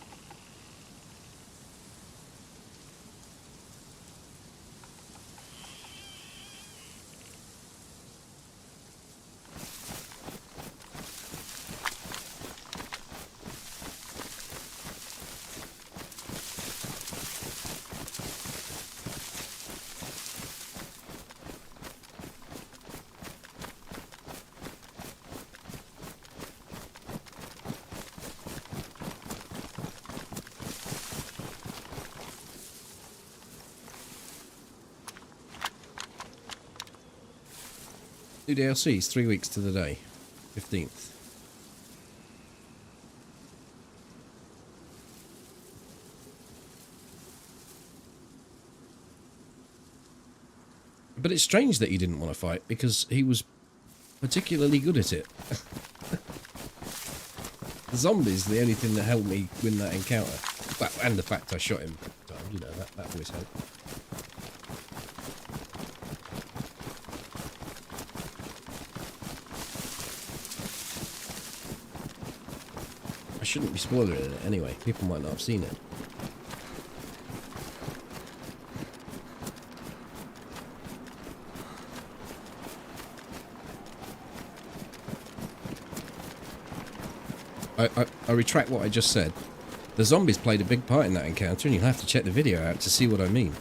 New DLCs, 3 weeks to the day. 15th. But it's strange that he didn't want to fight, because he was particularly good at it. The zombies are the only thing that helped me win that encounter. Well, and the fact I shot him. You know, that always helped. I shouldn't be spoiling it anyway. People might not have seen it. I retract what I just said. The zombies played a big part in that encounter, and you'll have to check the video out to see what I mean.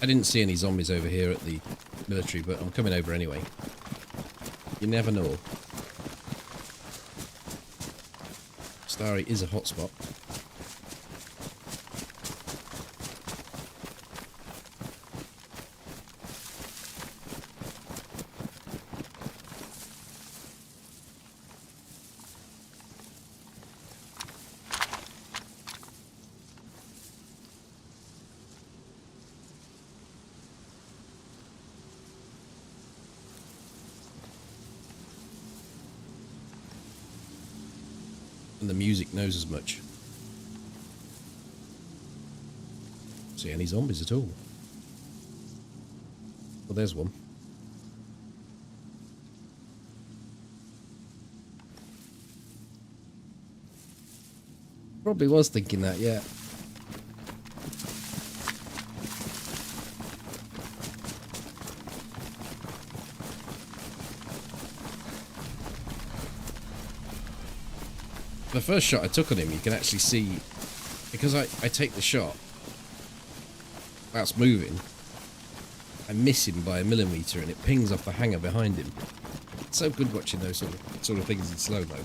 I didn't see any zombies over here at the military, but I'm coming over anyway. You never know. Starry is a hotspot. And the music knows as much. See any zombies at all? Well, there's one. Probably was thinking that, yeah. The first shot I took on him, you can actually see, because I take the shot whilst moving, I miss him by a millimetre and it pings off the hangar behind him. It's so good watching those sort of things in slow-mo.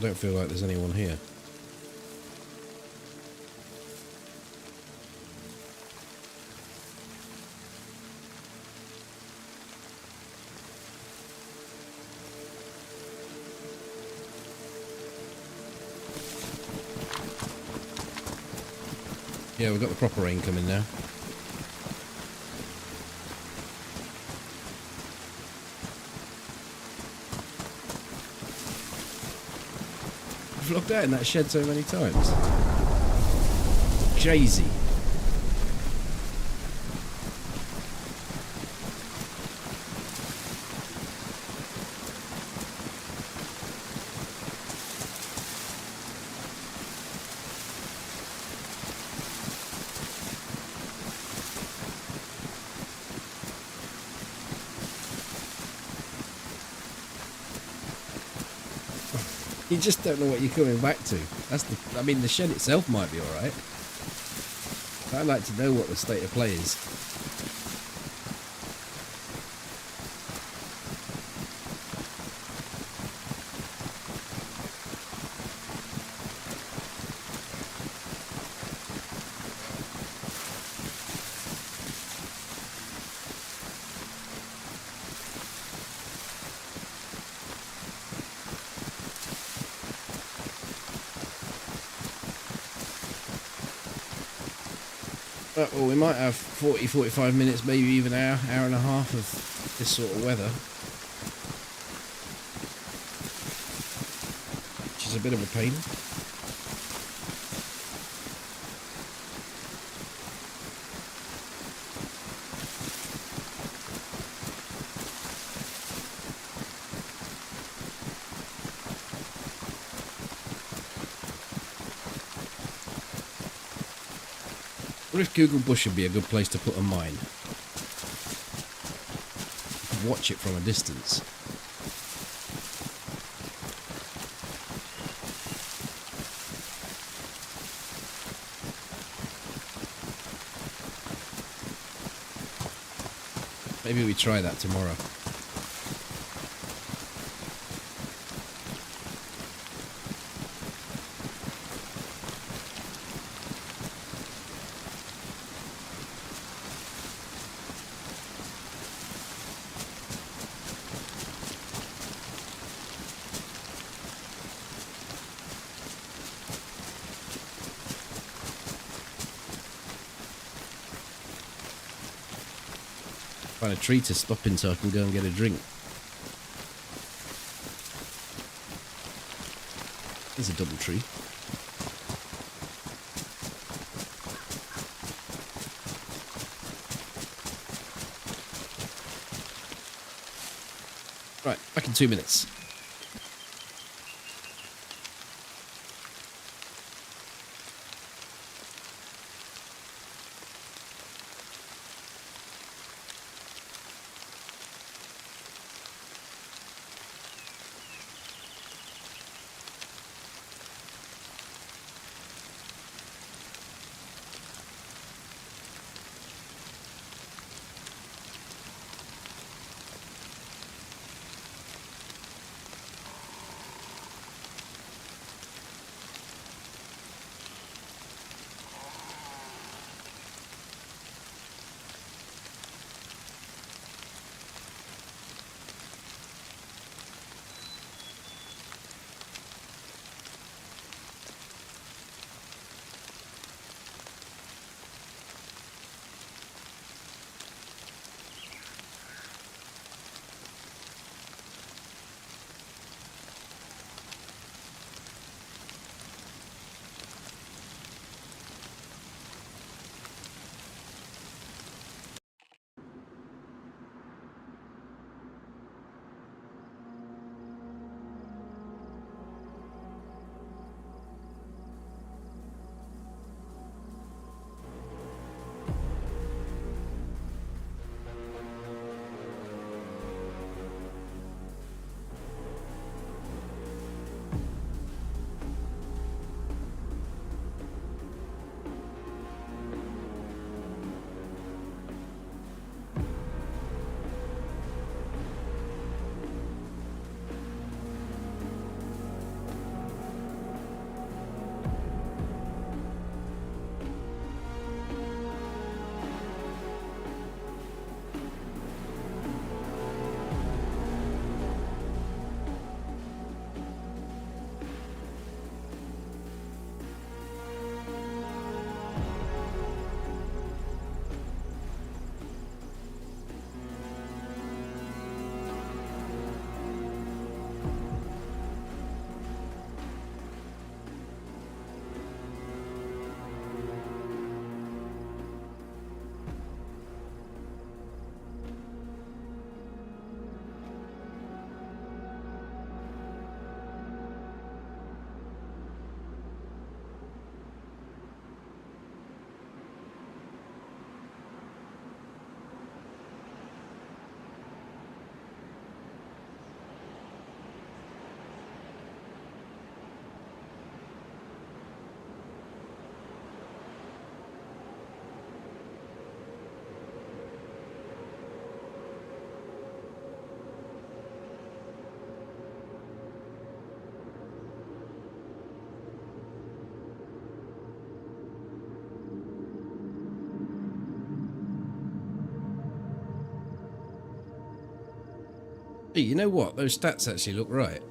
I don't feel like there's anyone here. Yeah, we've got the proper rain coming now. I've looked out in that shed so many times. Crazy. You just don't know what you're coming back to. That's the. I mean, the shed itself might be all right. I'd like to know what the state of play is. Well, we might have 40, 45 minutes, maybe even an hour and a half of this sort of weather. Which is a bit of a pain. What if Google Bush would be a good place to put a mine? You could watch it from a distance. Maybe we try that tomorrow. Find a tree to stop in so I can go and get a drink. There's a double tree. Right, back in 2 minutes. Hey, you know what? Those stats actually look right.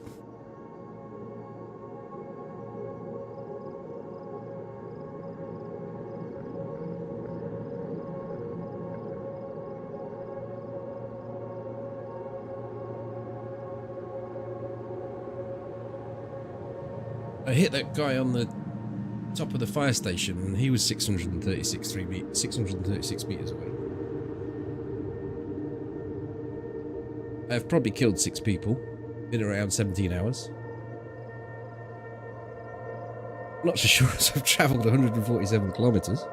I hit that guy on the top of the fire station and he was 636 meters away. I've probably killed 6 people in around 17 hours. I'm not so sure as I've travelled 147 kilometres.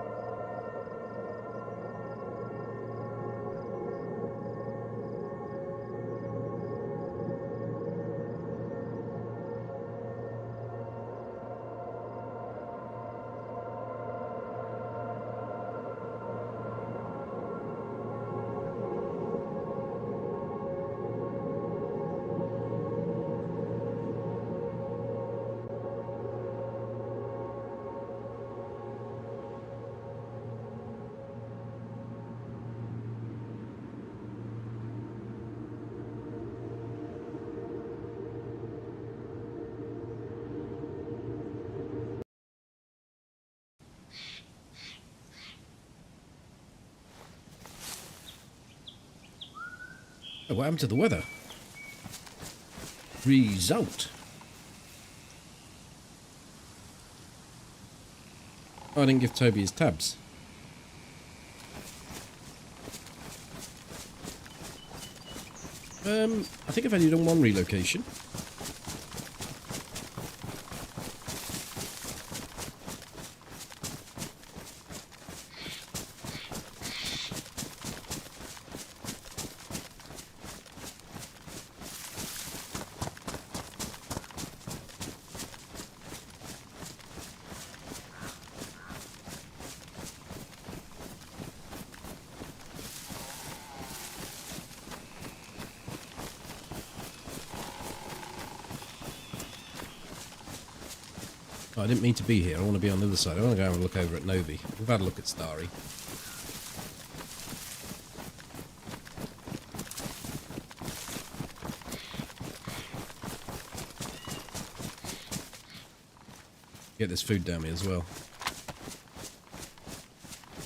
Oh, what happened to the weather? Result. Oh, I didn't give Toby his tabs. I think I've only done one relocation. Oh, I didn't mean to be here. I want to be on the other side. I want to go and look over at Novi. We've had a look at Starry. Get this food down me as well.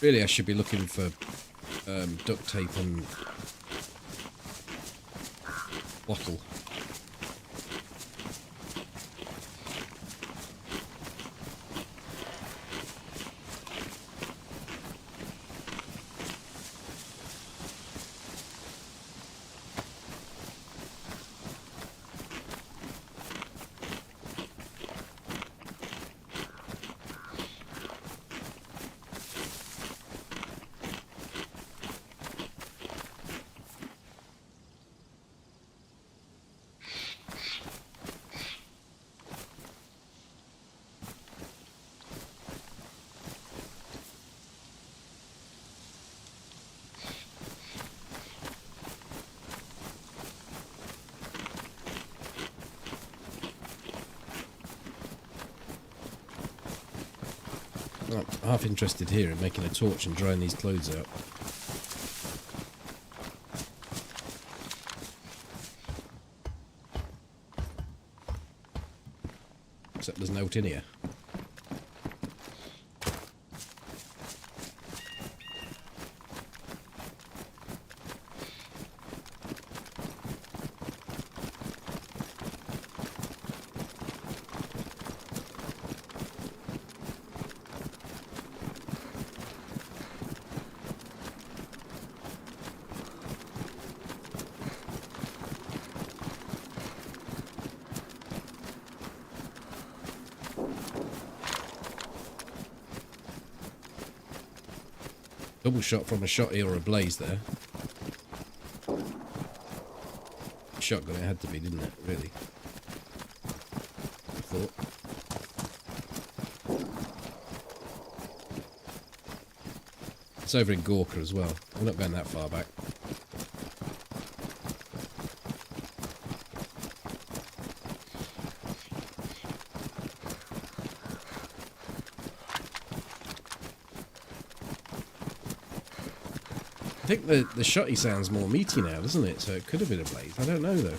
Really, I should be looking for duct tape and bottle. I'm half interested here in making a torch and drying these clothes out. Except there's no tin here. Double shot from a shotty or a blaze there. Shotgun it had to be, didn't it? Really. I thought. It's over in Gorka as well. We're not going that far back. I think the shotty sounds more meaty now, doesn't it? So it could have been a blaze. I don't know though.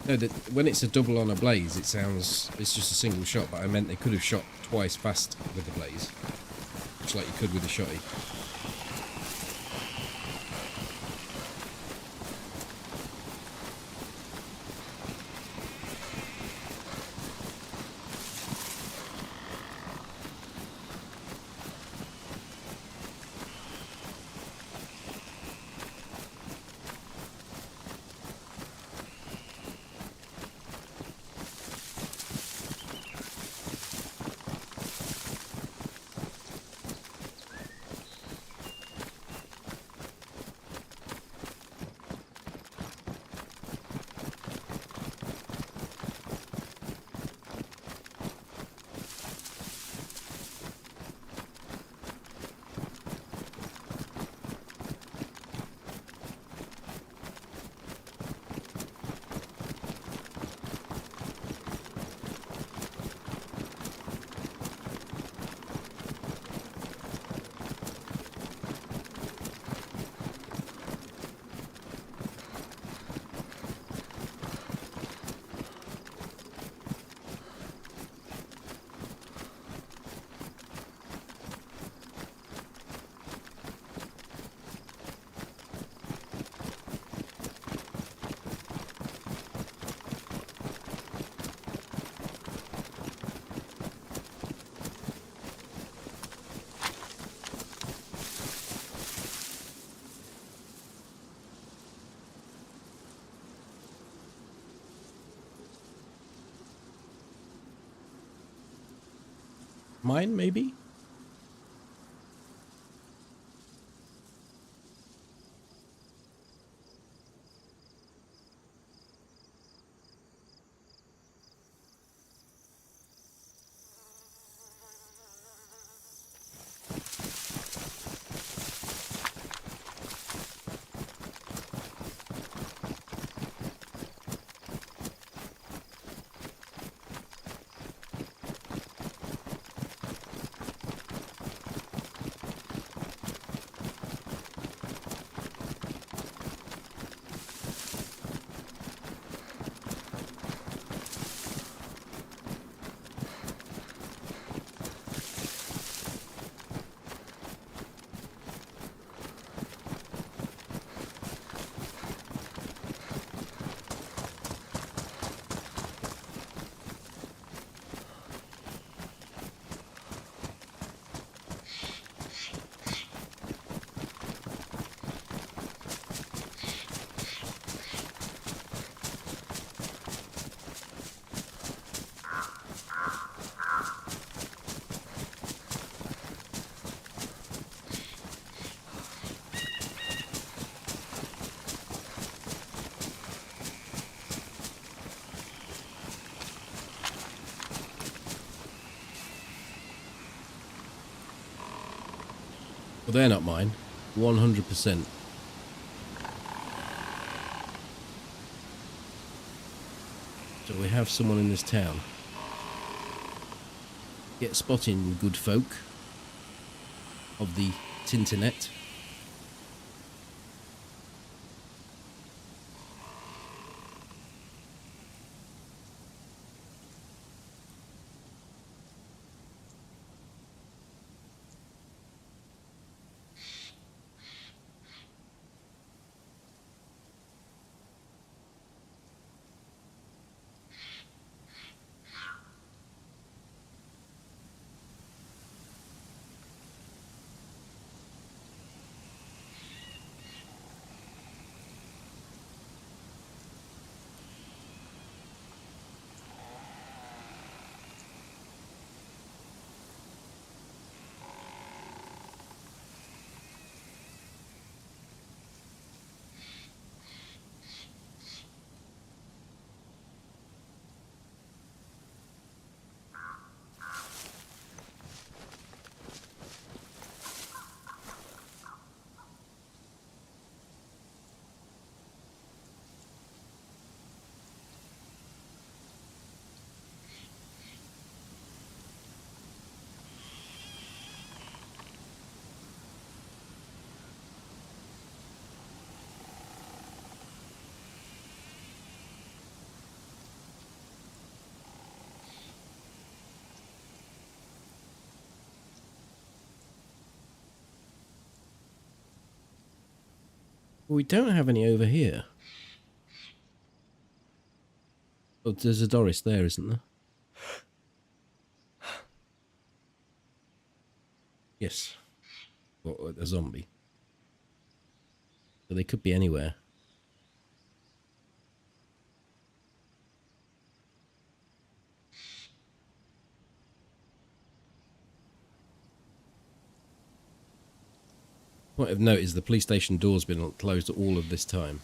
No, when it's a double on a blaze, it's just a single shot. But I meant they could have shot twice fast with the blaze, just like you could with a shotty. Mine, maybe? Well, they're not mine. 100%. So we have someone in this town. Get spotting, good folk of the Tinternet. We don't have any over here. Oh, there's a Doris there, isn't there? Yes. Well, a zombie. So they could be anywhere. Point of note is the police station door's been closed all of this time.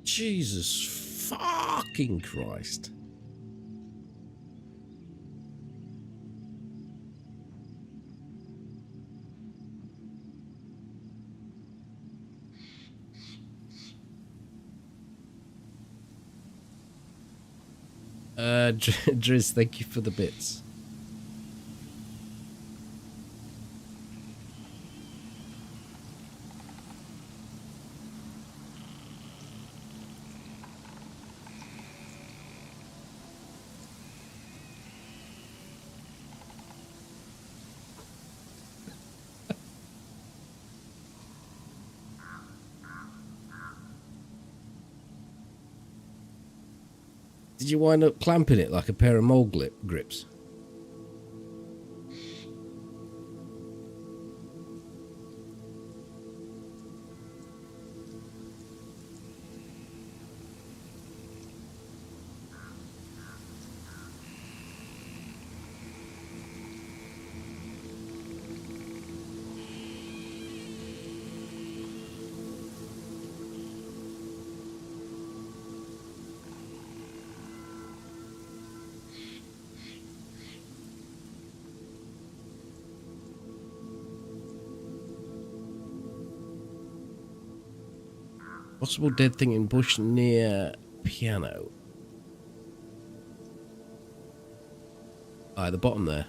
Jesus fucking Christ. Driz, thank you for the bits. Did you wind up clamping it like a pair of mole grips? Possible dead thing in bush near piano. At the bottom there.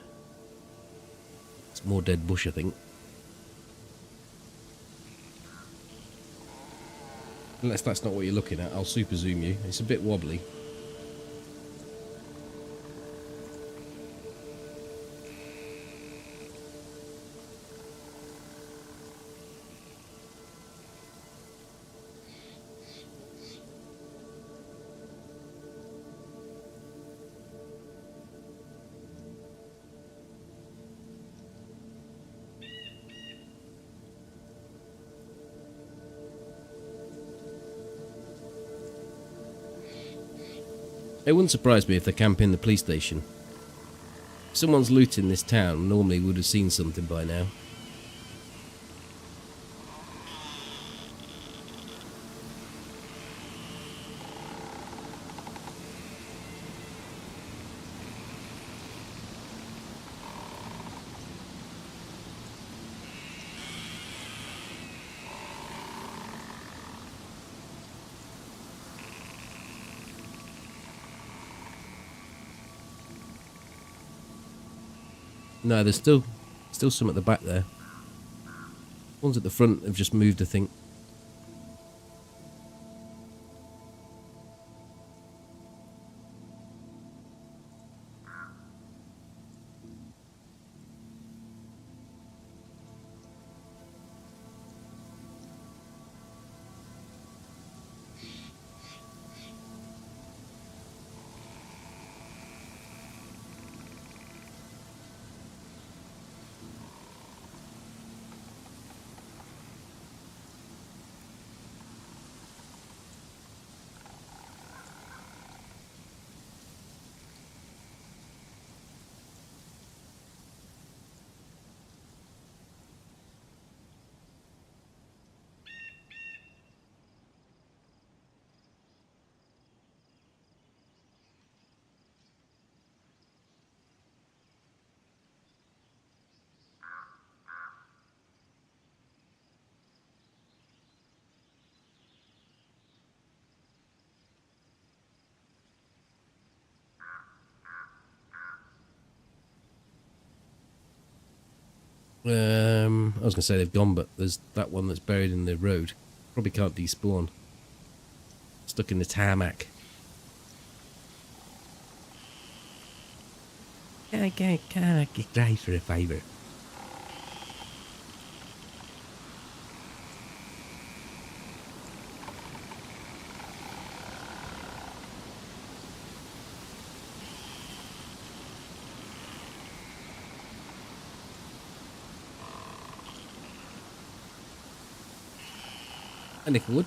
It's more dead bush, I think. Unless that's not what you're looking at, I'll super zoom you. It's a bit wobbly. It wouldn't surprise me if they camp in the police station. If someone's looting this town, normally would have seen something by now. No, there's still some at the back there. Ones at the front have just moved, I think. I was going to say they've gone, but there's that one that's buried in the road. Probably can't despawn. Stuck in the tarmac. Can I get drive for a favour? A nickel wood.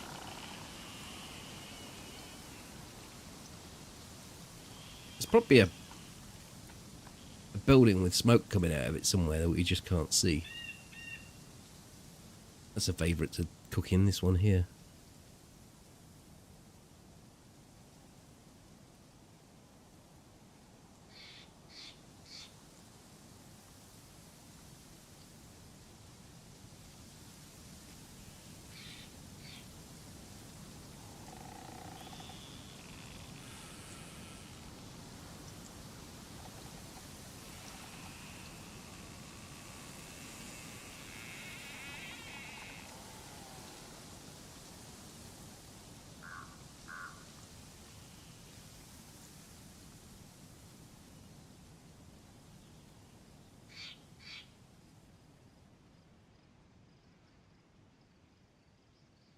There's probably a building with smoke coming out of it somewhere that we just can't see. That's a favourite to cook in, this one here.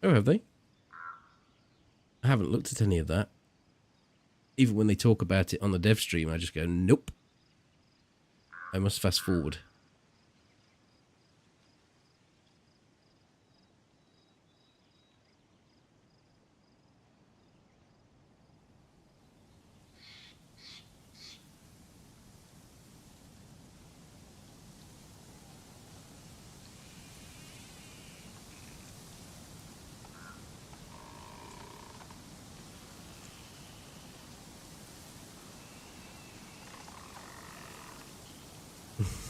Oh, have they? I haven't looked at any of that. Even when they talk about it on the dev stream, I just go, nope. I must fast forward.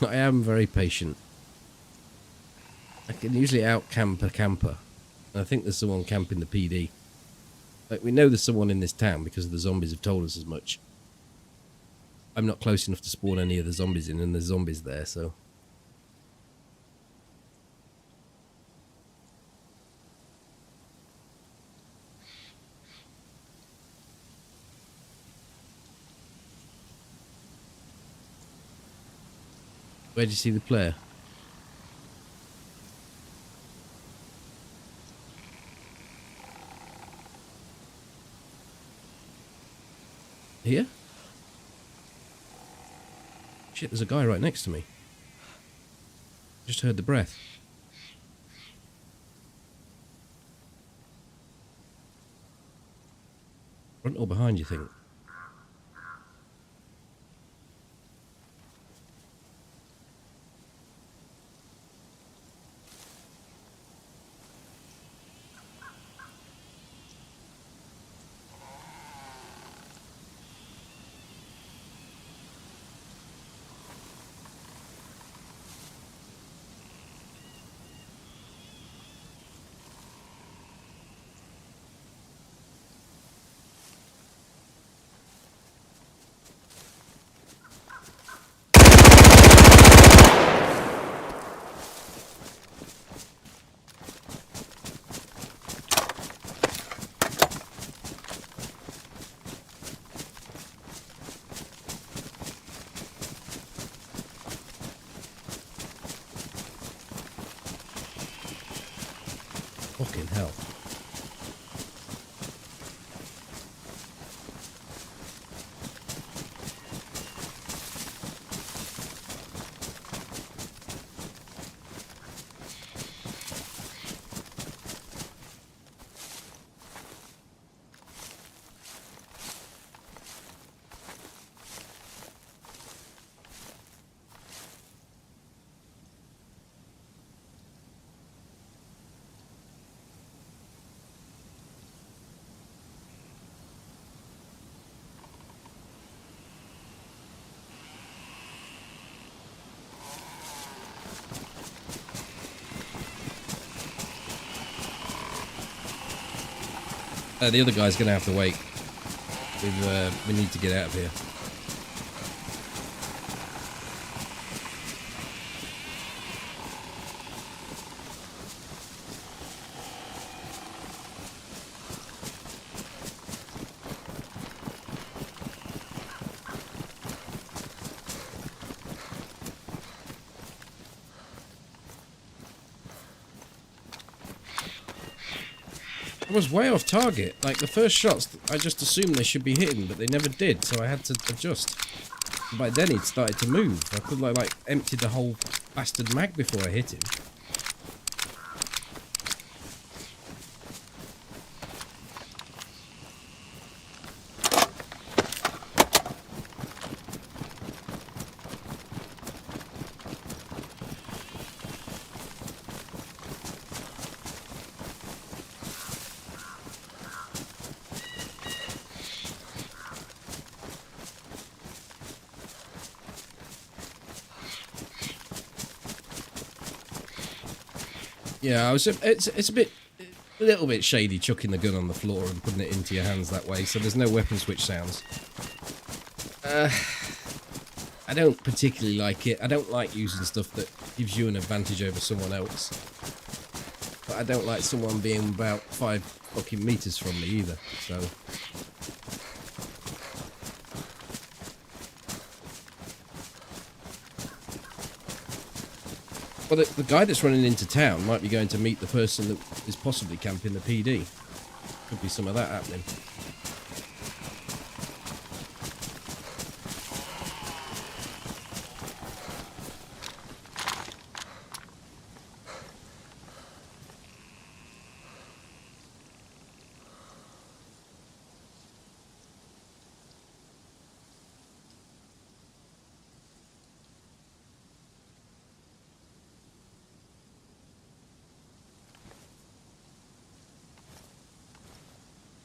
I am very patient. I can usually out-camp a camper. And I think there's someone camping the PD. Like, we know there's someone in this town because the zombies have told us as much. I'm not close enough to spawn any of the zombies in, and there's zombies there, so... Where do you see the player? Here? Shit, there's a guy right next to me. Just heard the breath. Front or behind, you think? Fucking hell. The other guy's gonna have to wait. We need to get out of here. I was way off target. Like, the first shots, I just assumed they should be hitting, but they never did, so I had to adjust. And by then, he'd started to move. I could, like empty the whole bastard mag before I hit him. Yeah, it's a little bit shady chucking the gun on the floor and putting it into your hands that way, so there's no weapon switch sounds. I don't particularly like it. I don't like using stuff that gives you an advantage over someone else. But I don't like someone being about 5 fucking meters from me either, so... Well, the guy that's running into town might be going to meet the person that is possibly camping the PD. Could be some of that happening.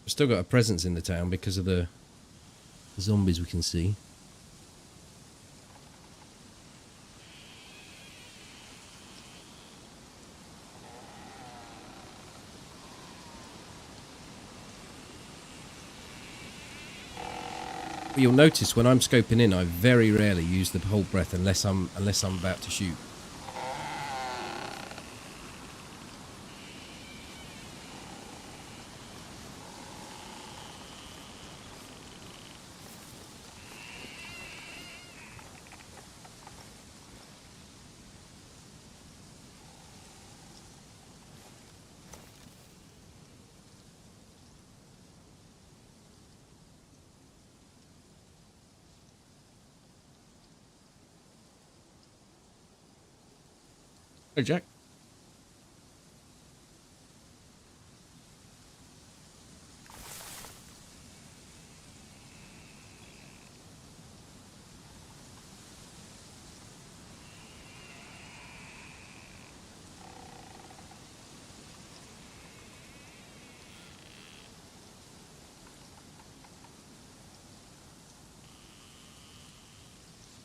We've still got a presence in the town because of the zombies we can see. You'll notice when I'm scoping in, I very rarely use the whole breath unless I'm about to shoot. Hey, Jack.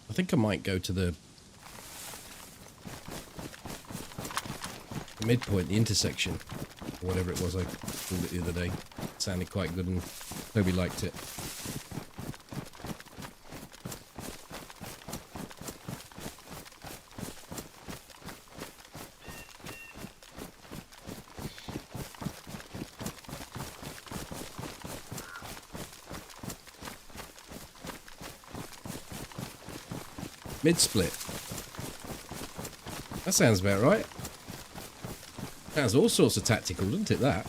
I think I might go to the midpoint, the intersection, or whatever it was I called it the other day. It sounded quite good and Toby liked it. Mid-split. That sounds about right. Sounds all sorts of tactical, doesn't it, that?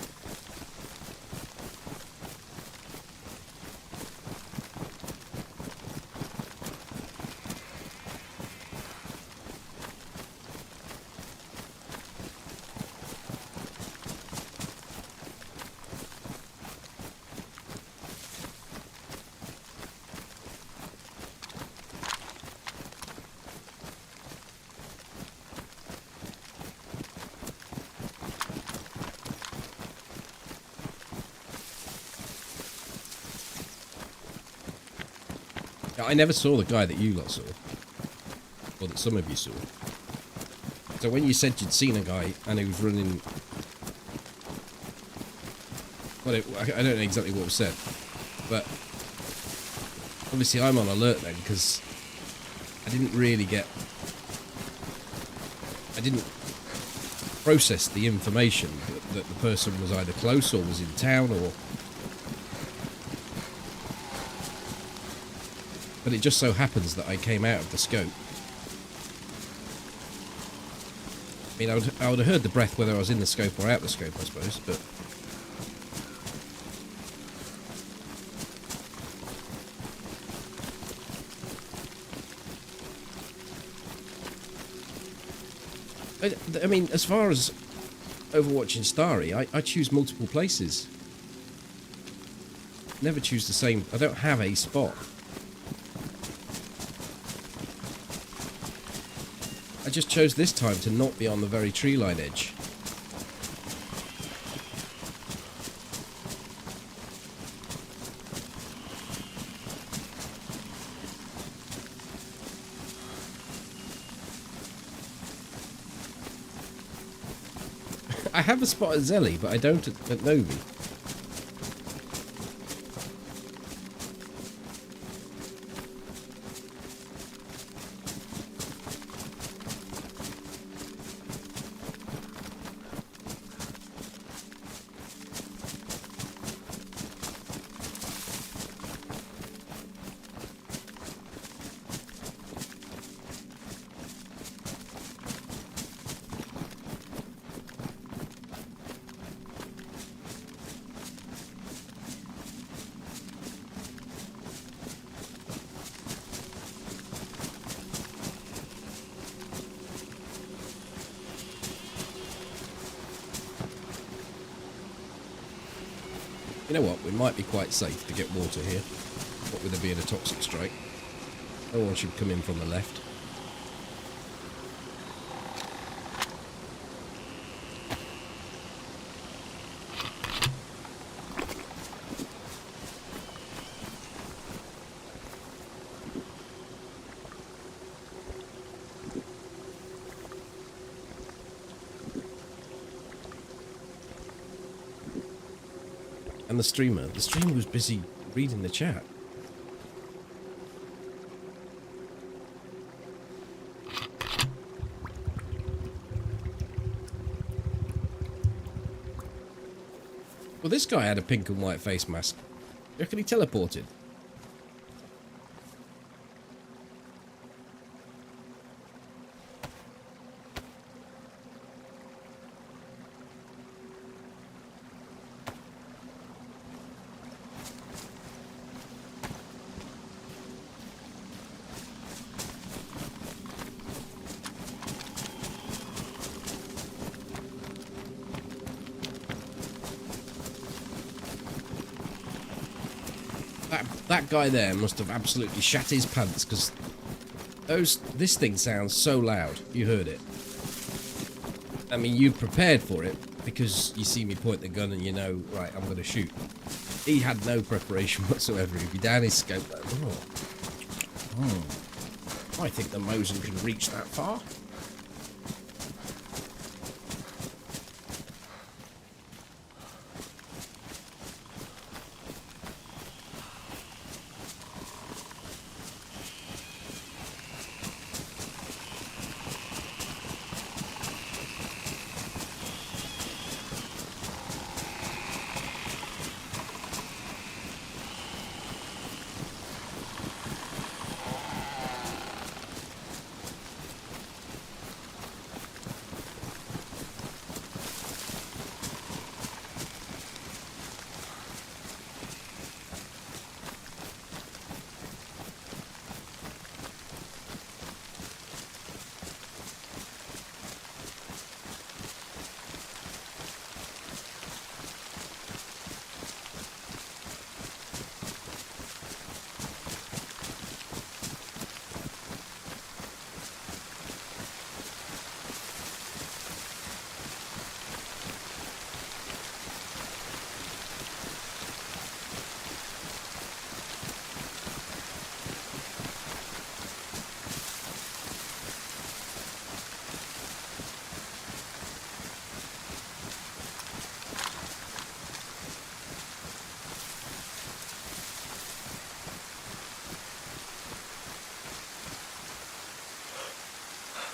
I never saw the guy that you lot saw, or that some of you saw. So when you said you'd seen a guy and he was running, well, I don't know exactly what was said, but obviously I'm on alert then because I didn't process the information that the person was either close or was in town or. But it just so happens that I came out of the scope. I mean, I would have heard the breath whether I was in the scope or out the scope, I suppose, but I mean, as far as Overwatch and Starry, I choose multiple places. Never choose the same. I don't have a spot. I just chose this time to not be on the very tree line edge. I have a spot at Zelly, but I don't at Novi. You know what? We might be quite safe to get water here. What with there being a toxic strike. No one should come in from the left. And the streamer was busy reading the chat. Well, this guy had a pink and white face mask. You reckon he teleported? That guy there must have absolutely shat his pants, because this thing sounds so loud. You heard it. I mean, you prepared for it because you see me point the gun and you know, right, I'm going to shoot. He had no preparation whatsoever. He'd be down his scope like, I think the Mosin can reach that far.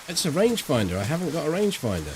It's a rangefinder. I haven't got a rangefinder.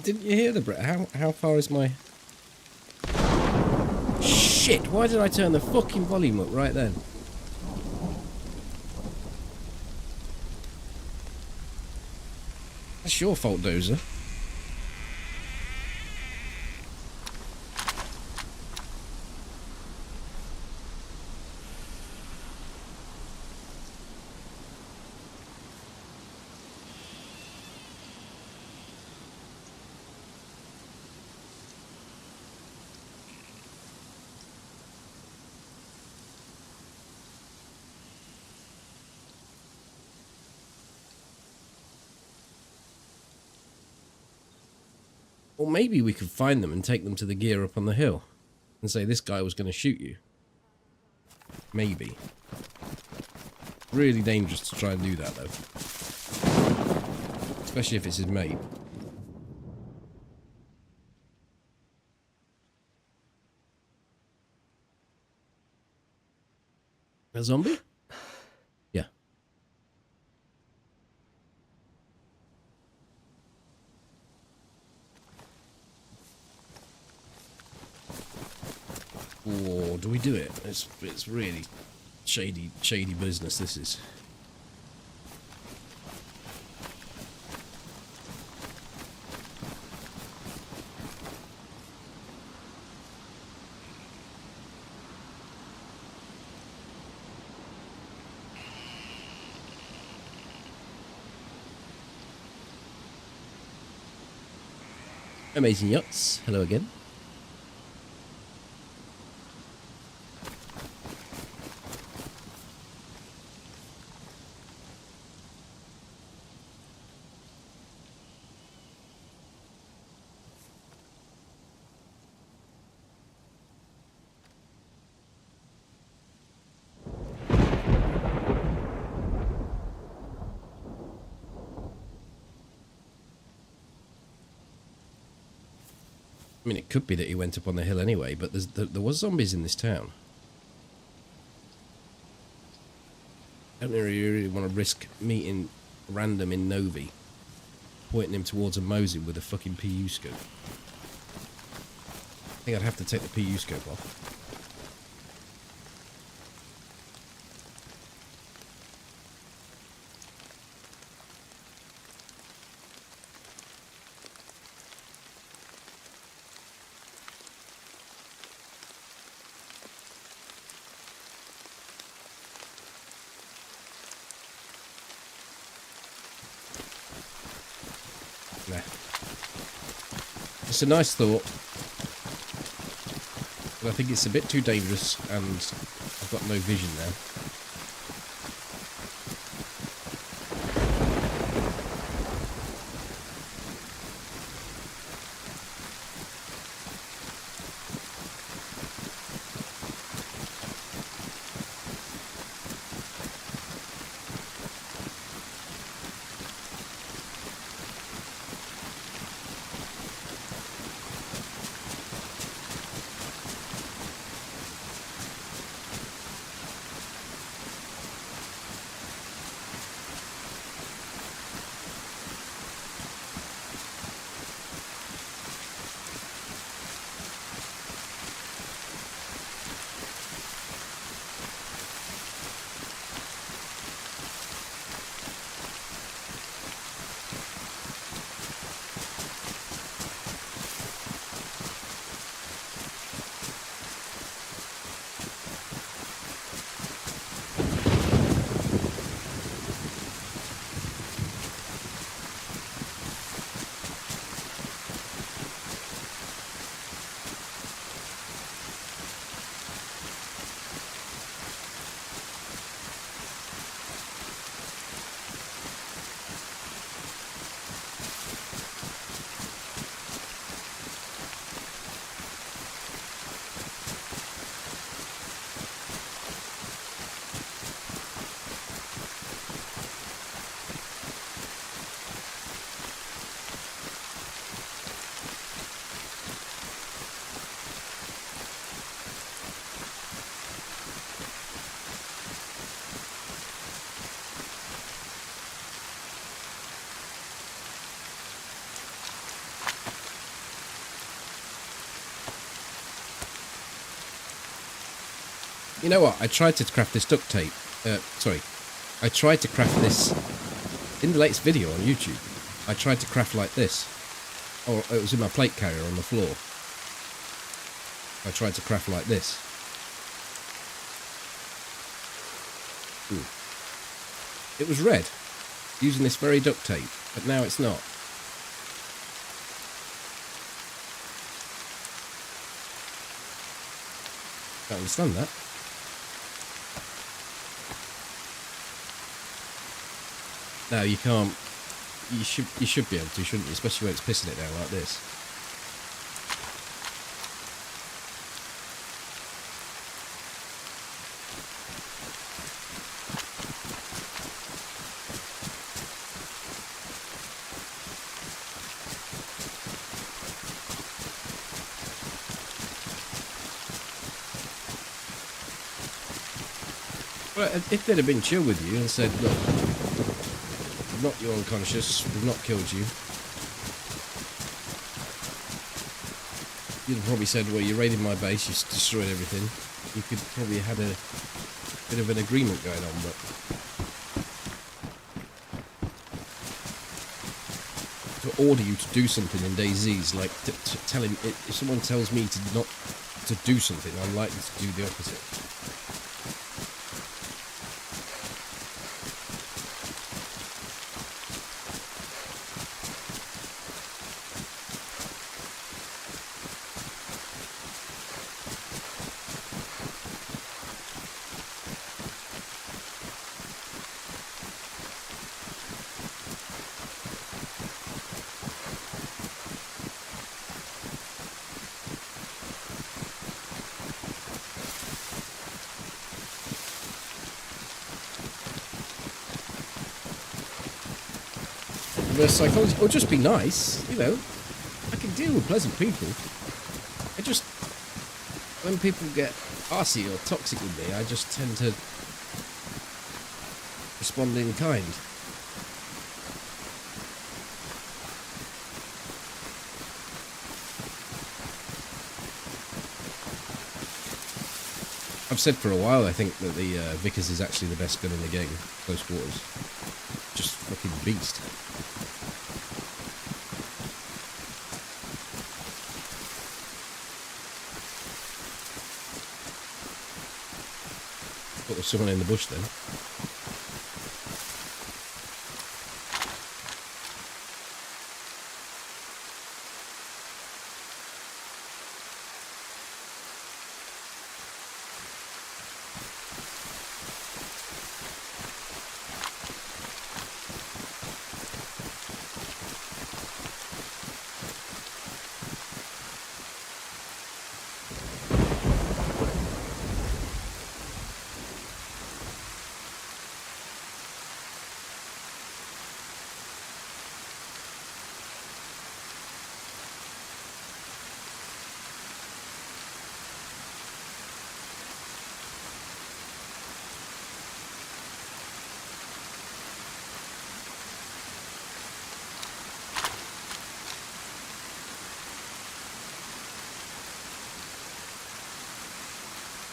Didn't you hear the Brett? How far is my... Shit, why did I turn the fucking volume up right then? That's your fault, Dozer. Or maybe we could find them and take them to the gear up on the hill and say this guy was going to shoot you. Maybe. Really dangerous to try and do that, though. Especially if it's his mate. A zombie? Yeah. Or do we do it? It's really shady business, this is. Amazing Yachts, hello again. I mean, it could be that he went up on the hill anyway, but there was zombies in this town. I don't really want to risk meeting random in Novi, pointing him towards a Mosin with a fucking PU scope. I think I'd have to take the PU scope off. Nah. It's a nice thought, but I think it's a bit too dangerous and I've got no vision now. You know what? I tried to craft this duct tape. I tried to craft this in the latest video on YouTube. I tried to craft like this. Oh, it was in my plate carrier on the floor. I tried to craft like this. Ooh. It was red, using this very duct tape, but now it's not. Don't understand that. No, you can't. You should be able to, shouldn't you? Especially when it's pissing it down like this. Well, if they'd have been chill with you and said, look, we've knocked you unconscious, we've not killed you, you'd have probably said, well, you raided my base, you destroyed everything. You could probably have had a bit of an agreement going on, but to order you to do something in DayZ, like to tell him, if someone tells me to do something, I'm likely to do the opposite. Reverse psychology, or just be nice, you know. I can deal with pleasant people. I just, when people get arsey or toxic with me, I just tend to respond in kind. I've said for a while, I think that the Vickers is actually the best gun in the game, close quarters. Just fucking beast. Thought there was someone in the bush then.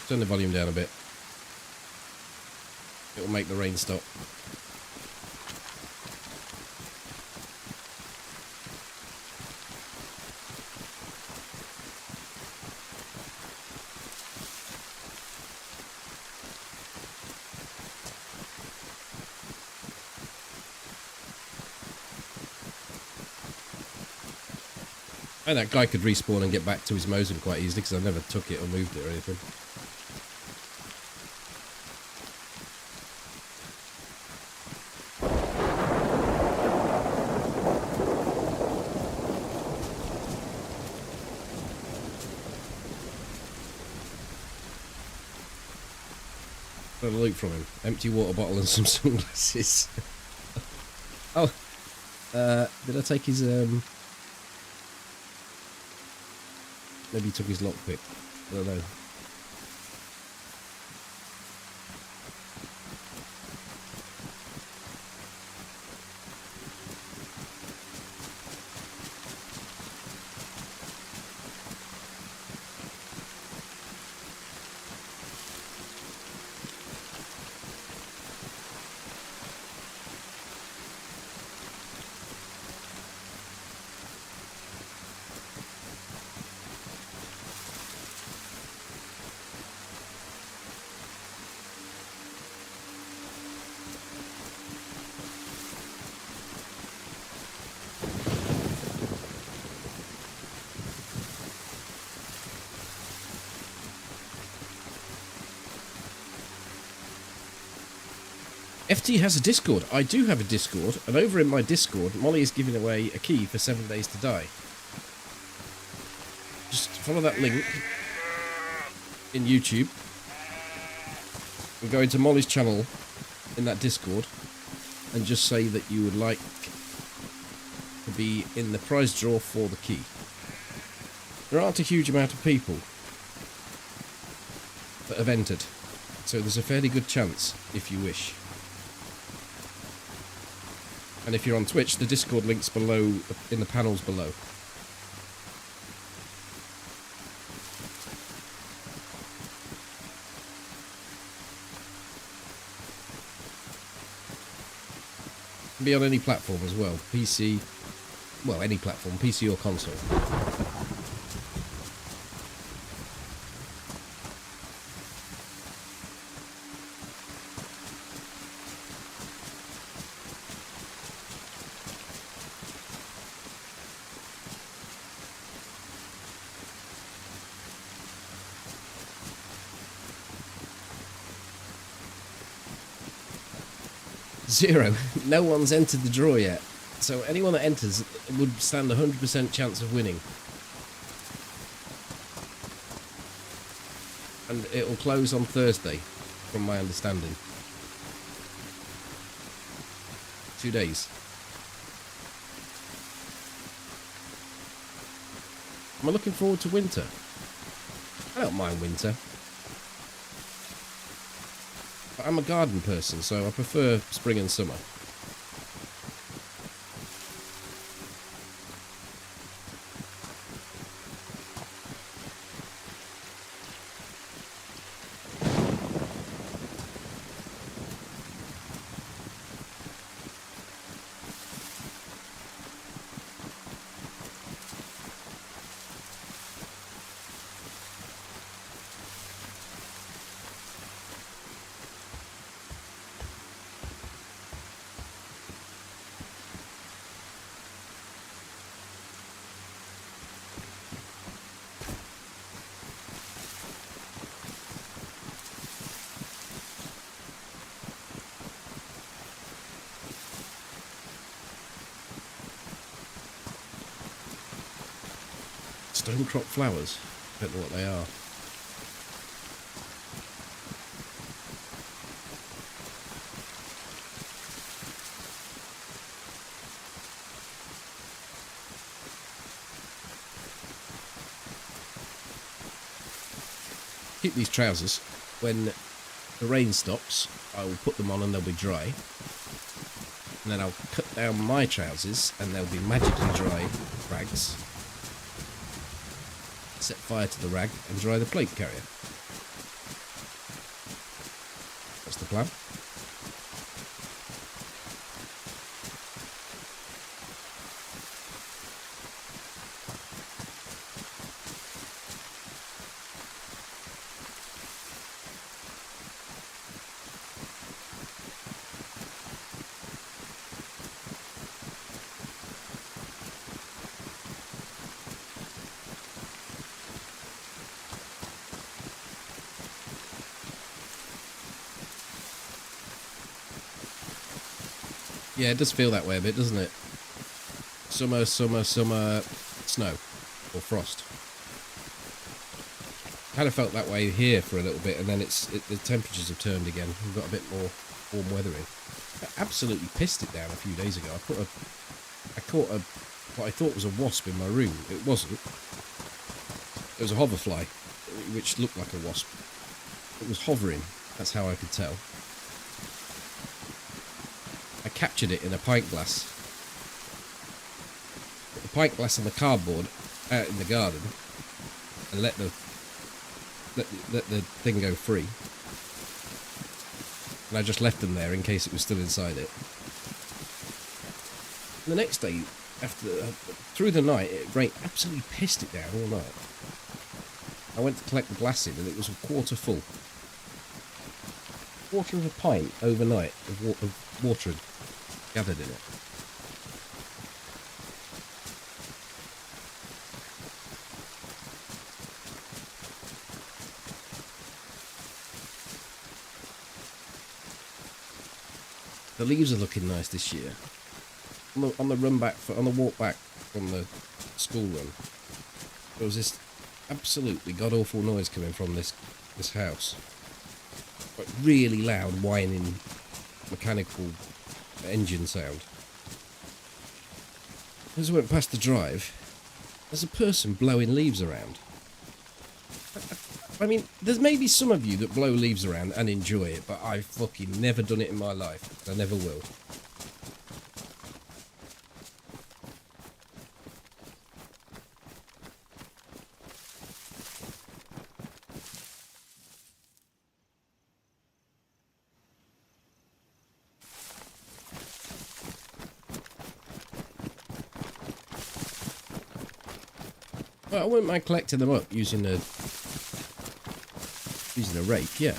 Turn the volume down a bit. It'll make the rain stop. And that guy could respawn and get back to his Mosin quite easily because I never took it or moved it or anything. Got a loot from him. Empty water bottle and some sunglasses. Oh, did I take his, maybe he took his lockpick. I don't know. FT has a Discord. I do have a Discord, and over in my Discord, Molly is giving away a key for 7 Days to Die. Just follow that link in YouTube and go into Molly's channel in that Discord and just say that you would like to be in the prize draw for the key. There aren't a huge amount of people that have entered, so there's a fairly good chance if you wish. And if you're on Twitch, the Discord link's below, in the panels below. Can be on any platform as well. PC, well, any platform, PC or console. Zero. No one's entered the draw yet. So anyone that enters would stand a 100% chance of winning. And it'll close on Thursday, from my understanding. 2 days. Am I looking forward to winter? I don't mind winter. But I'm a garden person, so I prefer spring and summer. Stone crop flowers. Don't know what they are. Keep these trousers. When the rain stops, I will put them on and they'll be dry. And then I'll cut down my trousers and they'll be magically dry rags. Set fire to the rag and dry the plate carrier. That's the plan. Yeah, it does feel that way a bit, doesn't it? Summer, summer, summer, snow. Or frost. Kind of felt that way here for a little bit, and then the temperatures have turned again. We've got a bit more warm weather in. I absolutely pissed it down a few days ago. I caught what I thought was a wasp in my room. It wasn't. It was a hoverfly, which looked like a wasp. It was hovering. That's how I could tell. I captured it in a pint glass. Put the pint glass and the cardboard out in the garden and let the thing go free. And I just left them there in case it was still inside it. And the next day, through the night, it rained, absolutely pissed it down all night. I went to collect the glass in and it was a quarter full. Quarter of a pint overnight of water had gathered in it. The leaves are looking nice this year. On the run back, on the walk back from the school run, there was this absolutely god-awful noise coming from this house. Like really loud whining mechanical engine sound. As I went past the drive, there's a person blowing leaves around. I mean, there's maybe some of you that blow leaves around and enjoy it, but I've fucking never done it in my life. I never will. Well, I wouldn't mind collecting them up using a rake, yeah.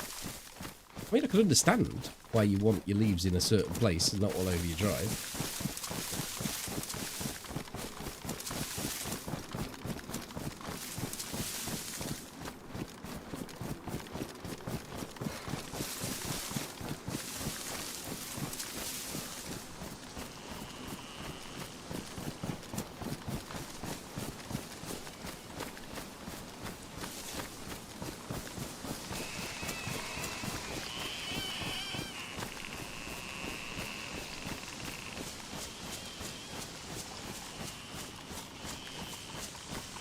I mean, I could understand why you want your leaves in a certain place and not all over your drive.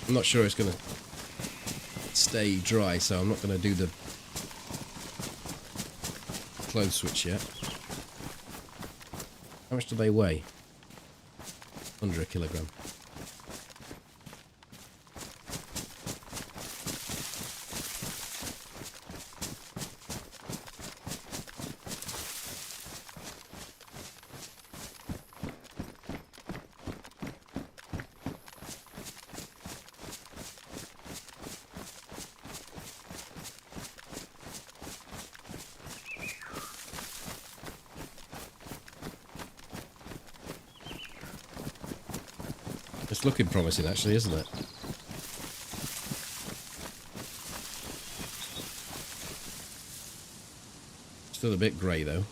I'm not sure it's going to stay dry, so I'm not going to do the clothes switch yet. How much do they weigh? Under a kilogram. It's looking promising, actually, isn't it? Still a bit grey, though.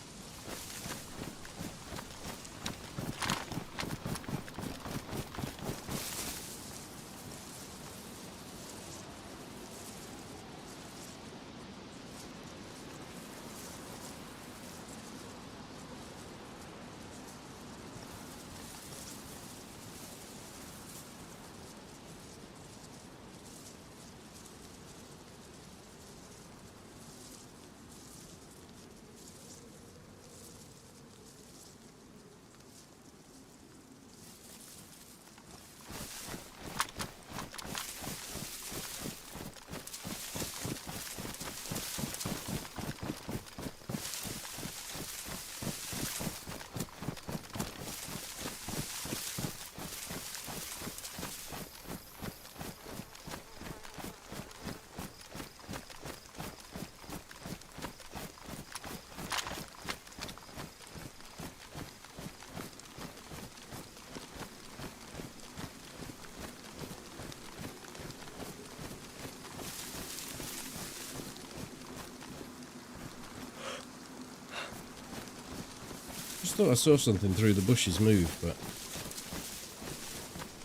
Just thought I saw something through the bushes move, but it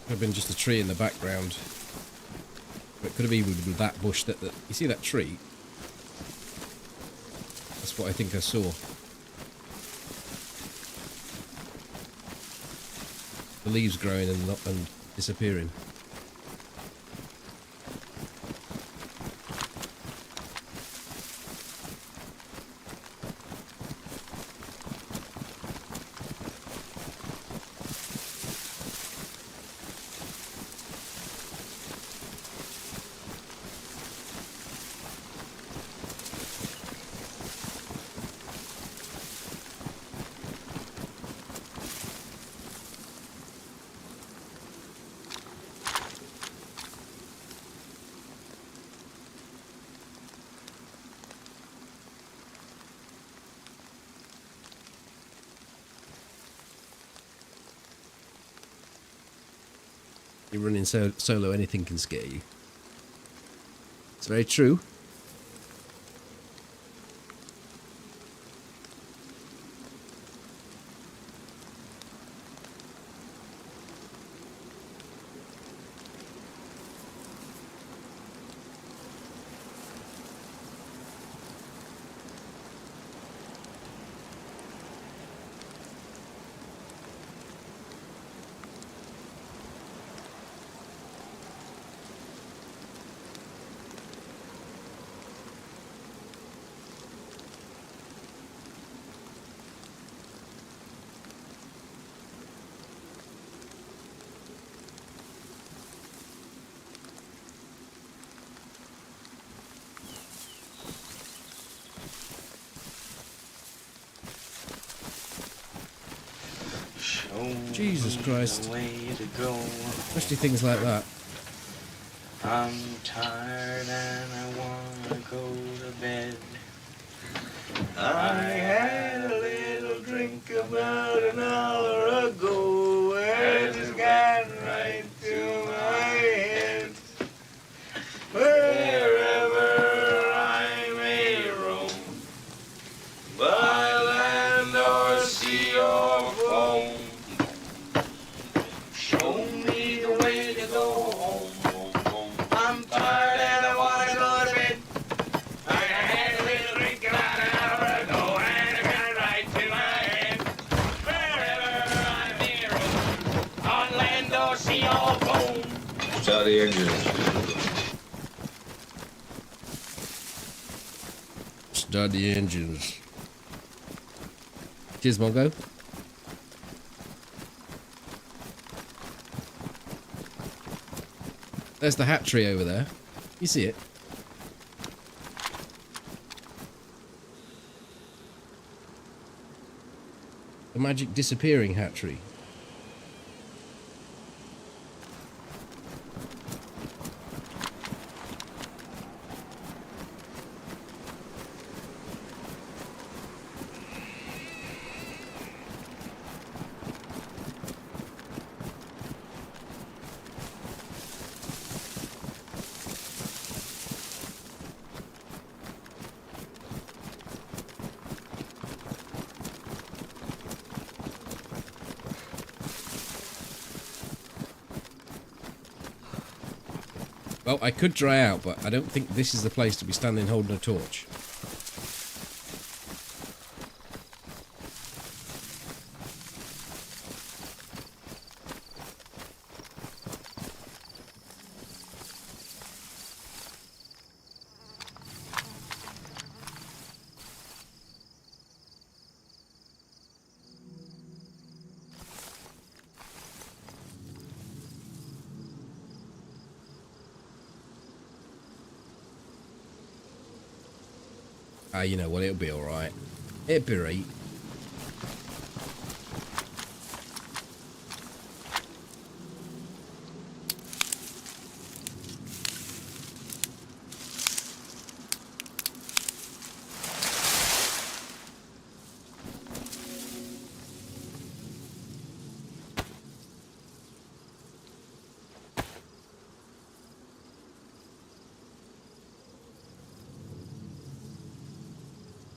could have been just a tree in the background. But it could have even been that bush that you see that tree? That's what I think I saw. The leaves growing and disappearing. You're running solo, anything can scare you. It's very true. Jesus Christ. The way to go. Especially things like that. I'm tired and I wanna go to bed. I had a little drink about an hour ago, and it's got right to my head. Wherever I may roam, by land or sea or foam, show me the way to go home. I'm tired and I wanna go to bed. I had a little drink about an hour ago, and it got right to my head. Wherever I may roam, on land or sea or foam. Start the engine. Start the engines. Cheers, Mongo. There's the hat tree over there. You see it? The magic disappearing hat tree. Well, I could dry out, but I don't think this is the place to be standing holding a torch. You know what, it'll be alright. It'll be right.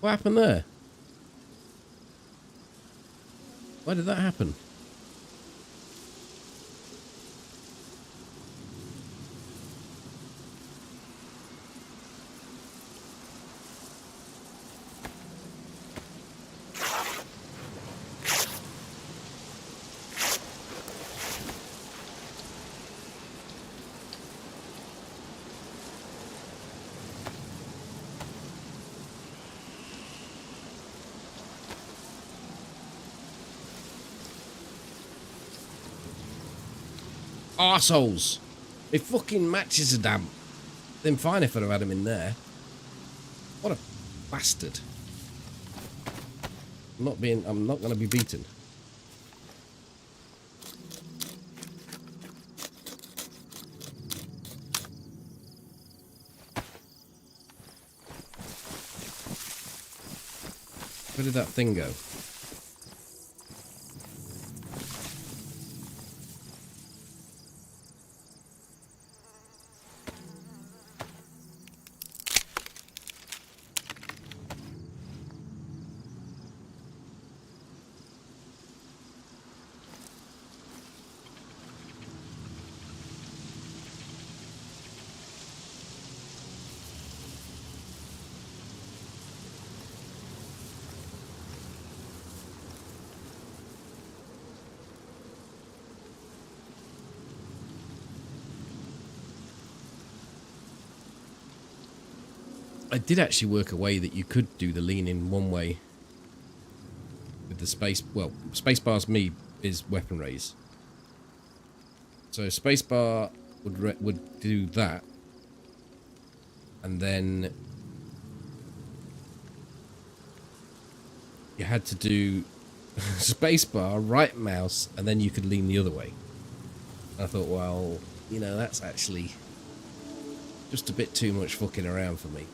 What happened there? Why did that happen? Arseholes! My fucking matches are damp. Then fine if I'd have had him in there. What a bastard. I'm not going to be beaten. Where did that thing go? I did actually work a way that you could do the lean in one way with the space. Well, spacebar's me is weapon raise. So spacebar would do that, and then you had to do spacebar, right mouse, and then you could lean the other way. I thought, well, you know, that's actually just a bit too much fucking around for me.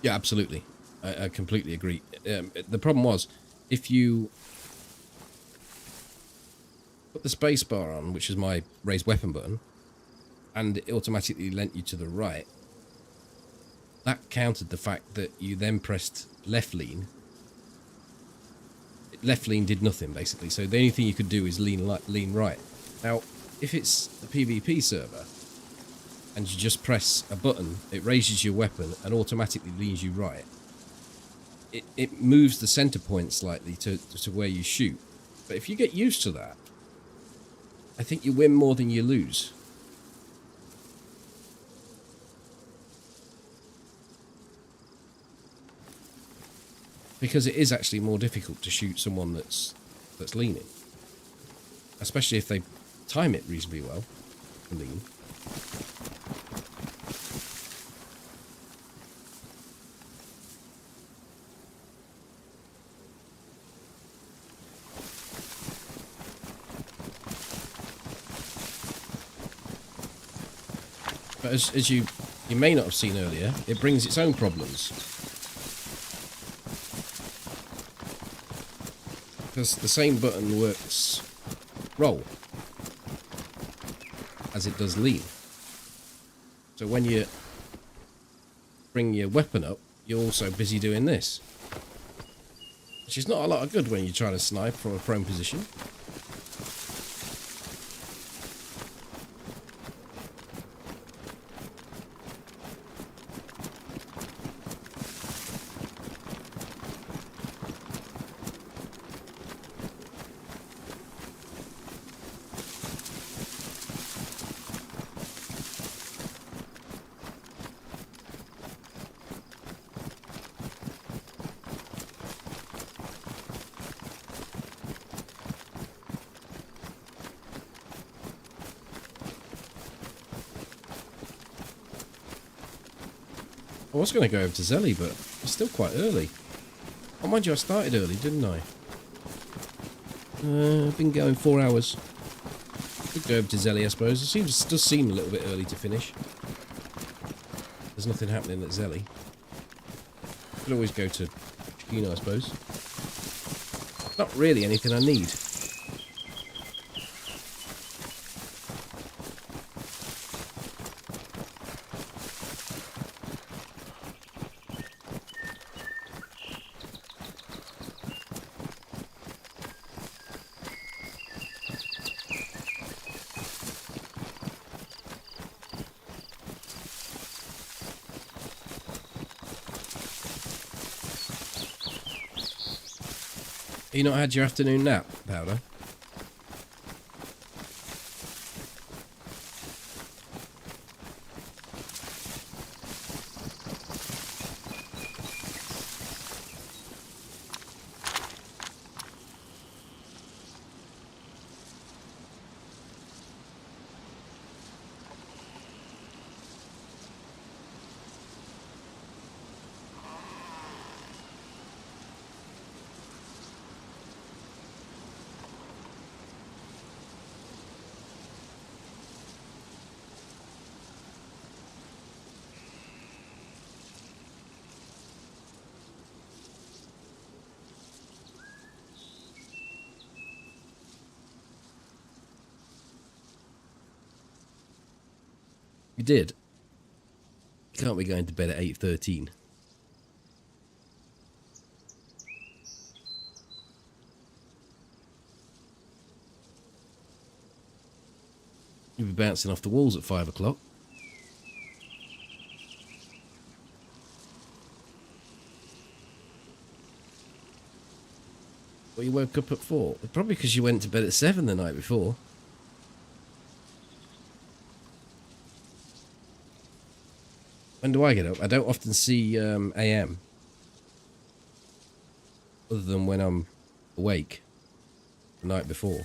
Yeah, absolutely. I completely agree. The problem was, if you put the space bar on, which is my raised weapon button, and it automatically lent you to the right, that countered the fact that you then pressed left lean. Left lean did nothing, basically. So the only thing you could do is lean right. Now, if it's a PvP server, and you just press a button, it raises your weapon and automatically leans you right. It moves the center point slightly to where you shoot. But if you get used to that, I think you win more than you lose. Because it is actually more difficult to shoot someone that's leaning. Especially if they time it reasonably well, to lean. But as you may not have seen earlier, it brings its own problems. Because the same button works roll as it does lean. So when you bring your weapon up, you're also busy doing this. Which is not a lot of good when you're trying to snipe from a prone position. I was going to go over to Zelly, but it's still quite early. Oh, mind you, I started early, didn't I? I've been going 4 hours. Could go over to Zelly, I suppose. It does seem a little bit early to finish. There's nothing happening at Zelly. Could always go to Chino, I suppose. Not really anything I need. You not had your afternoon nap, Powder? You did? You can't be going to bed at 8:13. You'll be bouncing off the walls at 5 o'clock. Well, you woke up at 4. Probably because you went to bed at 7 the night before. When do I get up? I don't often see AM. Other than when I'm awake the night before.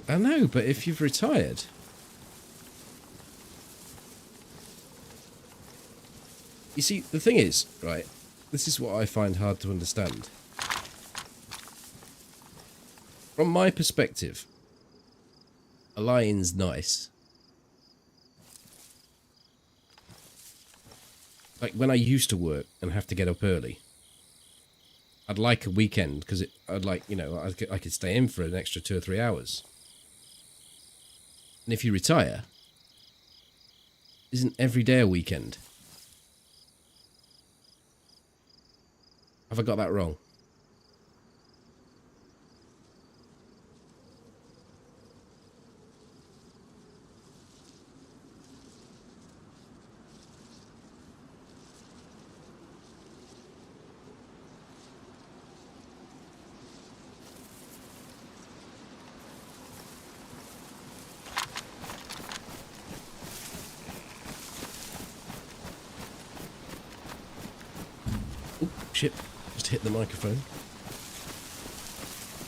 I know, but if you've retired... You see, the thing is, right, this is what I find hard to understand. From my perspective, a lie-in's nice. Like, when I used to work and have to get up early, I'd like a weekend, because I'd like, you know, I could stay in for an extra 2 or 3 hours. And if you retire, isn't every day a weekend? Have I got that wrong? Oh, shit. Just hit the microphone.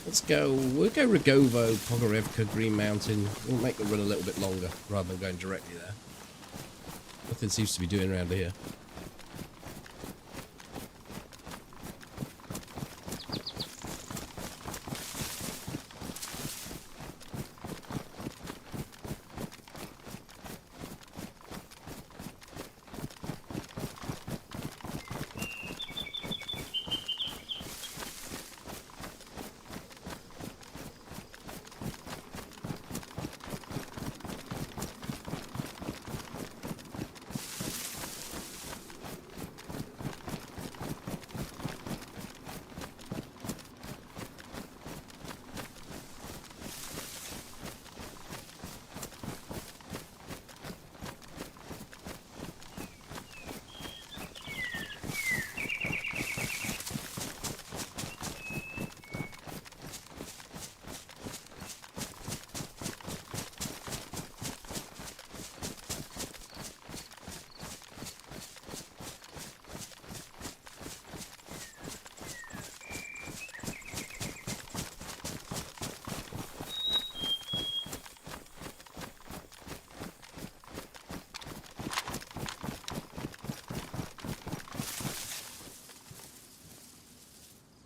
Let's go. We'll go Rogovo, Pogorevka, Green Mountain. We'll make the run a little bit longer rather than going directly there. Nothing seems to be doing around here.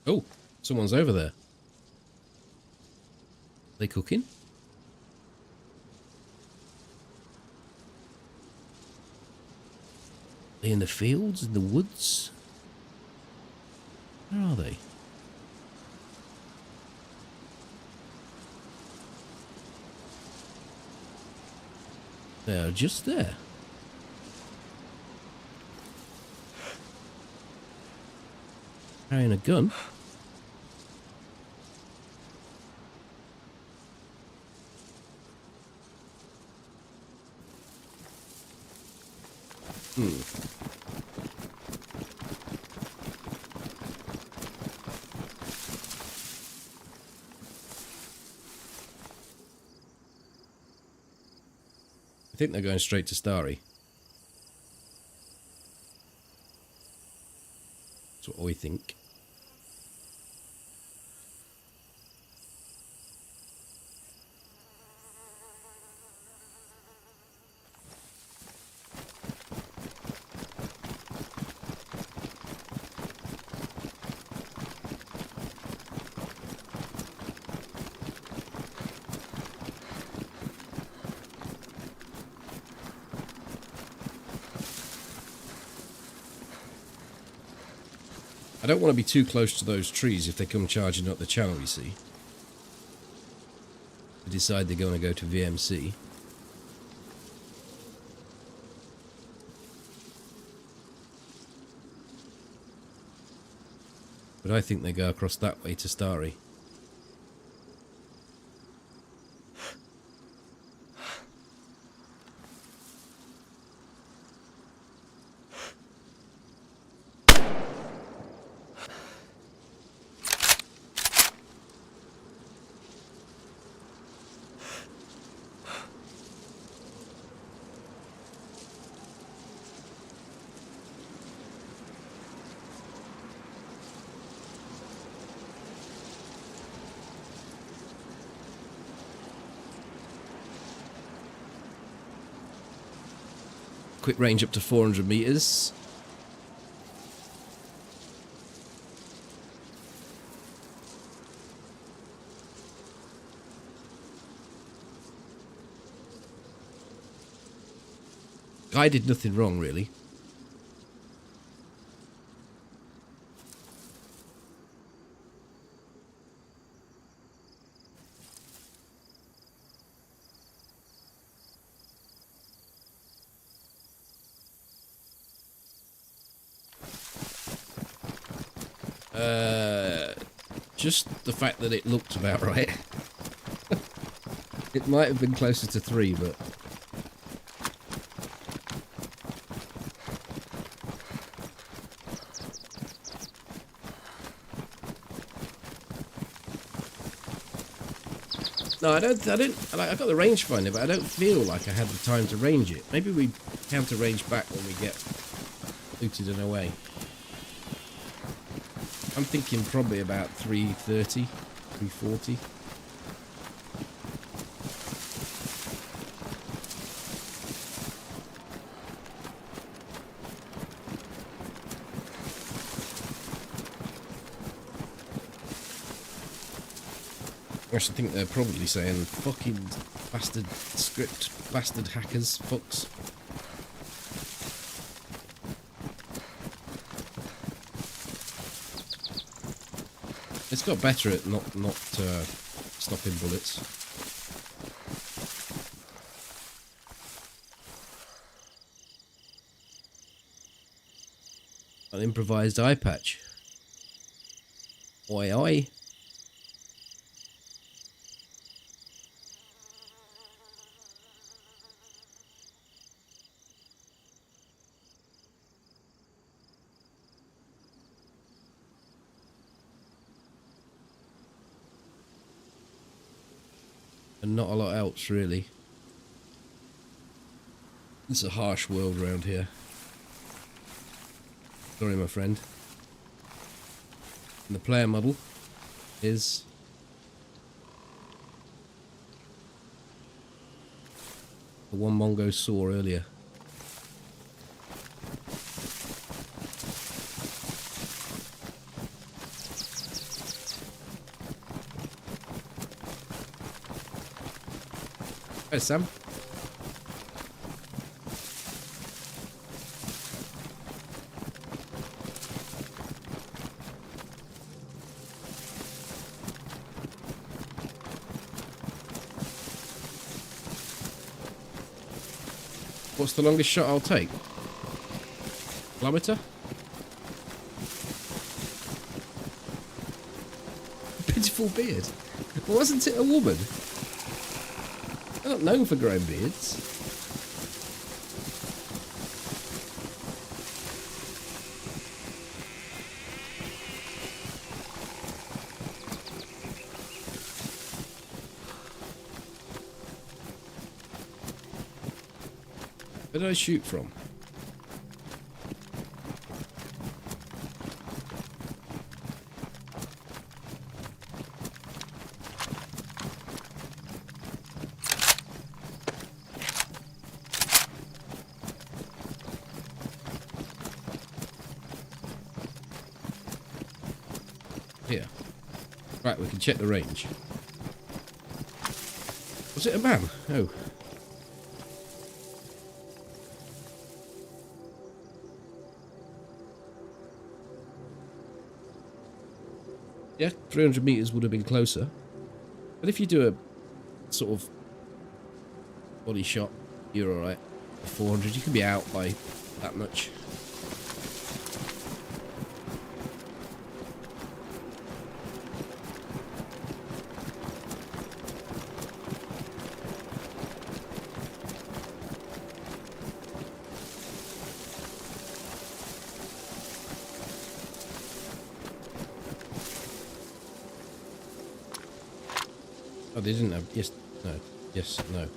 Oh, someone's over there. Are they cooking? Are they in the fields, in the woods? Where are they? They're just there. Carrying a gun. I think they're going straight to Starry. That's what I think. I don't want to be too close to those trees if they come charging up the channel, you see. They decide they're going to go to VMC. But I think they go across that way to Starry. Quick range up to 400 meters. Guy did nothing wrong, really. Just the fact that it looked about right. It might have been closer to 3, but... No, I don't, like, I've got the rangefinder, but I don't feel like I had the time to range it. Maybe we counter range back when we get looted and away. I'm thinking probably about 330, 340. I should think they're probably saying, fucking bastard script, bastard hackers, fucks. It's got better at not stopping bullets. An improvised eye patch. Oi oi. And not a lot else, really. It's a harsh world around here. Sorry, my friend. And the player model is... the one Mongo saw earlier. Hey, Sam. What's the longest shot I'll take? Kilometre? Pitiful beard. Wasn't it a woman? I'm not known for growing beards. Where did I shoot from? Here. Right, we can check the range. Was it a man? Oh. Yeah, 300 meters would have been closer. But if you do a sort of body shot, you're alright. 400, you can be out by that much. Oh, they didn't have... Yes, no. Yes, no.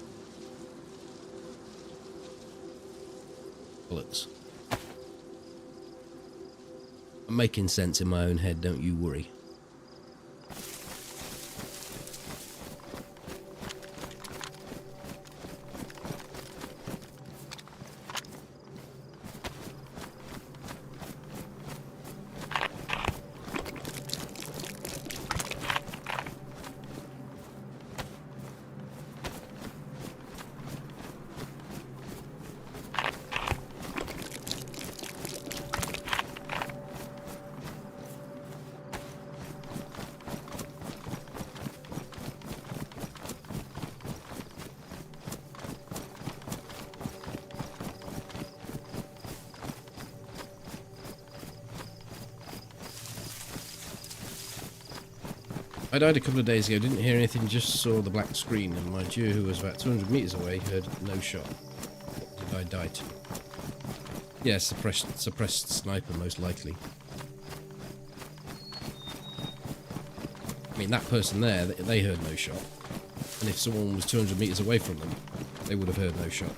Bollocks. I'm making sense in my own head, don't you worry. I died a couple of days ago, didn't hear anything, just saw the black screen, and my Jew, who was about 200 meters away, heard no shot. What did I die to? Yeah, suppressed sniper, most likely. I mean, that person there, they heard no shot. And if someone was 200 meters away from them, they would have heard no shot.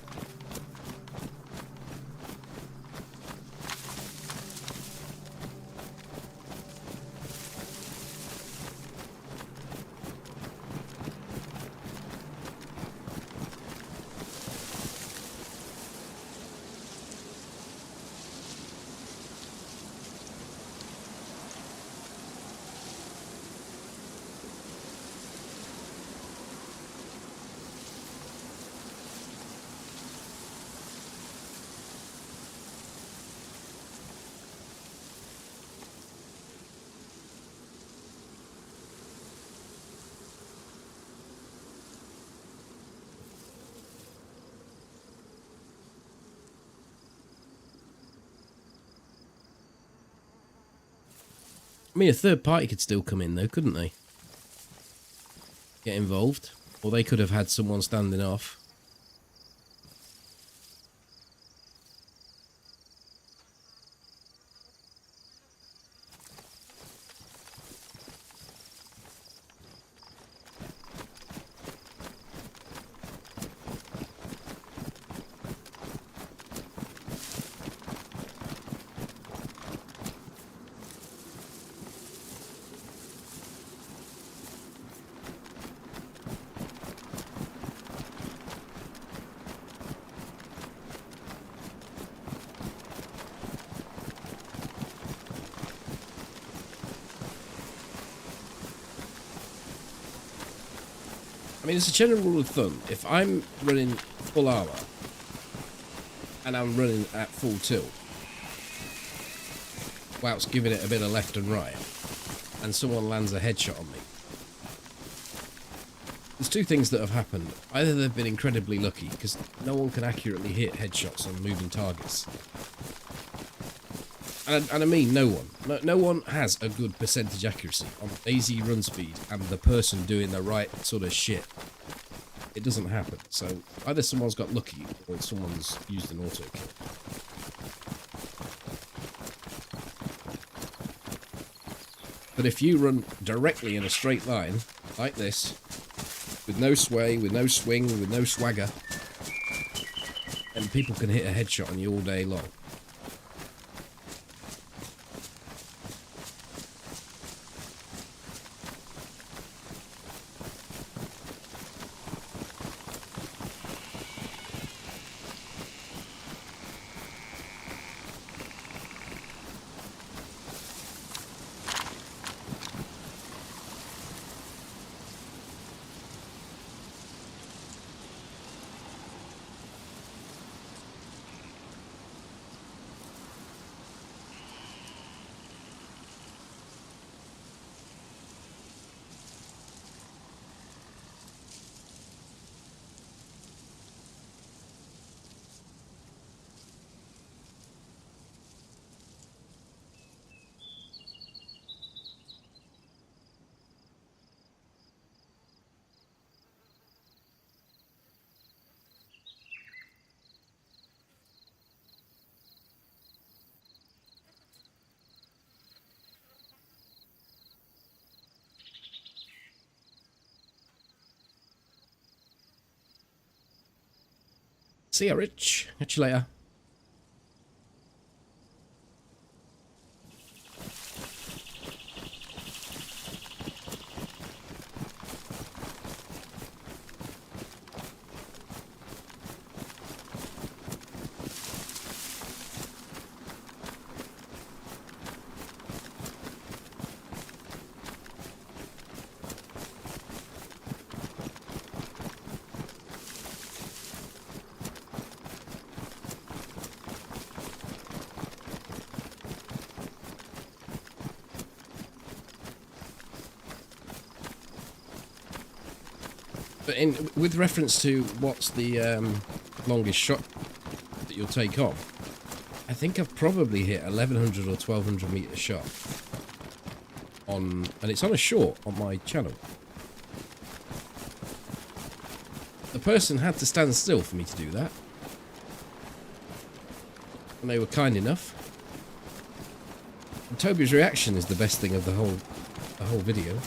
I mean, a third party could still come in, though, couldn't they? Get involved. Or they could have had someone standing off. I mean, it's a general rule of thumb. If I'm running full armor and I'm running at full tilt, whilst giving it a bit of left and right, and someone lands a headshot on me, there's two things that have happened. Either they've been incredibly lucky, because no one can accurately hit headshots on moving targets. And I mean no one. No one has a good percentage accuracy on DayZ run speed and the person doing the right sort of shit. It doesn't happen. So either someone's got lucky or someone's used an auto kill. But if you run directly in a straight line, like this, with no sway, with no swing, with no swagger, then people can hit a headshot on you all day long. See ya, Rich. Catch you later. But with reference to what's the longest shot that you'll take on, I think I've probably hit 1100 or 1200 meter shot on, and it's on a short on my channel. The person had to stand still for me to do that, and they were kind enough. And Toby's reaction is the best thing of the whole video.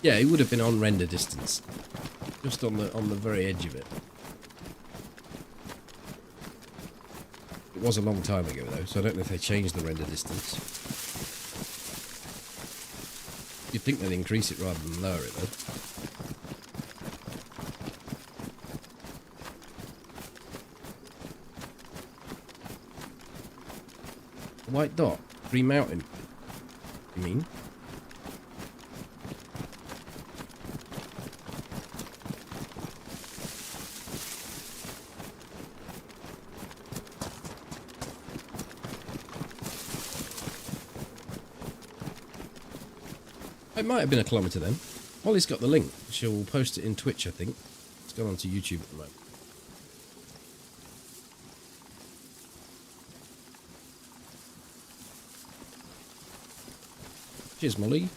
Yeah, he would have been on render distance, just on the very edge of it. It was a long time ago though, so I don't know if they changed the render distance. You'd think they'd increase it rather than lower it though. A white dot, Green Mountain. You mean? It might have been a kilometre then. Molly's got the link. She'll post it in Twitch, I think. It's gone on to YouTube at the moment. Cheers, Molly.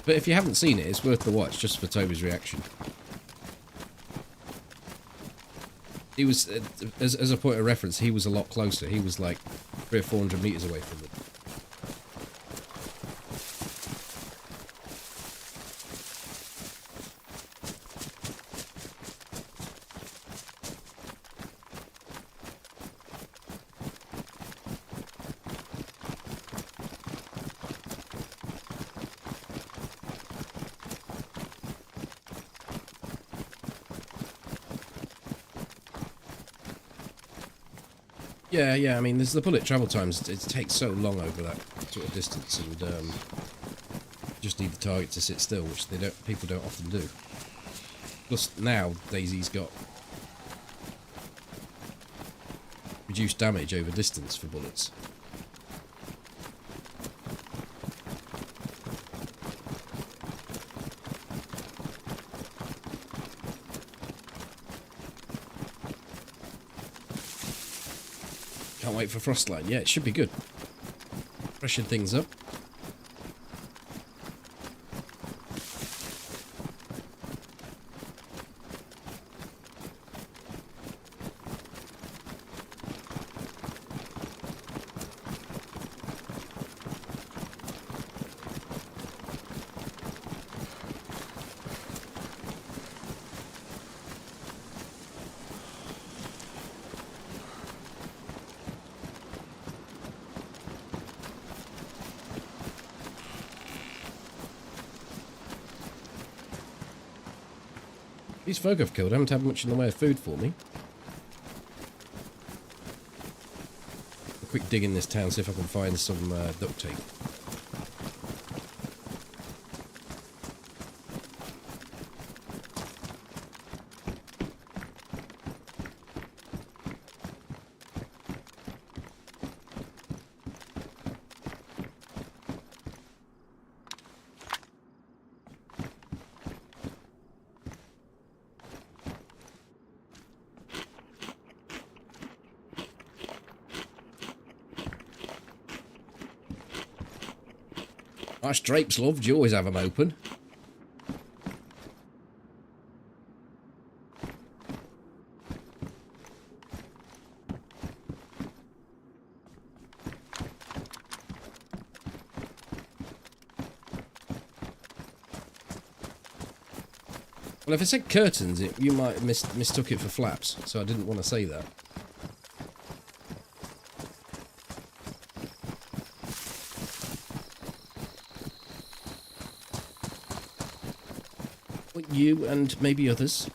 But if you haven't seen it, it's worth the watch just for Toby's reaction. He was, as a point of reference, he was a lot closer. He was like 300 or 400 metres away from it. Yeah, I mean, there's the bullet travel times. It takes so long over that sort of distance, and just need the target to sit still, which people don't often do. Plus, now DayZ's got reduced damage over distance for bullets. Can't wait for Frostline. Yeah, it should be good. Freshen things up. These folk I've killed haven't had much in the way of food for me. A quick dig in this town, see if I can find some duct tape. Nice drapes, love. Do you always have them open? Well, if I said curtains, you might have mistook it for flaps, so I didn't want to say that. But you and maybe others.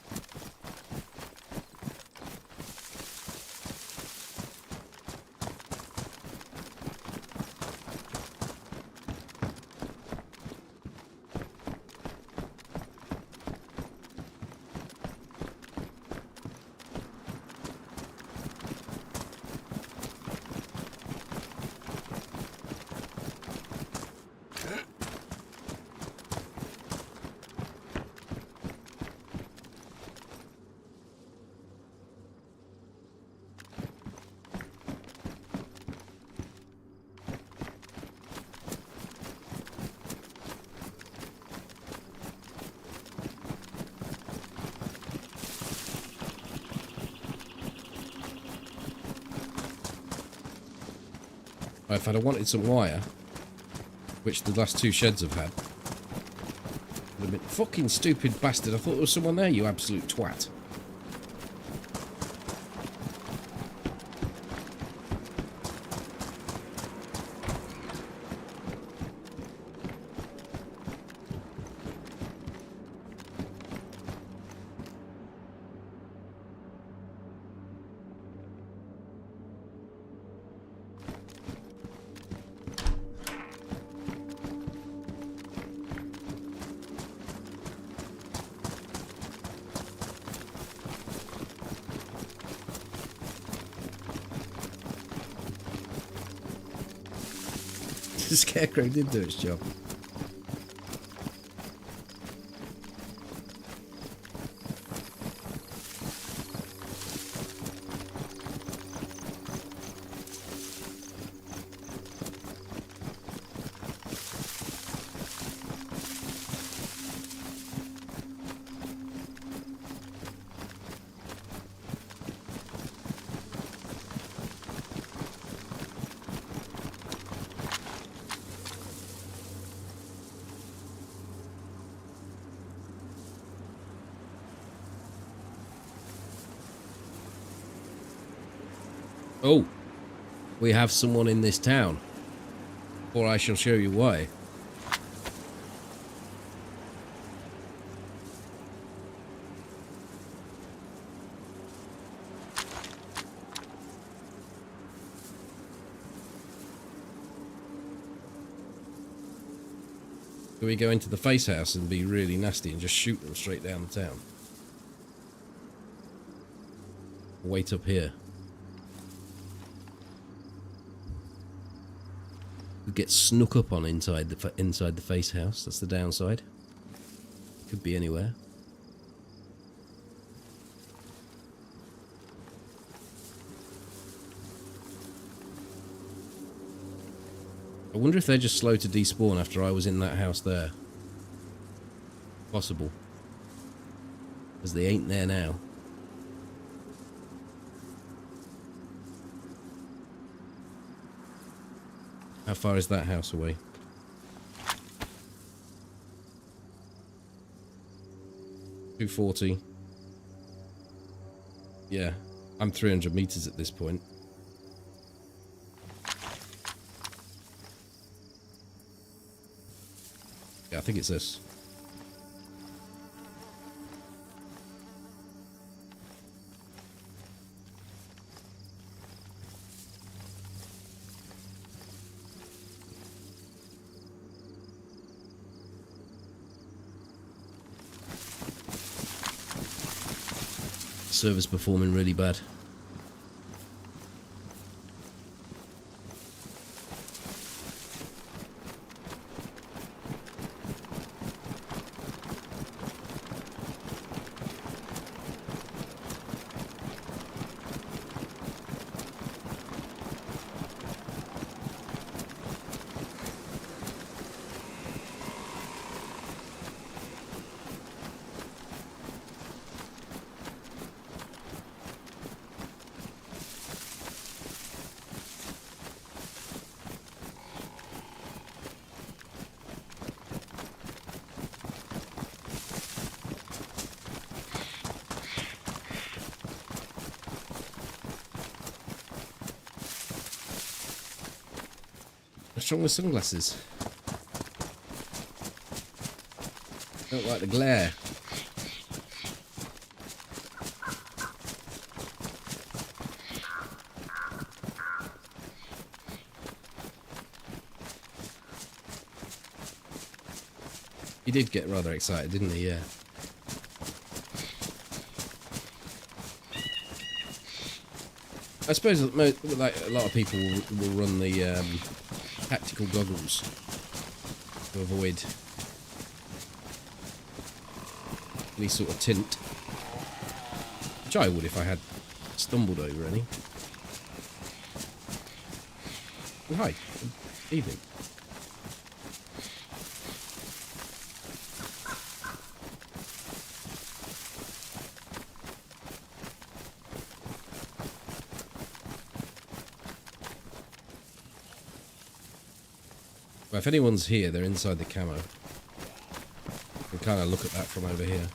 If I'd have wanted some wire, which the last two sheds have had, would have been fucking stupid bastard. I thought there was someone there, you absolute twat. The scarecrow did do its job. Oh, we have someone in this town, or I shall show you why. Do we go into the face house and be really nasty and just shoot them straight down the town? Wait up here. We get snuck up on inside the face house. That's the downside. Could be anywhere. I wonder if they're just slow to despawn after I was in that house there. Possible. Because they ain't there now. How far is that house away? 240. Yeah, I'm 300 meters at this point. Yeah, I think it's this. Server's performing really bad. What's wrong with sunglasses? Don't like the glare. He did get rather excited, didn't he? Yeah. I suppose that like a lot of people will run the tactical goggles to avoid any sort of tint, which I would if I had stumbled over any. Oh, hi, good evening. Well, if anyone's here, they're inside the camo. You can kind of look at that from over here.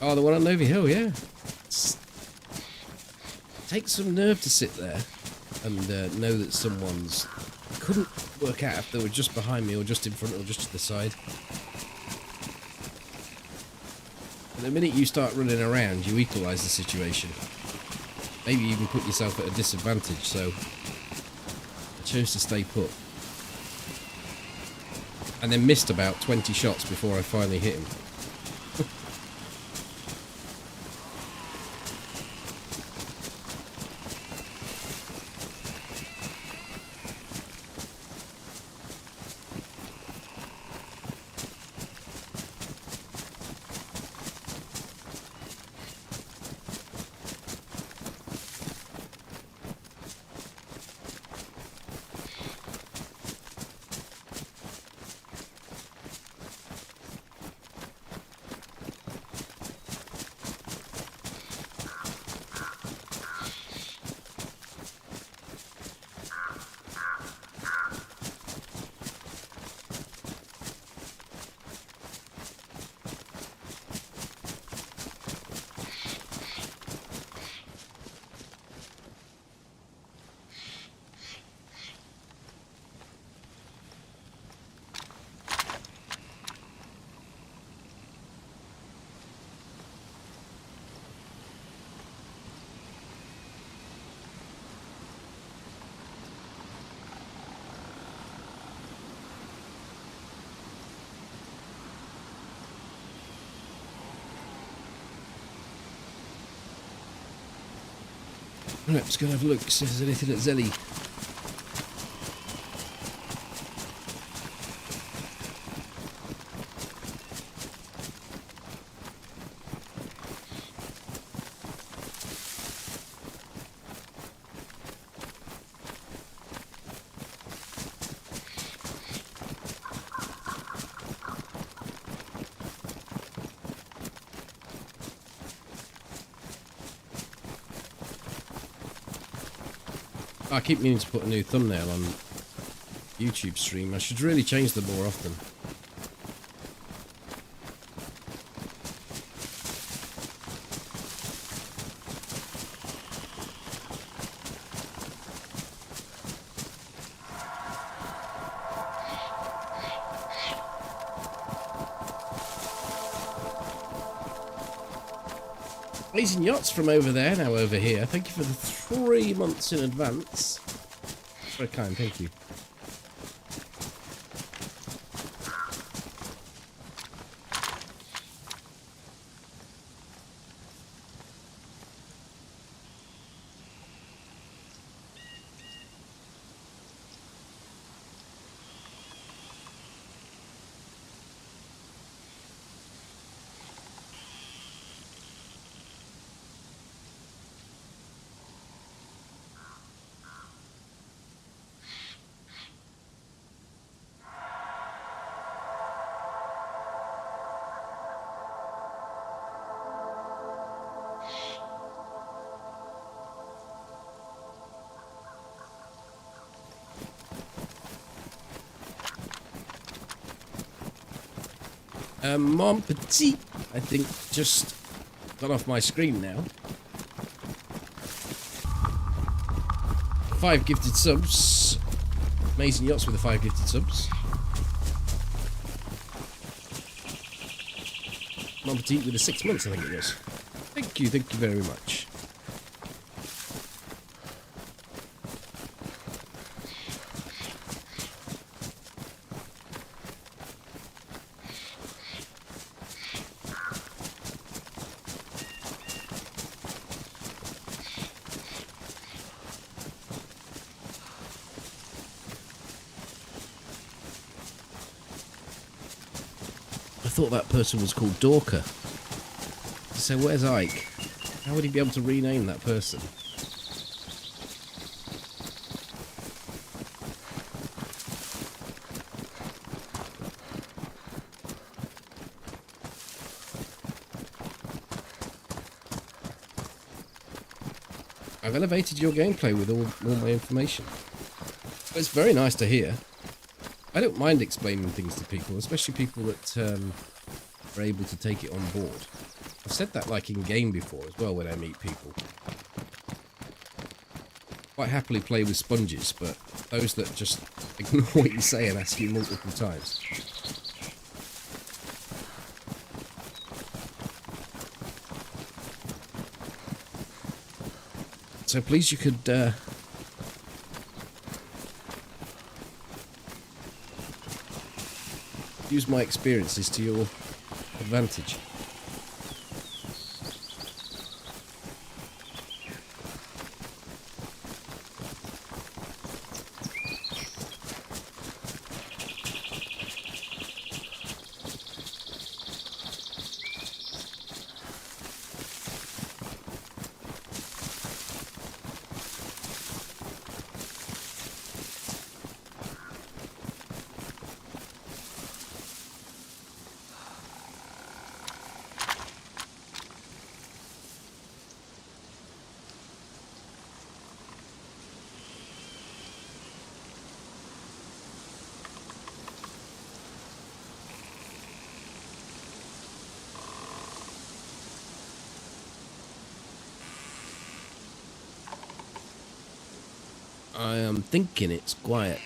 Oh, the one on Navy Hill, yeah. Takes some nerve to sit there and know that someone's... Couldn't work out if they were just behind me or just in front or just to the side. But the minute you start running around, you equalise the situation. Maybe you even put yourself at a disadvantage, so I chose to stay put. And then missed about 20 shots before I finally hit him. Right, let's go and have a look, see if there's anything at Zelly. I keep meaning to put a new thumbnail on YouTube stream. I should really change them more often. Amazing Yachts from over there, now over here. Thank you for the 3 months in advance. Very kind, thank you. Mon Petit, I think, just got off my screen now. 5 gifted subs. Amazing Yachts with the 5 gifted subs. Mon Petit with the 6 months, I think it was. Thank you very much. I thought that person was called Dorker. So where's Ike? How would he be able to rename that person? I've elevated your gameplay with all my information. But it's very nice to hear. I don't mind explaining things to people, especially people that are able to take it on board. I've said that like in game before as well when I meet people. Quite happily play with sponges, but those that just ignore what you say and ask you multiple times. So please you could use my experiences to your advantage. I am thinking it's quiet.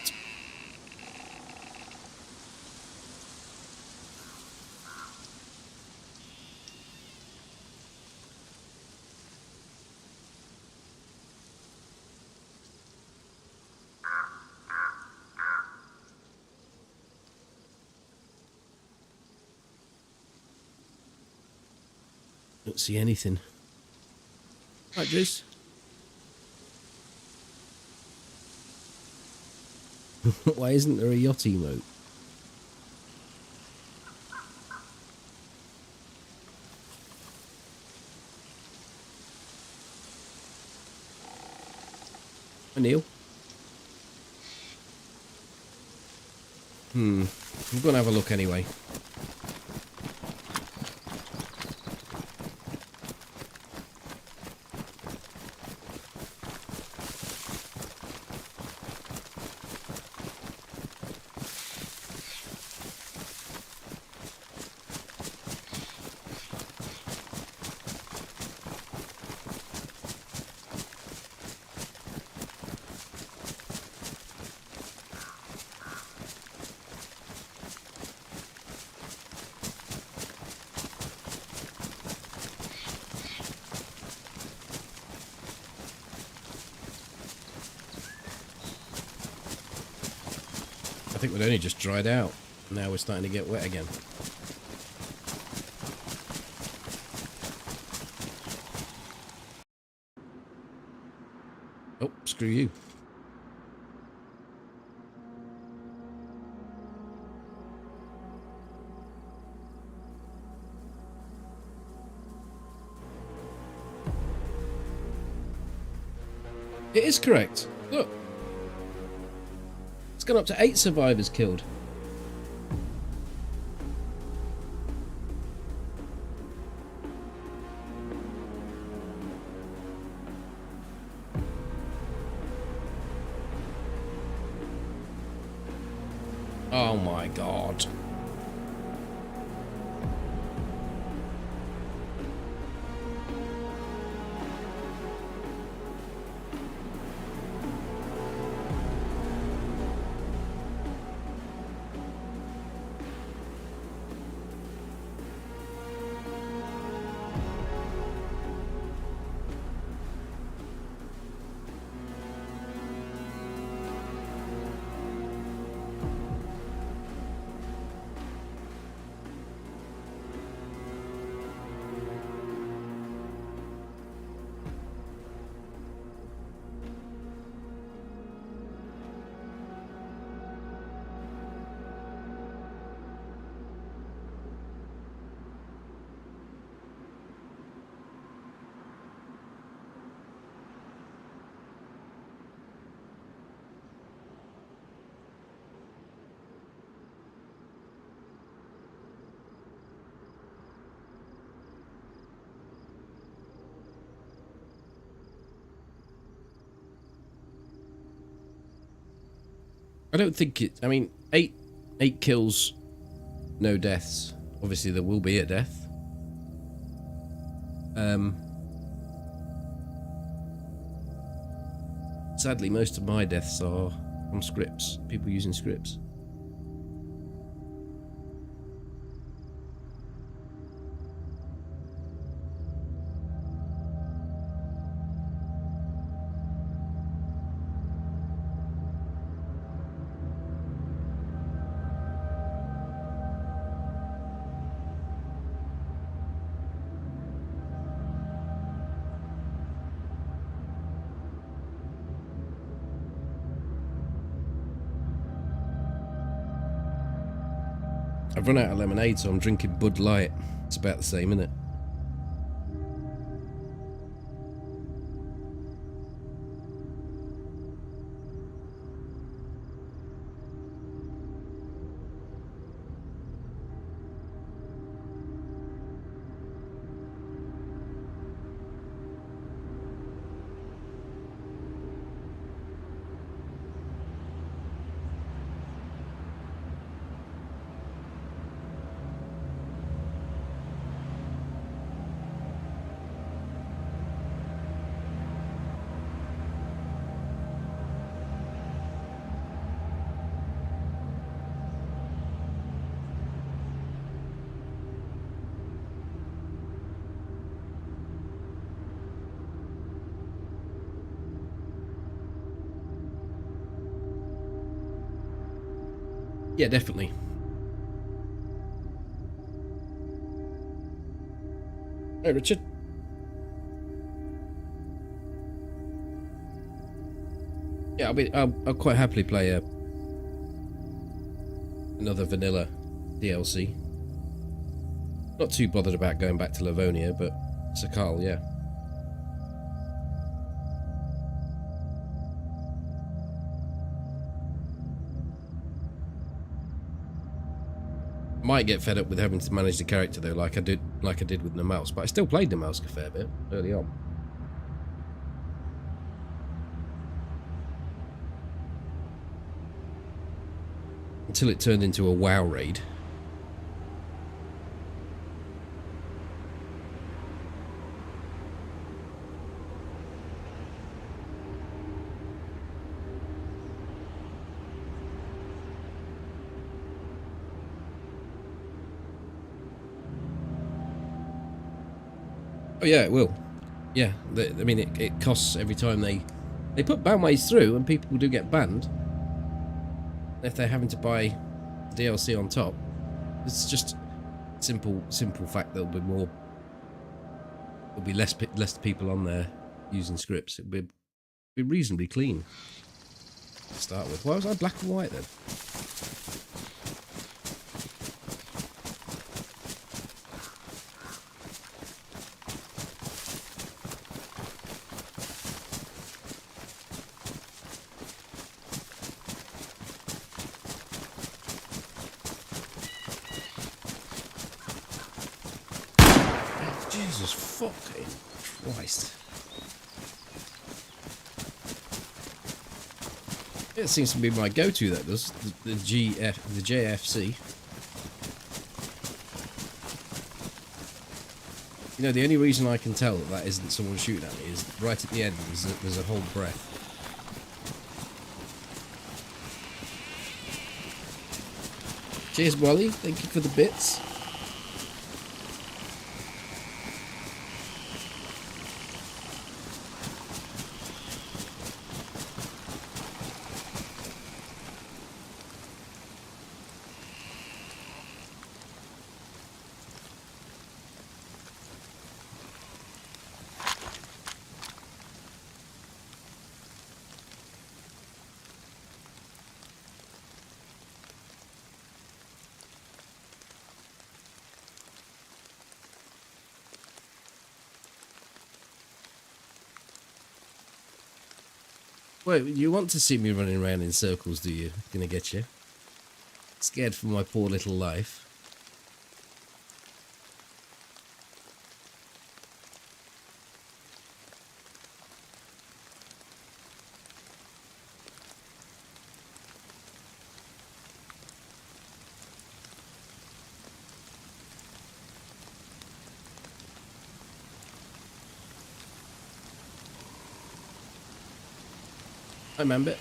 Don't see anything. Right, Juice. Why isn't there a yacht emote? Hi, Neil. I'm gonna have a look anyway. think we'd only just dried out. Now we're starting to get wet again. Oh, screw you. It is correct. Look. It's gone up to 8 survivors killed. Oh my god. I don't think it... I mean, 8 kills, no deaths. Obviously, there will be a death. Sadly, most of my deaths are on scripts. People using scripts. I've run out of lemonade, so I'm drinking Bud Light. It's about the same, isn't it? Yeah, definitely. Hey, Richard. Yeah, I'll quite happily play another vanilla DLC. Not too bothered about going back to Livonia, but Sakal, yeah. Might get fed up with having to manage the character though, like I did with Namalsk, but I still played Namalsk a fair bit early on. Until it turned into a WoW raid. Oh yeah, it will. Yeah, I mean, it costs every time they put banways through, and people do get banned. if they're having to buy DLC on top, it's just simple fact there'll be less people on there using scripts. It'll be reasonably clean to start with. Why was I black and white then? Jesus fucking Christ. It seems to be my go-to, that does. The JFC. You know, the only reason I can tell that isn't someone shooting at me is right at the end, there's a whole breath. Cheers, Wally. Thank you for the bits. Wait, you want to see me running around in circles, do you? Gonna get you. Scared for my poor little life. I remember.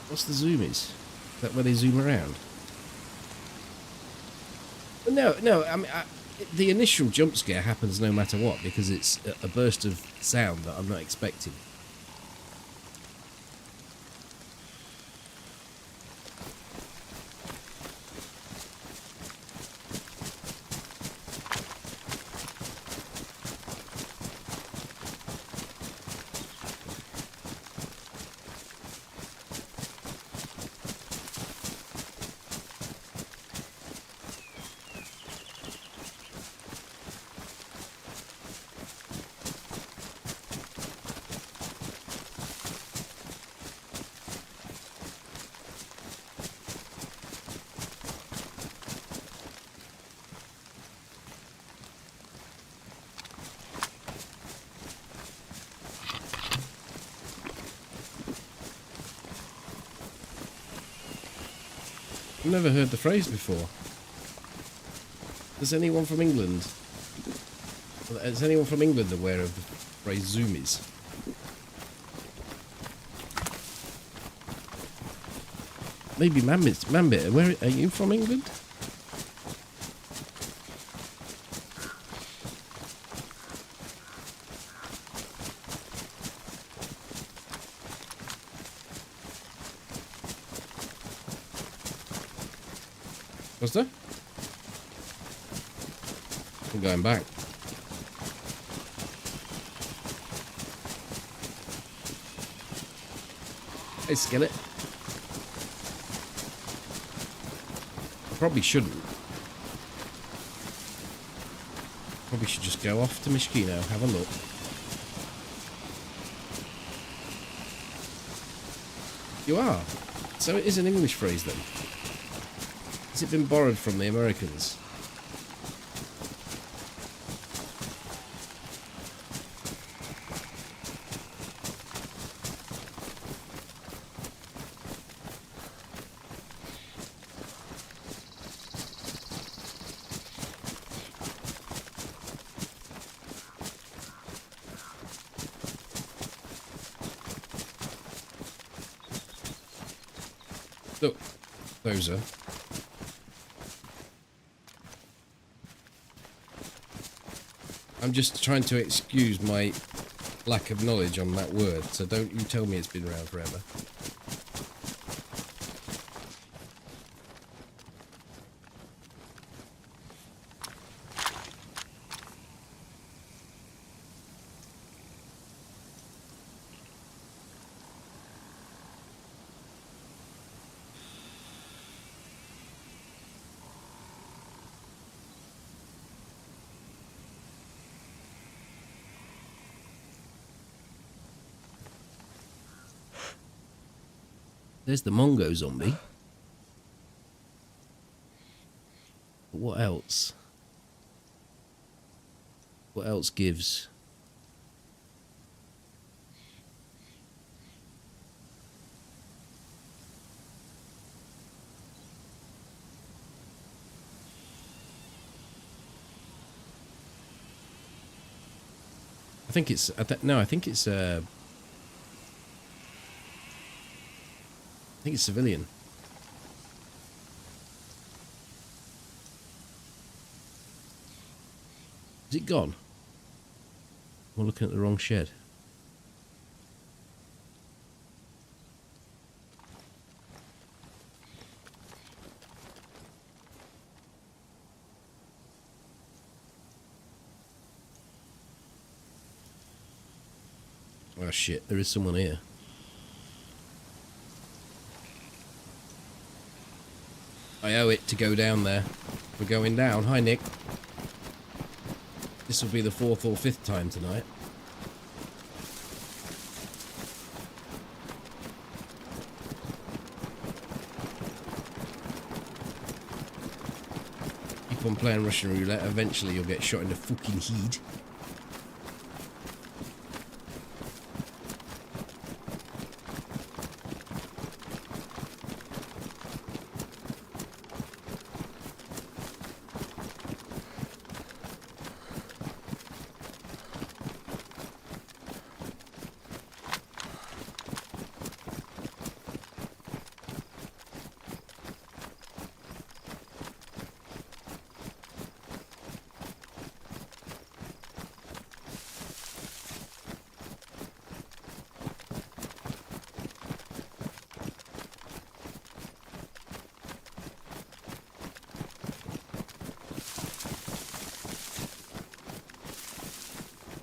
What's the zoomies? Is that where they zoom around? No, I mean, the initial jump scare happens no matter what, because it's a burst of sound that I'm not expecting. I've never heard the phrase before. Is anyone from England aware of the phrase zoomies? Maybe Mambit, where are you from, England? Was there? I'm going back. Hey, Skillet. I probably shouldn't. Probably should just go off to Mishkino, have a look. You are? So it is an English phrase then? Has it been borrowed from the Americans? Look, those are. I'm just trying to excuse my lack of knowledge on that word, so don't you tell me it's been around forever. There's the Mongo zombie. But what else? What else gives? I think it's no. I think it's civilian. Is it gone? We're looking at the wrong shed. Oh shit, there is someone here. I owe it to go down there. We're going down. Hi, Nick. This will be the 4th or 5th time tonight. Keep on playing Russian roulette. Eventually you'll get shot in the fucking head.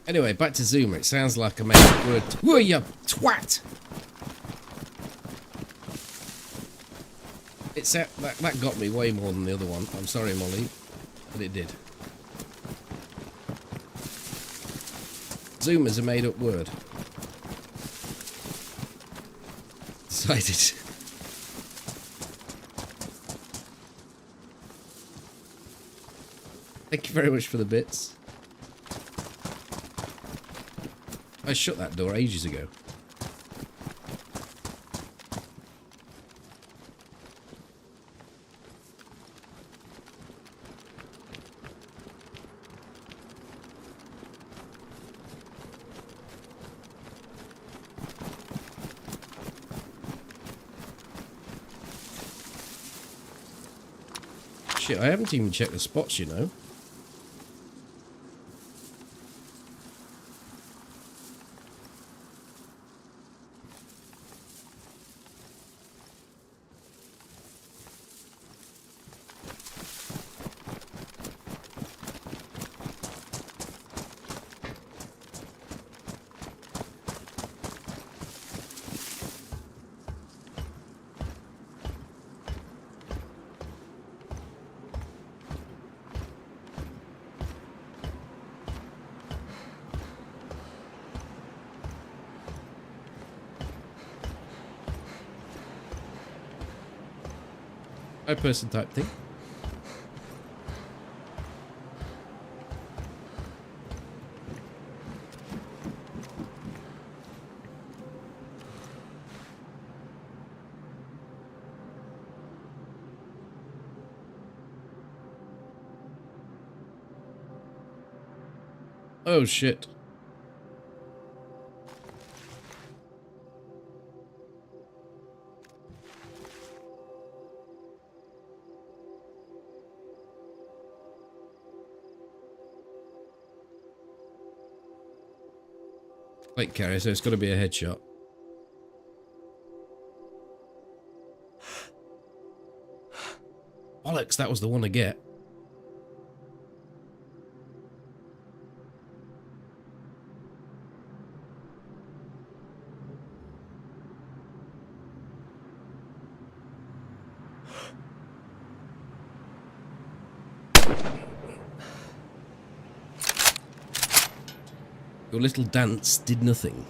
Anyway, back to Zoomer. It sounds like a made word. Whoa, you twat! That got me way more than the other one. I'm sorry, Molly, but it did. Zoomer's a made-up word. Decided. Thank you very much for the bits. I shut that door ages ago. Shit, I haven't even checked the spots, you know. Person type thing. Oh shit. Plate carrier, so it's got to be a headshot. Bollocks, that was the one to get. Your little dance did nothing.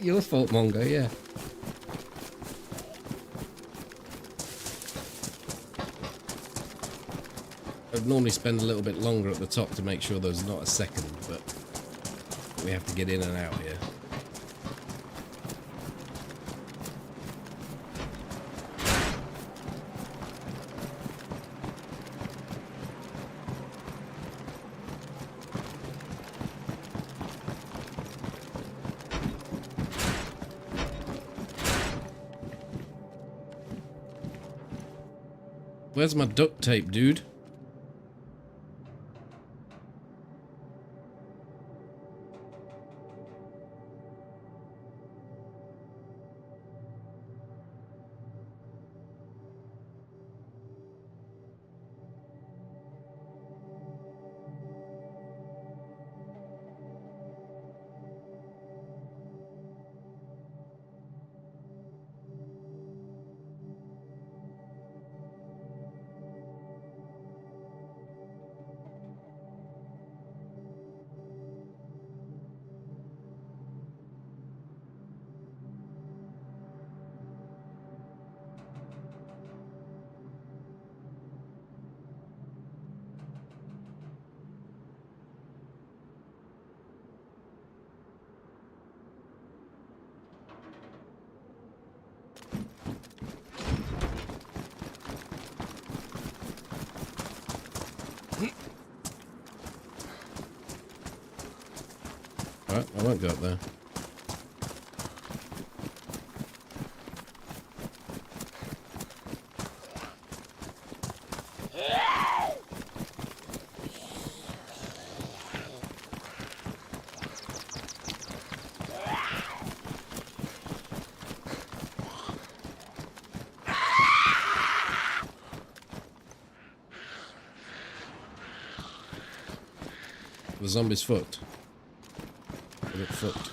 Your fault, Mongo, yeah. I'd normally spend a little bit longer at the top to make sure there's not a second, but we have to get in and out here. Where's my duct tape, dude? Alright, I won't go up there. The zombie's fucked. They look fucked.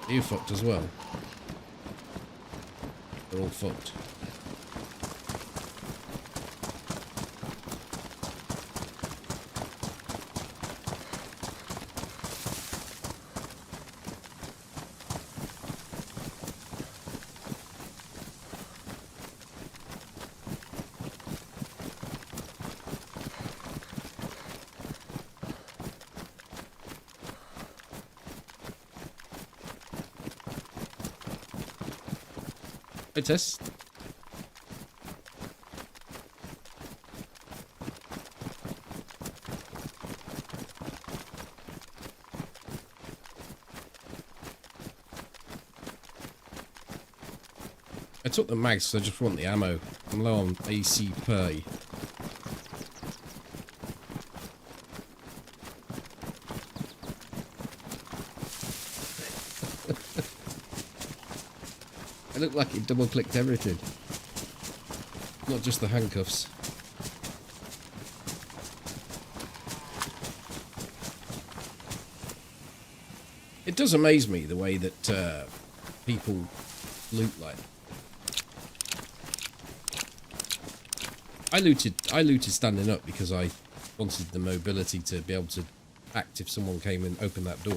Are you fucked as well? They're all fucked. Hey, Tess. I took the mags because I just want the ammo. I'm low on AC pay. It looked like it double-clicked everything. Not just the handcuffs. It does amaze me the way that people loot like. I looted standing up because I wanted the mobility to be able to act if someone came and opened that door.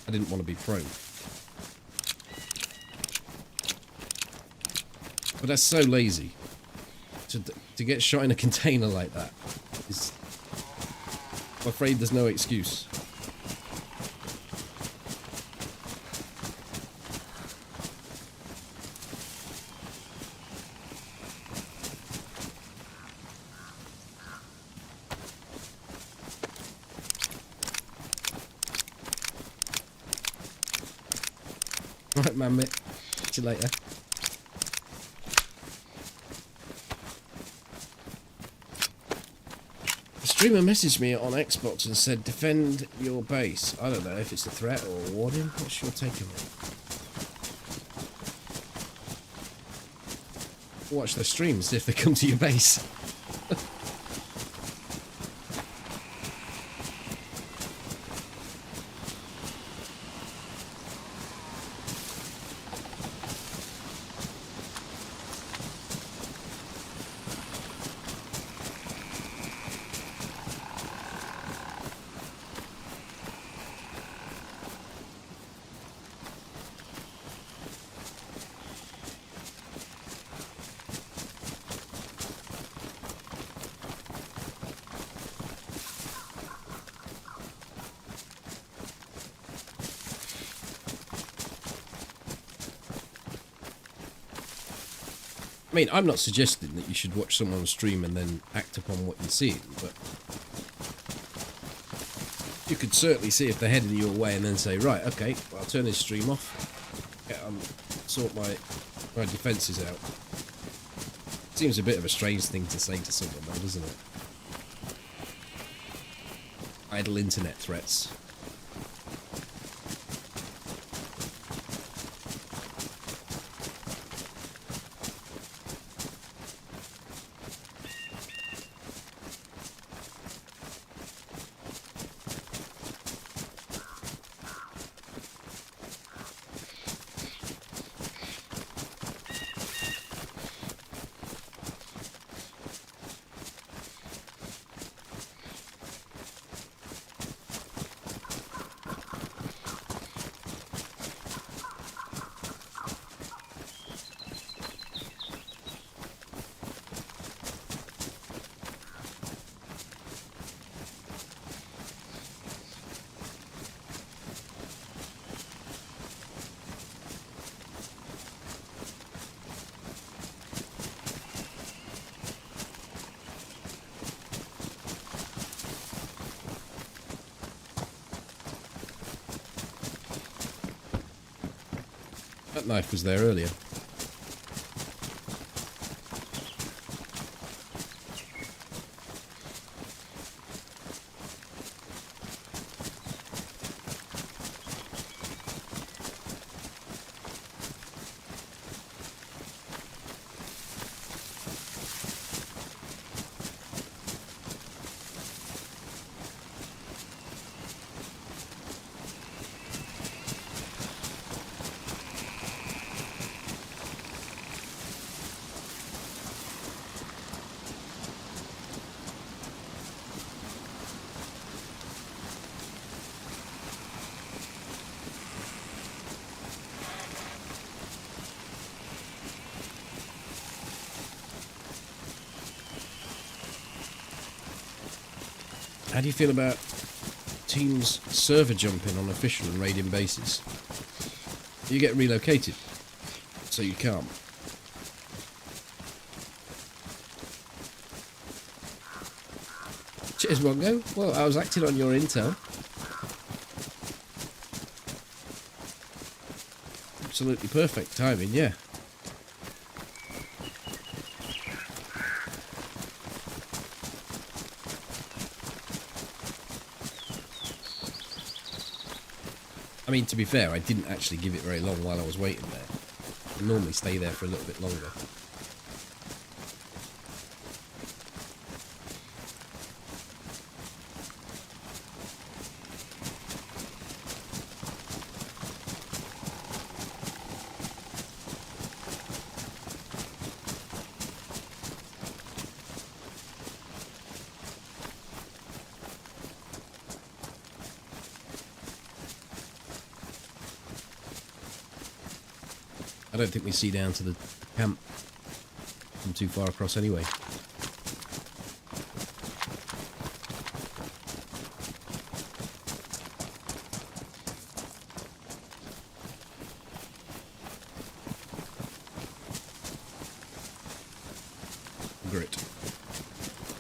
I didn't want to be prone. But that's so lazy. To get shot in a container like that is... I'm afraid there's no excuse. Right, man, mate. See you later. The streamer messaged me on Xbox and said, defend your base. I don't know if it's a threat or a warning. What's your take on it? Watch their streams if they come to your base. I mean, I'm not suggesting that you should watch someone stream and then act upon what you're seeing, but you could certainly see if they're heading your way and then say, right, okay, well, I'll turn this stream off, sort my defences out. Seems a bit of a strange thing to say to someone, though, doesn't it? Idle internet threats. That knife was there earlier. How do you feel about teams server jumping on official and raiding bases? You get relocated, so you can't. Cheers, Mongo. Well, I was acting on your intel. Absolutely perfect timing, yeah. I mean, to be fair, I didn't actually give it very long while I was waiting there. I normally stay there for a little bit longer. I don't think we see down to the camp from too far across anyway. Grit.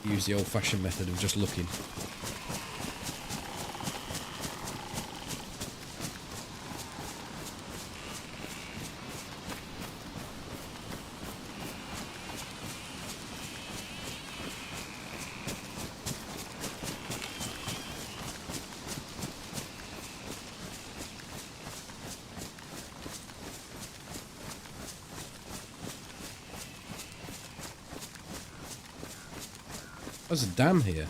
Use the old-fashioned method of just looking. There's a dam here.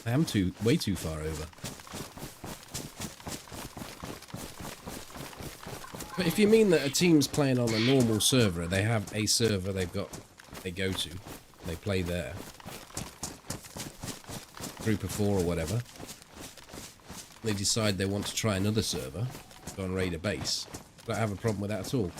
I am way too far over. But if you mean that a team's playing on a normal server, they have a server they go to, they play there. Group of 4 or whatever. They decide they want to try another server, go and raid a base. I don't have a problem with that at all.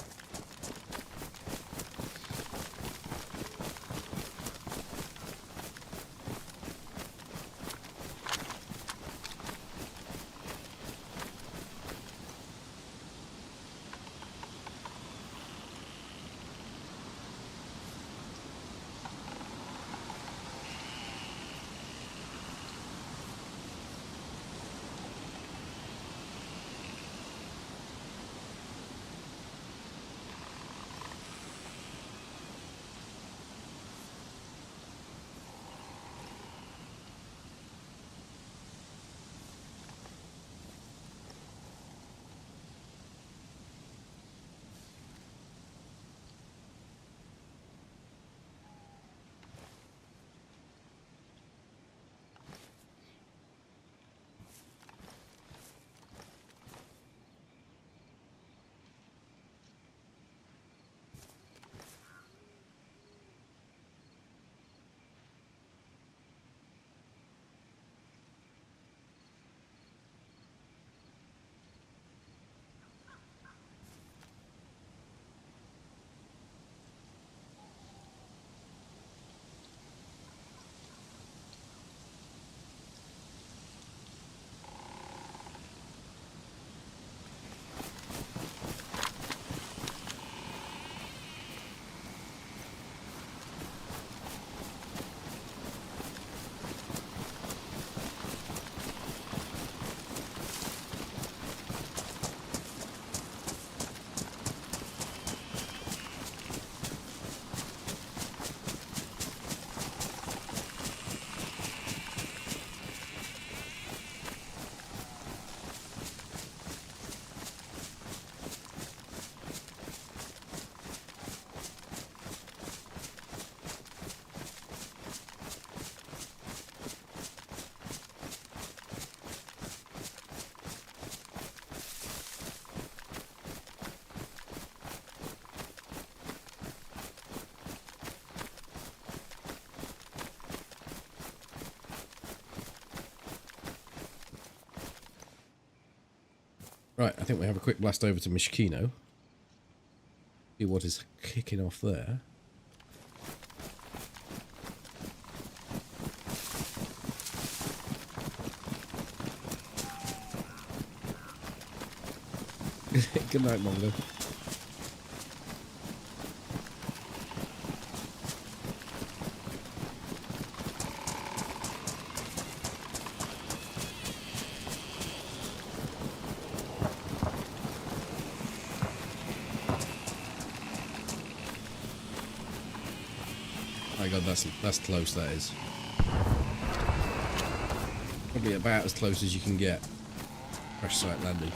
Right, I think we have a quick blast over to Mishkino. See what is kicking off there. Good night, Mongo. My God, that's close. That is probably about as close as you can get. Crash site landing.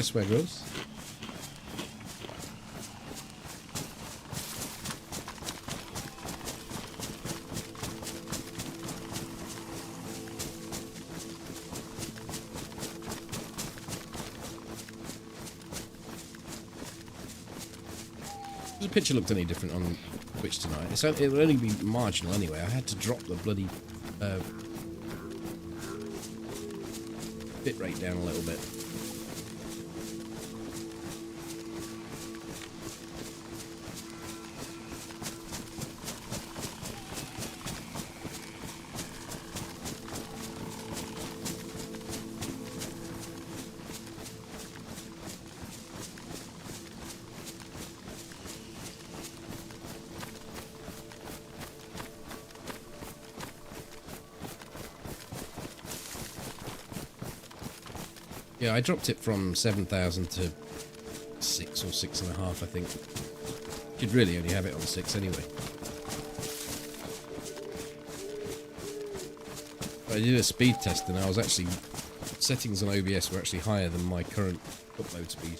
I swear, Gross. The picture looked any different on Twitch tonight. It will only be marginal anyway. I had to drop the bloody bit rate down a little bit. Yeah, I dropped it from 7,000 to 6 or 6.5, I think. You'd really only have it on 6 anyway. But I did a speed test and I was actually... settings on OBS were actually higher than my current upload speed.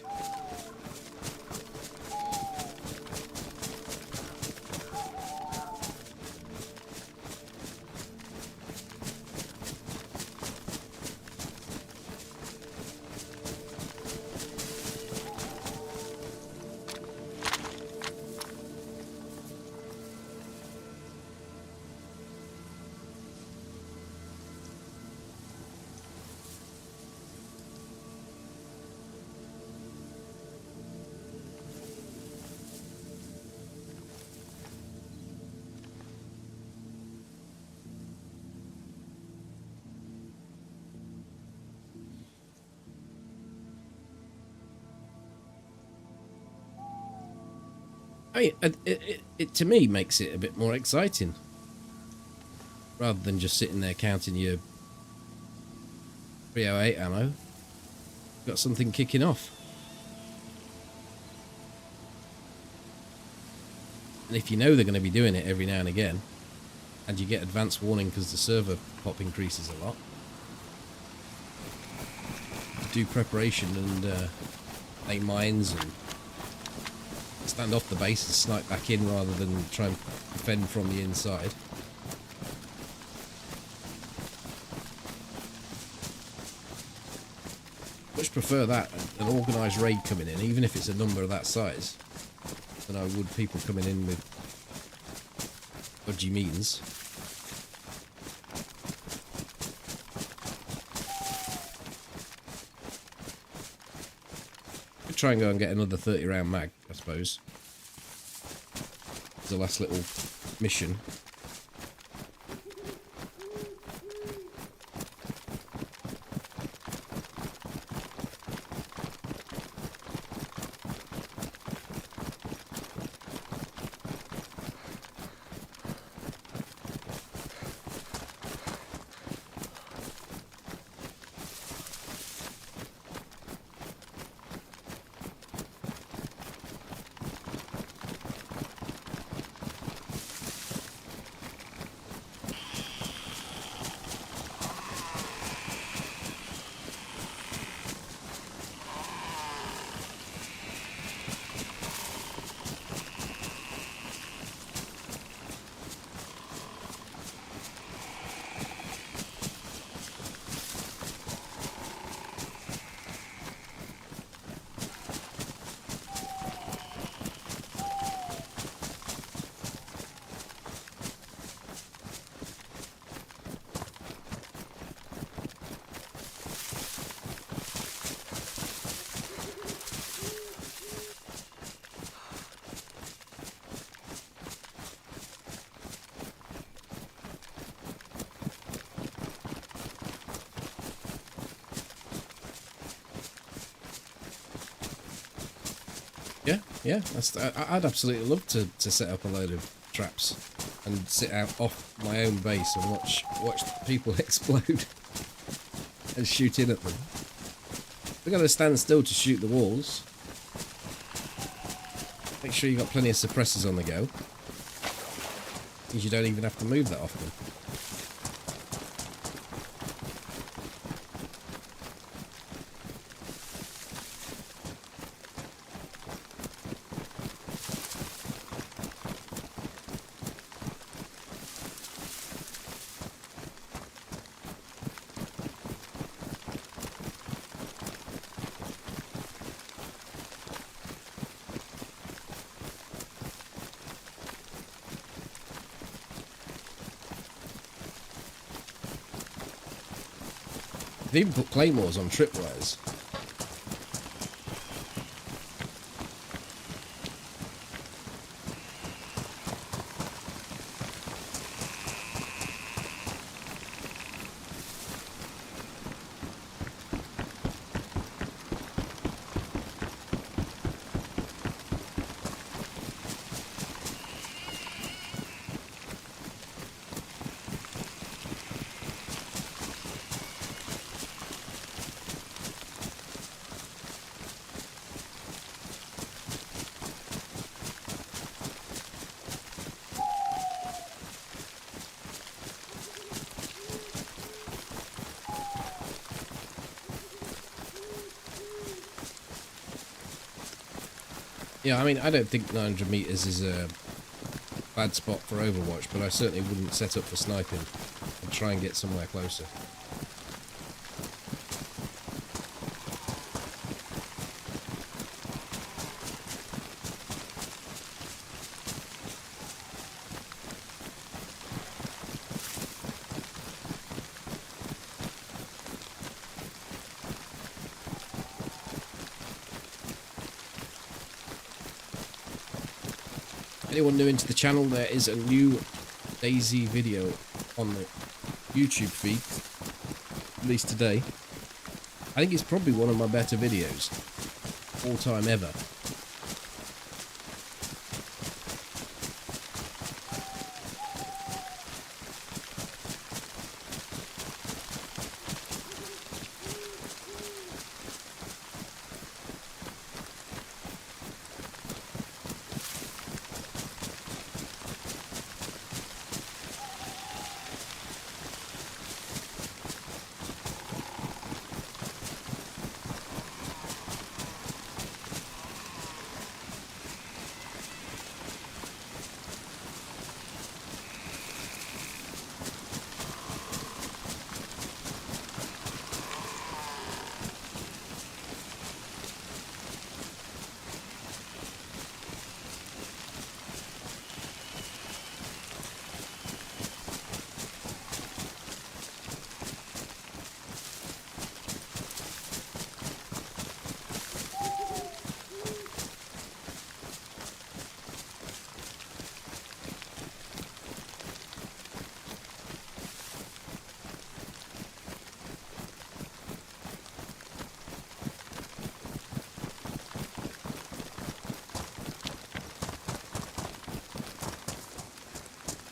I mean, it to me makes it a bit more exciting, rather than just sitting there counting your 308 ammo. Got something kicking off, and if you know they're going to be doing it every now and again, and you get advance warning because the server pop increases a lot, do preparation and lay mines and stand off the base and snipe back in rather than try and defend from the inside. Much prefer that, an organised raid coming in, even if it's a number of that size, than I would people coming in with dodgy means. Could try and go and get another 30 round mag, I suppose. The last little mission. Yeah, I'd absolutely love to set up a load of traps and sit out off my own base and watch people explode and shoot in at them. We've got to stand still to shoot the walls. Make sure you've got plenty of suppressors on the go, because you don't even have to move that often. They even put claymores on tripwires. Yeah, I mean, I don't think 900 meters is a bad spot for Overwatch, but I certainly wouldn't set up for sniping and try and get somewhere closer. Anyone new into the channel, there is a new DayZ video on the YouTube feed, released today. I think it's probably one of my better videos, all time ever.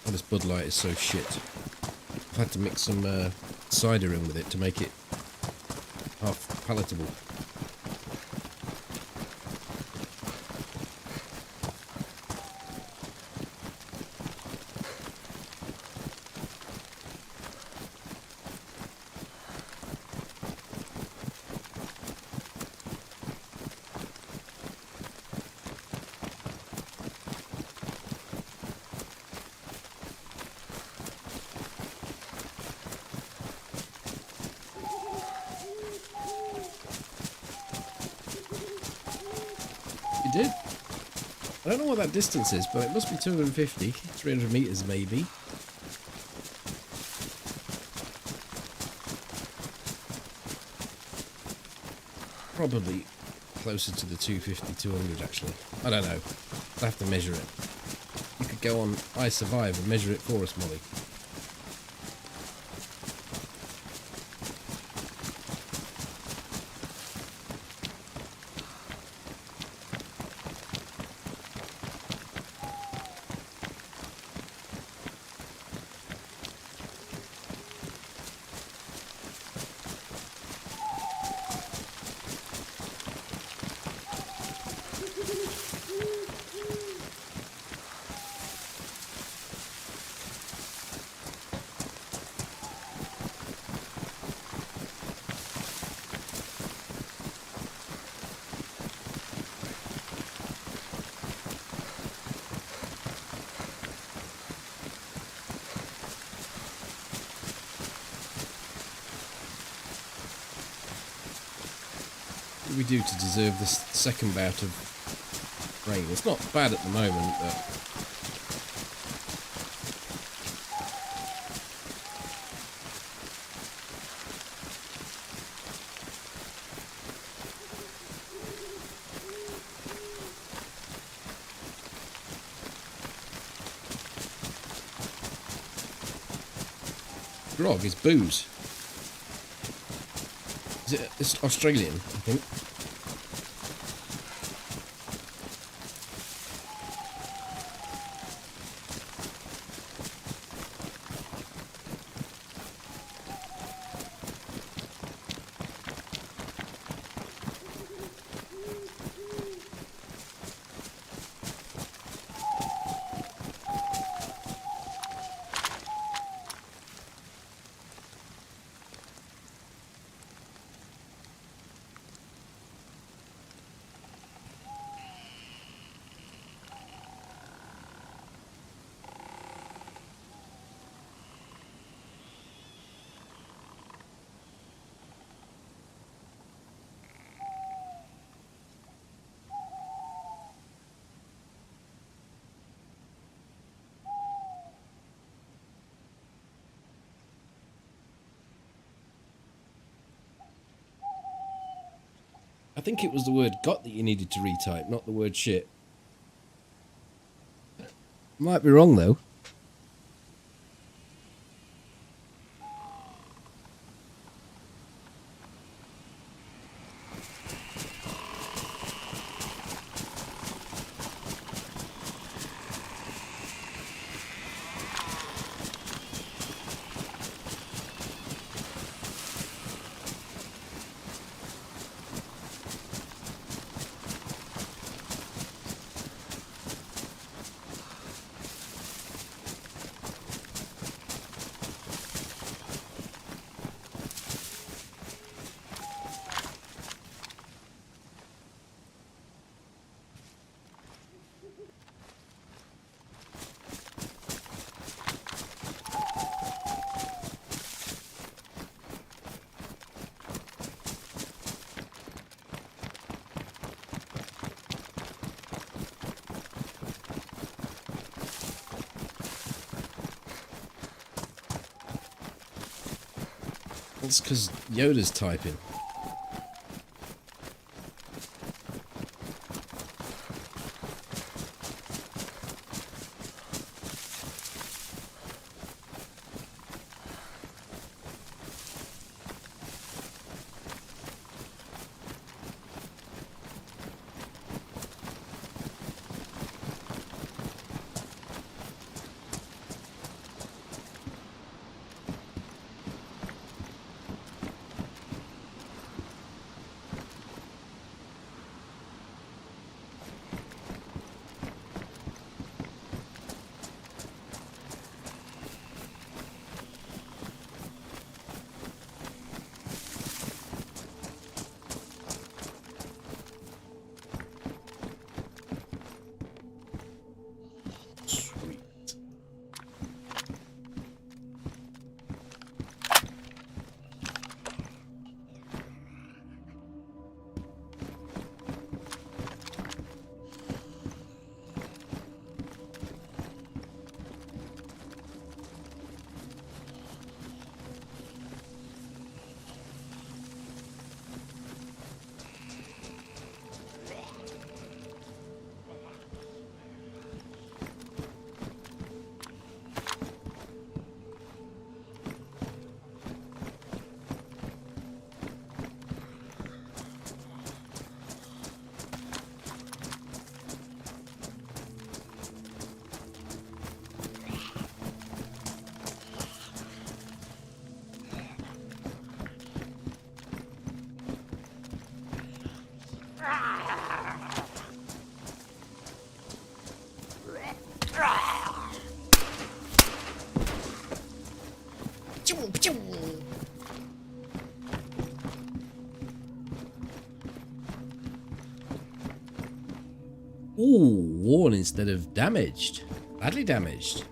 Oh, this Bud Light is so shit. I've had to mix some cider in with it to make it half palatable. You did? I don't know what that distance is, but it must be 250, 300 meters maybe. Probably closer to the 250, 200 actually. I don't know. I'll have to measure it. You could go on I Survive and measure it for us, Molly. What do we do to deserve this second bout of rain? It's not bad at the moment, but grog, it's booze. It's Australian, I think. I think it was the word got that you needed to retype, not the word shit. Might be wrong, though. It's because Yoda's typing. Ooh, worn instead of damaged. Badly damaged.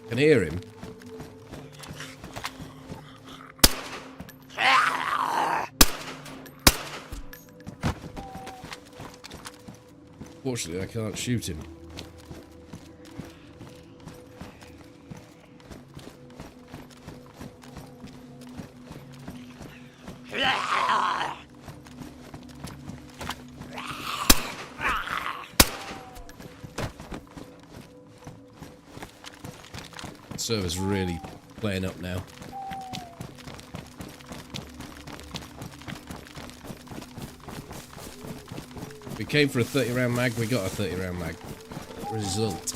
Can hear him. Fortunately, I can't shoot him. Server's really playing up now. We came for a 30 round mag, we got a 30 round mag. Result.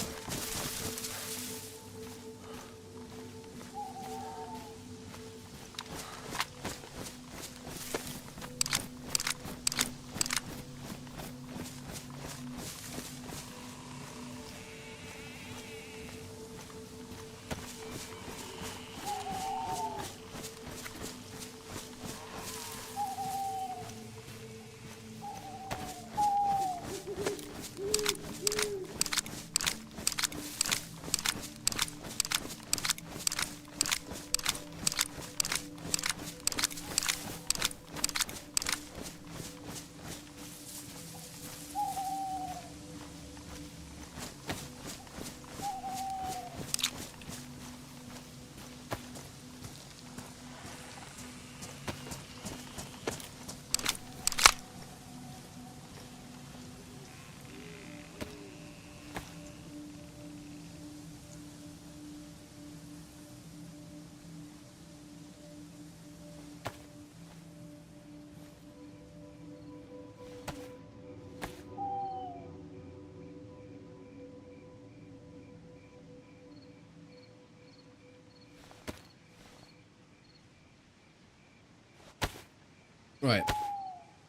Right.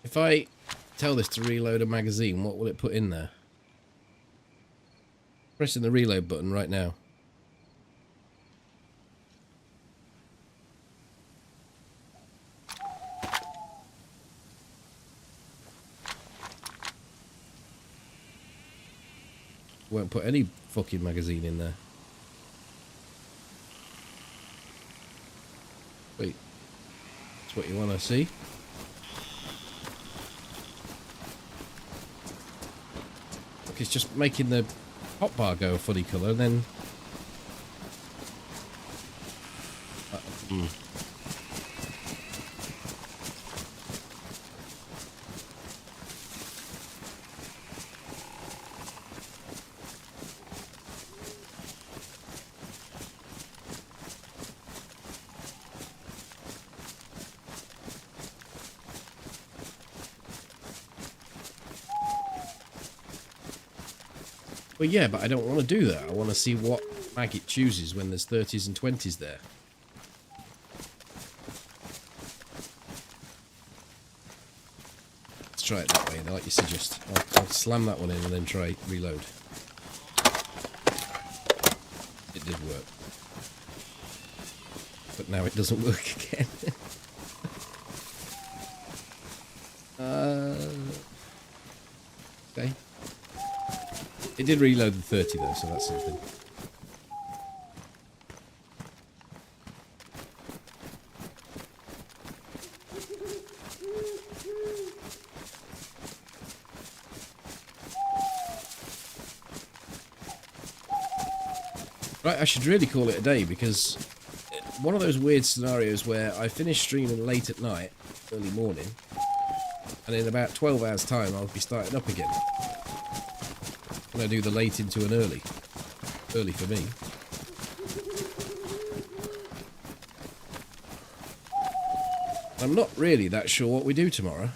If I tell this to reload a magazine, what will it put in there? Pressing the reload button right now. Won't put any fucking magazine in there. Wait. That's what you want to see? Look, it's just making the hotbar go a funny colour and then... Well, yeah, but I don't want to do that. I want to see what mag it chooses when there's 30s and 20s there. Let's try it that way, like you suggest. I'll slam that one in and then try reload. It did work. But now it doesn't work again. Okay. It did reload the 30 though, so that's something. Right, I should really call it a day because one of those weird scenarios where I finish streaming late at night, early morning, and in about 12 hours time I'll be starting up again. When I do the late into an early. Early for me. I'm not really that sure what we do tomorrow.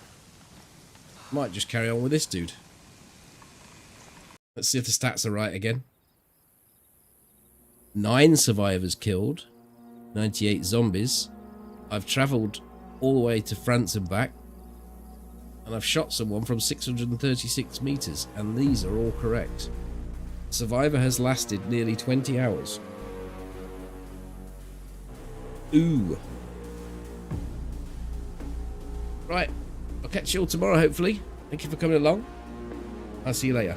Might just carry on with this dude. Let's see if the stats are right again. 9 survivors killed. 98 zombies. I've travelled all the way to France and back. And I've shot someone from 636 meters, and these are all correct. Survivor has lasted nearly 20 hours. Ooh. Right, I'll catch you all tomorrow, hopefully. Thank you for coming along. I'll see you later.